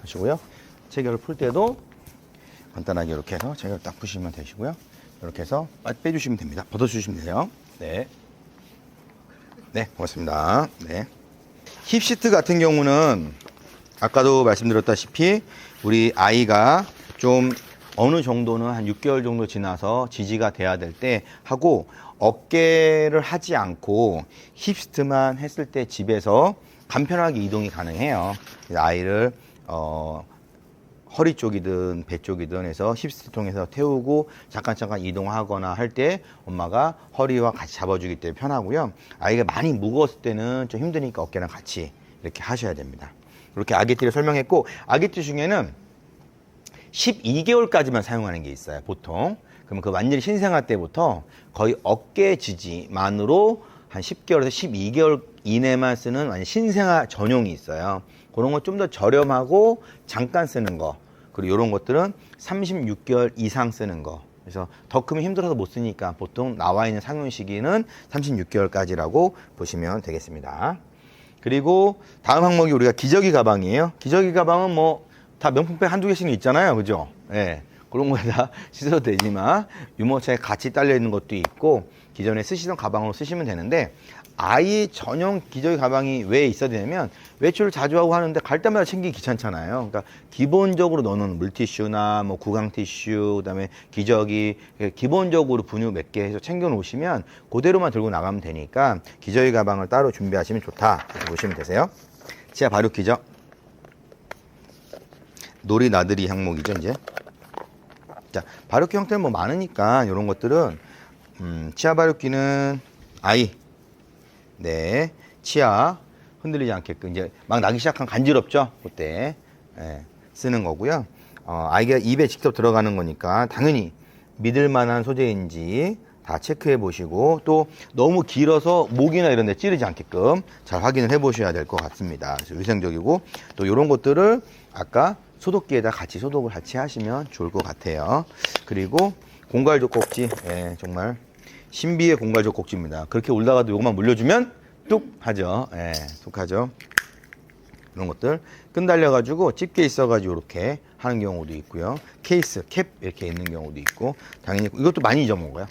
하시고요. 체결을 풀 때도 간단하게 이렇게 해서 체결 딱 푸시면 되시고요. 이렇게 해서 빼주시면 됩니다. 벗어주시면 돼요. 네, 고맙습니다. 네. 힙시트 같은 경우는 아까도 말씀드렸다시피 우리 아이가 좀 어느 정도는 한 6개월 정도 지나서 지지가 돼야 될 때 하고 어깨를 하지 않고 힙시트만 했을 때 집에서 간편하게 이동이 가능해요. 아이를 허리 쪽이든 배 쪽이든 해서 힙스트 통해서 태우고 잠깐 이동하거나 할 때 엄마가 허리와 같이 잡아주기 때문에 편하고요. 아이가 많이 무거웠을 때는 좀 힘드니까 어깨랑 같이 이렇게 하셔야 됩니다. 이렇게 아기띠를 설명했고 아기띠 중에는 12개월까지만 사용하는 게 있어요. 보통. 그러면 그 완전히 신생아 때부터 거의 어깨 지지만으로 한 10개월에서 12개월 이내만 쓰는 완전 신생아 전용이 있어요. 그런 거 좀 더 저렴하고 잠깐 쓰는 거. 그리고 이런 것들은 36개월 이상 쓰는 거. 그래서 더 크면 힘들어서 못 쓰니까 보통 나와 있는 상용 시기는 36개월까지라고 보시면 되겠습니다. 그리고 다음 항목이 우리가 기저귀 가방이에요. 기저귀 가방은 뭐 다 명품백 한두 개씩은 있잖아요. 그죠? 그런 거에 다 씻어도 되지만 유모차에 같이 딸려 있는 것도 있고 기존에 쓰시던 가방으로 쓰시면 되는데 아이 전용 기저귀 가방이 왜 있어야 되냐면 외출을 자주 하고 하는데 갈 때마다 챙기기 귀찮잖아요. 그러니까 기본적으로 넣어놓는 물티슈나 뭐 구강티슈 그다음에 기저귀 기본적으로 분유 몇 개 해서 챙겨 놓으시면 그대로만 들고 나가면 되니까 기저귀 가방을 따로 준비하시면 좋다 이렇게 보시면 되세요. 치아 발육기죠. 놀이 나들이 항목이죠 이제. 자 발육기 형태는 뭐 많으니까 이런 것들은 치아 발육기는 아이. 네, 치아 흔들리지 않게끔 이제 막 나기 시작한 간지럽죠? 그때 쓰는 거고요. 아이가 입에 직접 들어가는 거니까 당연히 믿을 만한 소재인지 다 체크해 보시고 또 너무 길어서 목이나 이런 데 찌르지 않게끔 잘 확인을 해 보셔야 될 것 같습니다. 그래서 위생적이고 또 이런 것들을 아까 소독기에다 같이 소독을 같이 하시면 좋을 것 같아요. 그리고 공갈조 꼭지, 정말 신비의 공갈조 꼭지입니다. 그렇게 울다가도 이것만 물려주면 뚝 하죠. 뚝 하죠. 이런 것들 끈달려 가지고 집게 있어 가지고 이렇게 하는 경우도 있고요. 케이스 캡 이렇게 있는 경우도 있고 당연히 이것도 많이 잊어먹어요.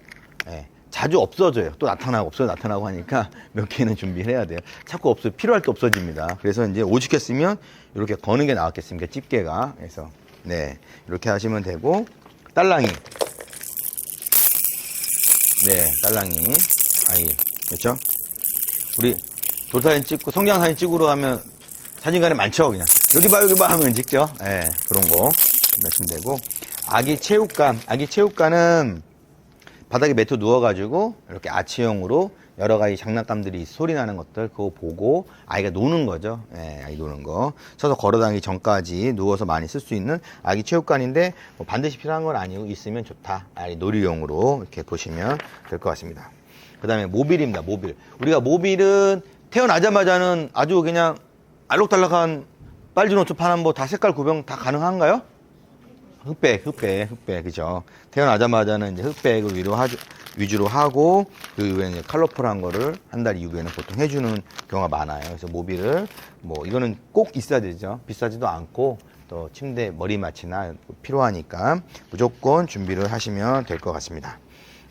자주 없어져요. 또 나타나고 나타나고 하니까 몇 개는 준비를 해야 돼요. 자꾸 필요할 때 없어집니다. 그래서 이제 오죽했으면 이렇게 거는 게 나왔겠습니까? 집게가. 그래서 네, 이렇게 하시면 되고 딸랑이. 네, 딸랑이 아이. 그렇죠? 우리 돌사진 찍고 성장사진 찍으러 가면 사진관에 많죠. 그냥 여기 봐 하면 찍죠. 그런 거 하시면 되고 아기 체육관은 바닥에 매트 누워가지고 이렇게 아치형으로 여러 가지 장난감들이 소리 나는 것들 그거 보고 아이가 노는 거죠. 아이 노는 거. 서서 걸어다니기 전까지 누워서 많이 쓸 수 있는 아기 체육관인데 뭐 반드시 필요한 건 아니고 있으면 좋다. 아이 놀이용으로 이렇게 보시면 될 것 같습니다. 그 다음에 모빌입니다. 모빌. 우리가 모빌은 태어나자마자는 아주 그냥 알록달록한 빨주 노트 파는 뭐 다 색깔 구별 다 가능한가요? 흑백, 그죠? 태어나자마자는 이제 흑백을 위주로 하고, 그 이후에 이제 컬러풀한 거를 한 달 이후에는 보통 해주는 경우가 많아요. 그래서 모빌을, 뭐, 이거는 꼭 있어야 되죠. 비싸지도 않고, 또 침대 머리맡이나 필요하니까 무조건 준비를 하시면 될 것 같습니다.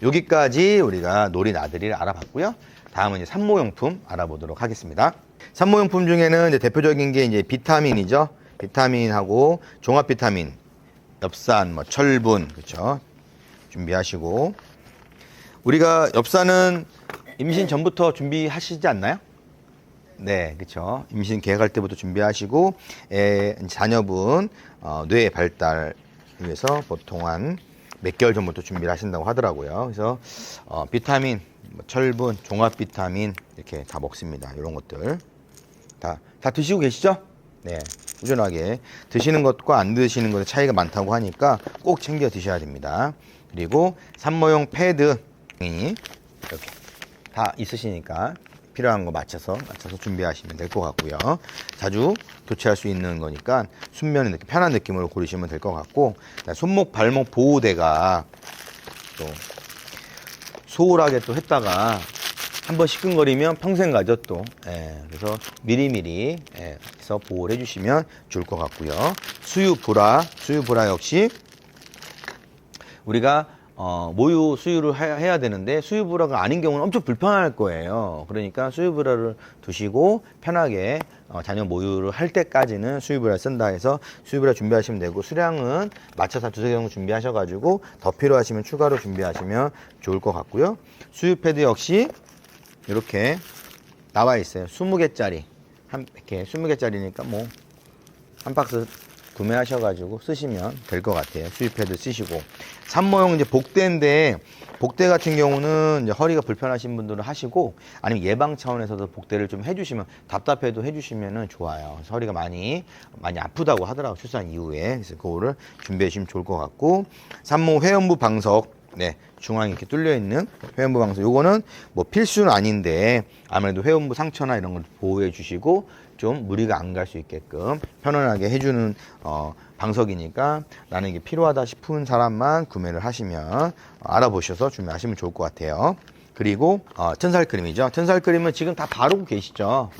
여기까지 우리가 놀이 나들이를 알아봤고요. 다음은 이제 산모용품 알아보도록 하겠습니다. 산모용품 중에는 이제 대표적인 게 이제 비타민이죠. 비타민하고 종합 비타민. 엽산, 뭐 철분, 그렇죠? 준비하시고 우리가 엽산은 임신 전부터 준비하시지 않나요? 네, 그렇죠. 임신 계획할 때부터 준비하시고 자녀분 뇌 발달 위해서 보통 한 몇 개월 전부터 준비를 하신다고 하더라고요. 그래서 비타민, 뭐 철분, 종합 비타민 이렇게 다 먹습니다. 이런 것들 다 드시고 계시죠? 네, 꾸준하게 드시는 것과 안 드시는 것의 차이가 많다고 하니까 꼭 챙겨 드셔야 됩니다. 그리고 산모용 패드 이렇게 다 있으시니까 필요한 거 맞춰서 준비하시면 될 것 같고요. 자주 교체할 수 있는 거니까 순면에 이렇게 편한 느낌으로 고르시면 될 것 같고 손목 발목 보호대가 또 소홀하게 또 했다가 한번 시큰거리면 평생 가죠 또. 그래서 미리미리 해서 보호를 해주시면 좋을 것 같고요. 수유 브라 역시 우리가 모유 수유를 해야 되는데 수유 브라가 아닌 경우는 엄청 불편할 거예요. 그러니까 수유 브라를 두시고 편하게 자녀 모유를 할 때까지는 수유 브라 쓴다 해서 수유 브라 준비하시면 되고 수량은 맞춰서 두세 개 준비하셔가지고 더 필요하시면 추가로 준비하시면 좋을 것 같고요. 수유 패드 역시 이렇게 나와 있어요. 20개짜리. 이렇게 20개짜리니까 뭐 한 박스 구매하셔가지고 쓰시면 될 것 같아요. 수유패드 쓰시고. 산모용 이제 복대인데 복대 같은 경우는 이제 허리가 불편하신 분들은 하시고 아니면 예방 차원에서도 복대를 좀 해주시면 답답해도 해주시면은 좋아요. 그래서 허리가 많이 아프다고 하더라고요. 출산 이후에. 그래서 그거를 준비해 주시면 좋을 것 같고 산모 회원부 방석. 네, 중앙에 이렇게 뚫려 있는 회원부 방석. 요거는 뭐 필수는 아닌데 아무래도 회원부 상처나 이런 걸 보호해 주시고 좀 무리가 안 갈 수 있게끔 편안하게 해주는 방석이니까 나는 이게 필요하다 싶은 사람만 구매를 하시면 알아보셔서 구매하시면 좋을 것 같아요. 그리고 튼살크림이죠. 튼살크림은 지금 다 바르고 계시죠.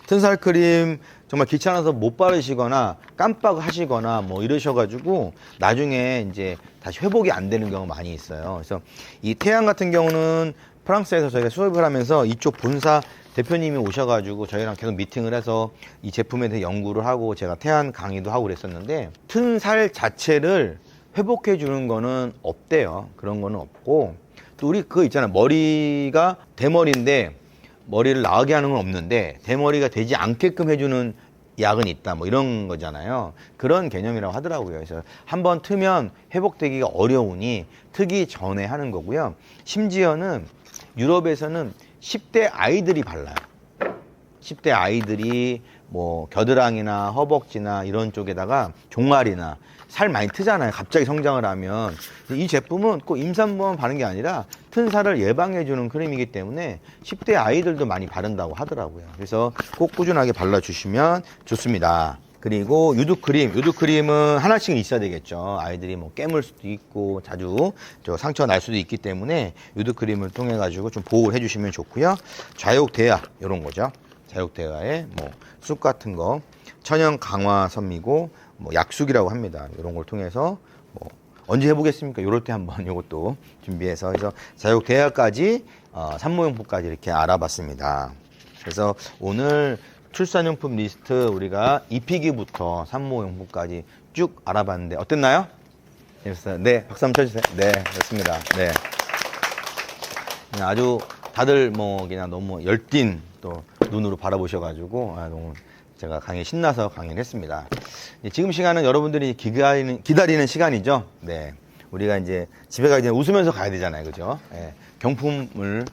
튼살크림 정말 귀찮아서 못 바르시거나 깜빡하시거나 뭐 이러셔가지고 나중에 이제 다시 회복이 안 되는 경우가 많이 있어요. 그래서 이 태양 같은 경우는 프랑스에서 저희가 수업을 하면서 이쪽 본사 대표님이 오셔가지고 저희랑 계속 미팅을 해서 이 제품에 대해 연구를 하고 제가 태안 강의도 하고 그랬었는데 튼살 자체를 회복해 주는 거는 없대요. 그런 거는 없고 또 우리 그거 있잖아요. 머리가 대머리인데 머리를 나가게 하는 건 없는데 대머리가 되지 않게끔 해주는 약은 있다 뭐 이런 거잖아요. 그런 개념이라고 하더라고요. 그래서 한번 트면 회복되기가 어려우니 트기 전에 하는 거고요. 심지어는 유럽에서는 10대 아이들이 발라요. 10대 아이들이 뭐 겨드랑이나 허벅지나 이런 쪽에다가 종아리나 살 많이 트잖아요. 갑자기 성장을 하면. 이 제품은 꼭 임산부만 바르는 게 아니라 튼 살을 예방해주는 크림이기 때문에 10대 아이들도 많이 바른다고 하더라고요. 그래서 꼭 꾸준하게 발라주시면 좋습니다. 그리고 유두크림은 하나씩은 있어야 되겠죠. 아이들이 뭐 깨물 수도 있고 자주 상처가 날 수도 있기 때문에 유두크림을 통해 가지고 좀 보호를 해주시면 좋고요. 좌욕대야 이런 거죠. 좌욕대야에 뭐 쑥 같은 거 천연 강화 선미고 뭐 약숙이라고 합니다. 이런 걸 통해서 뭐 언제 해보겠습니까? 이럴 때 한번 이것도 준비해서 해서 좌욕대야까지 산모용품까지 이렇게 알아봤습니다. 그래서 오늘 출산용품 리스트 우리가 입히기부터 산모용품까지 쭉 알아봤는데 어땠나요? 재밌어요? 네, 박수 한번 쳐주세요. 네, 좋습니다. 네, 그냥 아주 다들 뭐 그냥 너무 열띤 또 눈으로 바라보셔가지고 너무 제가 강의 신나서 강의를 했습니다. 지금 시간은 여러분들이 기다리는 시간이죠. 네, 우리가 이제 집에 가기 전에 웃으면서 가야 되잖아요, 그죠? 네, 경품을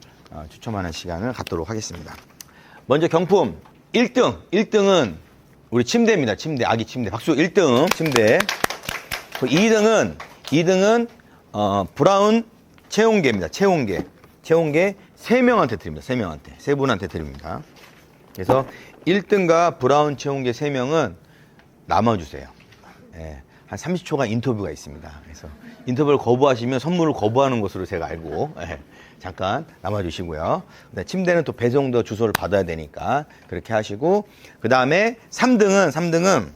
추첨하는 시간을 갖도록 하겠습니다. 먼저 경품 1등은 우리 침대입니다. 침대, 아기 침대. 박수. 1등 침대. 2등은 브라운 체온계입니다. 체온계 3명한테 드립니다. 3명한테. 3분한테 드립니다. 그래서 1등과 브라운 체온계 3명은 남아주세요. 예, 한 30초간 인터뷰가 있습니다. 그래서 인터뷰를 거부하시면 선물을 거부하는 것으로 제가 알고 잠깐 남아주시고요. 침대는 또 배송도 주소를 받아야 되니까 그렇게 하시고, 그 다음에 3등은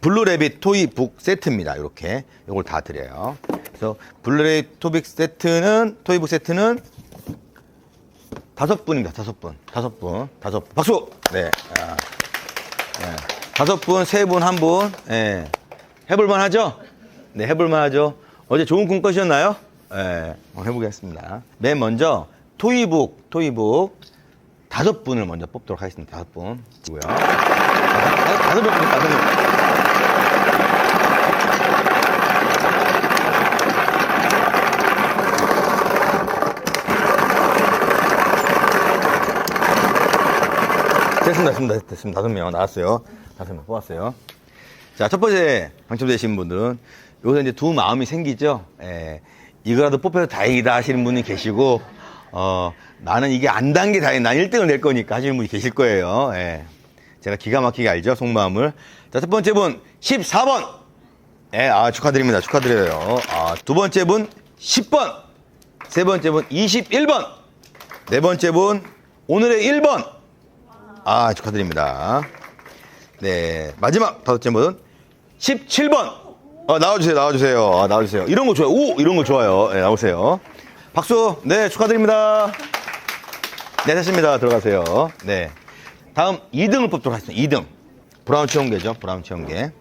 블루래빗 토이북 세트입니다. 이렇게 이걸 다 드려요. 그래서 블루래빗 토이북 세트는 5분입니다. 5분. 박수! 네. 5분, 3분, 1분. 예. 해볼만 하죠? 네, 해볼만 하죠. 어제 좋은 꿈 꾸셨나요? 네, 한번 해보겠습니다. 맨 먼저 토이북 5분을 먼저 뽑도록 하겠습니다. 5분. 고요. 5분. 됐습니다. 5명 나왔어요. 5명 뽑았어요. 자, 첫 번째 당첨되신 분들은 여기서 이제 두 마음이 생기죠. 예, 이거라도 뽑혀서 다행이다 하시는 분이 계시고, 나는 이게 안 단 게 다행이다. 난 1등을 낼 거니까 하시는 분이 계실 거예요. 예, 제가 기가 막히게 알죠, 속마음을. 자, 첫 번째 분 14번. 예, 축하드립니다. 축하드려요. 두 번째 분 10번. 세 번째 분 21번. 네 번째 분 오늘의 1번. 축하드립니다. 네, 마지막 다섯째 분 17번. 나와주세요. 이런 거 좋아요. 이런 거 좋아요. 네, 나오세요. 박수. 네, 축하드립니다. 네, 됐습니다. 들어가세요. 네. 다음 2등을 뽑도록 하겠습니다. 2등. 브라운 체온계죠. 브라운 체온계.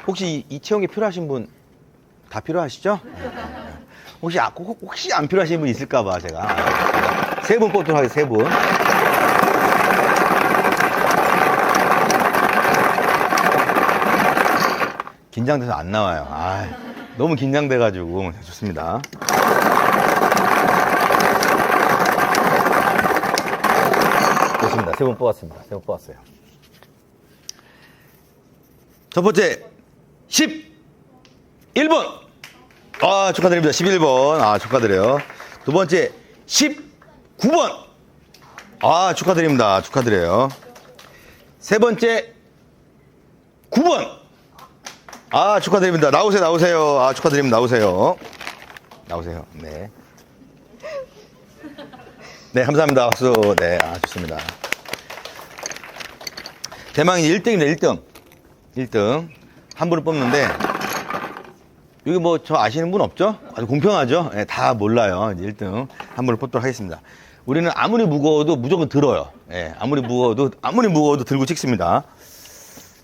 혹시 이 체온계 필요하신 분 다 필요하시죠? 혹시 안 필요하신 분 있을까봐 제가 3분 뽑도록 하겠습니다. 3분. 긴장돼서 안 나와요. 너무 긴장돼가지고. 좋습니다. 좋습니다. 3분 뽑았습니다. 3분 뽑았어요. 첫 번째 11번. 축하드립니다. 11번. 축하드려요. 두 번째 19번. 축하드립니다. 축하드려요. 세 번째 9번. 축하드립니다. 나오세요. 축하드립니다. 나오세요. 네. 네, 감사합니다. 박수. 네, 좋습니다. 대망이 1등입니다. 1등. 한 분을 뽑는데, 여기 뭐 저 아시는 분 없죠? 아주 공평하죠? 네, 다 몰라요. 이제 1등 한 분을 뽑도록 하겠습니다. 우리는 아무리 무거워도 무조건 들어요. 네, 아무리 무거워도 들고 찍습니다.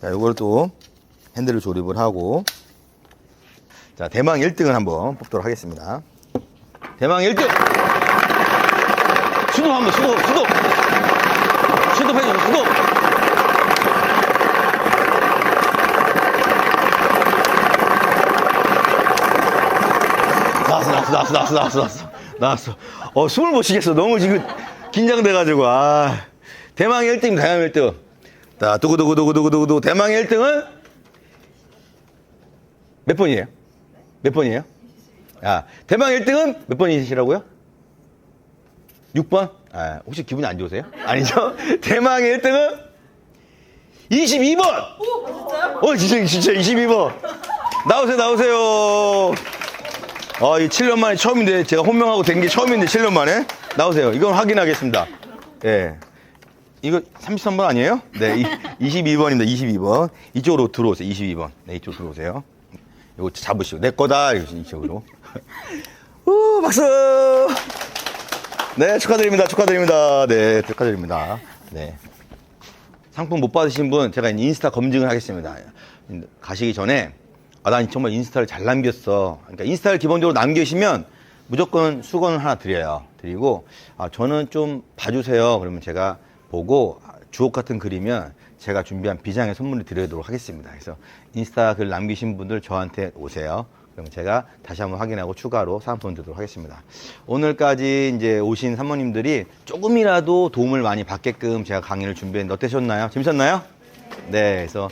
자, 요걸 또 핸들을 조립을 하고, 자, 대망 1등을 한번 뽑도록 하겠습니다. 대망 1등! 수도. 나왔어. 숨을 못 쉬겠어. 너무 지금 긴장돼가지고. 대망의 1등, 대망의 1등. 자, 두구두구두구두구두구. 대망의 1등은 몇 번이에요? 몇 번이에요? 대망의 1등은 몇 번이시라고요? 6번? 혹시 기분이 안 좋으세요? 아니죠? 대망의 1등은 22번! 진짜요? 진짜 22번. 나오세요. 이 7년 만에 처음인데, 제가 혼명하고 된 게 처음인데, 7년 만에. 나오세요. 이건 확인하겠습니다. 예. 이거 33번 아니에요? 네, 22번입니다. 22번. 이쪽으로 들어오세요. 22번. 네, 이쪽으로 들어오세요. 이거 잡으시고. 내 거다. 이쪽으로. 박수! 네, 축하드립니다. 네, 축하드립니다. 네. 상품 못 받으신 분, 제가 인스타 검증을 하겠습니다. 가시기 전에, 난 정말 인스타를 잘 남겼어. 그러니까 인스타를 기본적으로 남기시면 무조건 수건을 하나 드려요. 드리고, 저는 좀 봐주세요. 그러면 제가 보고 주옥 같은 글이면 제가 준비한 비장의 선물을 드리도록 하겠습니다. 그래서 인스타 글 남기신 분들 저한테 오세요. 그럼 제가 다시 한번 확인하고 추가로 상품 드리도록 하겠습니다. 오늘까지 이제 오신 사모님들이 조금이라도 도움을 많이 받게끔 제가 강의를 준비했는데 어떠셨나요? 재밌었나요? 네, 그래서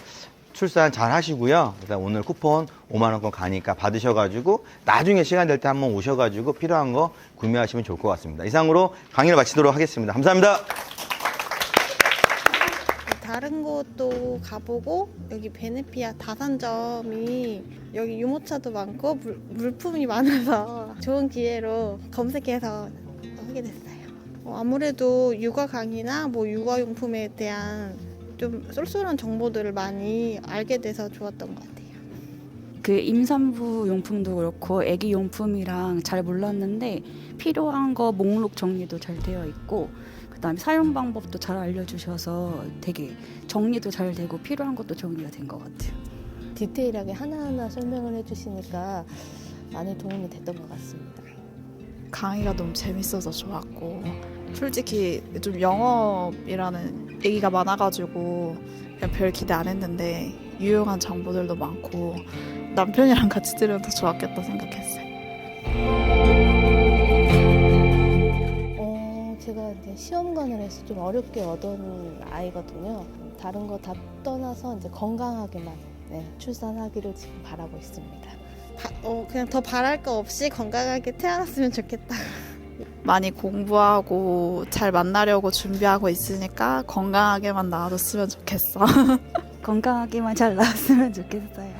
출산 잘 하시고요. 일단 오늘 쿠폰 5만원권 가니까 받으셔가지고 나중에 시간 될 때 한번 오셔가지고 필요한 거 구매하시면 좋을 것 같습니다. 이상으로 강의를 마치도록 하겠습니다. 감사합니다. 다른 곳도 가보고 여기 베네피아 다산점이 여기 유모차도 많고 물품이 많아서 좋은 기회로 검색해서 하게 됐어요. 아무래도 육아 강의나 육아용품에 대한 좀 쏠쏠한 정보들을 많이 알게 돼서 좋았던 것 같아요. 그 임산부 용품도 그렇고 아기 용품이랑 잘 몰랐는데 필요한 거 목록 정리도 잘 되어 있고 그다음에 사용 방법도 잘 알려주셔서 되게 정리도 잘 되고 필요한 것도 정리가 된 것 같아요. 디테일하게 하나하나 설명을 해주시니까 많이 도움이 됐던 것 같습니다. 강의가 너무 재밌어서 좋았고 솔직히 좀 영업이라는 얘기가 많아가지고 그냥 별 기대 안 했는데 유용한 정보들도 많고 남편이랑 같이 들으면 더 좋았겠다 생각했어요. 제가 이제 시험관을 해서 좀 어렵게 얻은 아이거든요. 다른 거 다 떠나서 이제 건강하게만 출산하기를 지금 바라고 있습니다. 그냥 더 바랄 거 없이 건강하게 태어났으면 좋겠다. 많이 공부하고 잘 만나려고 준비하고 있으니까 건강하게만 나와줬으면 좋겠어. 건강하게만 잘 나왔으면 좋겠어요.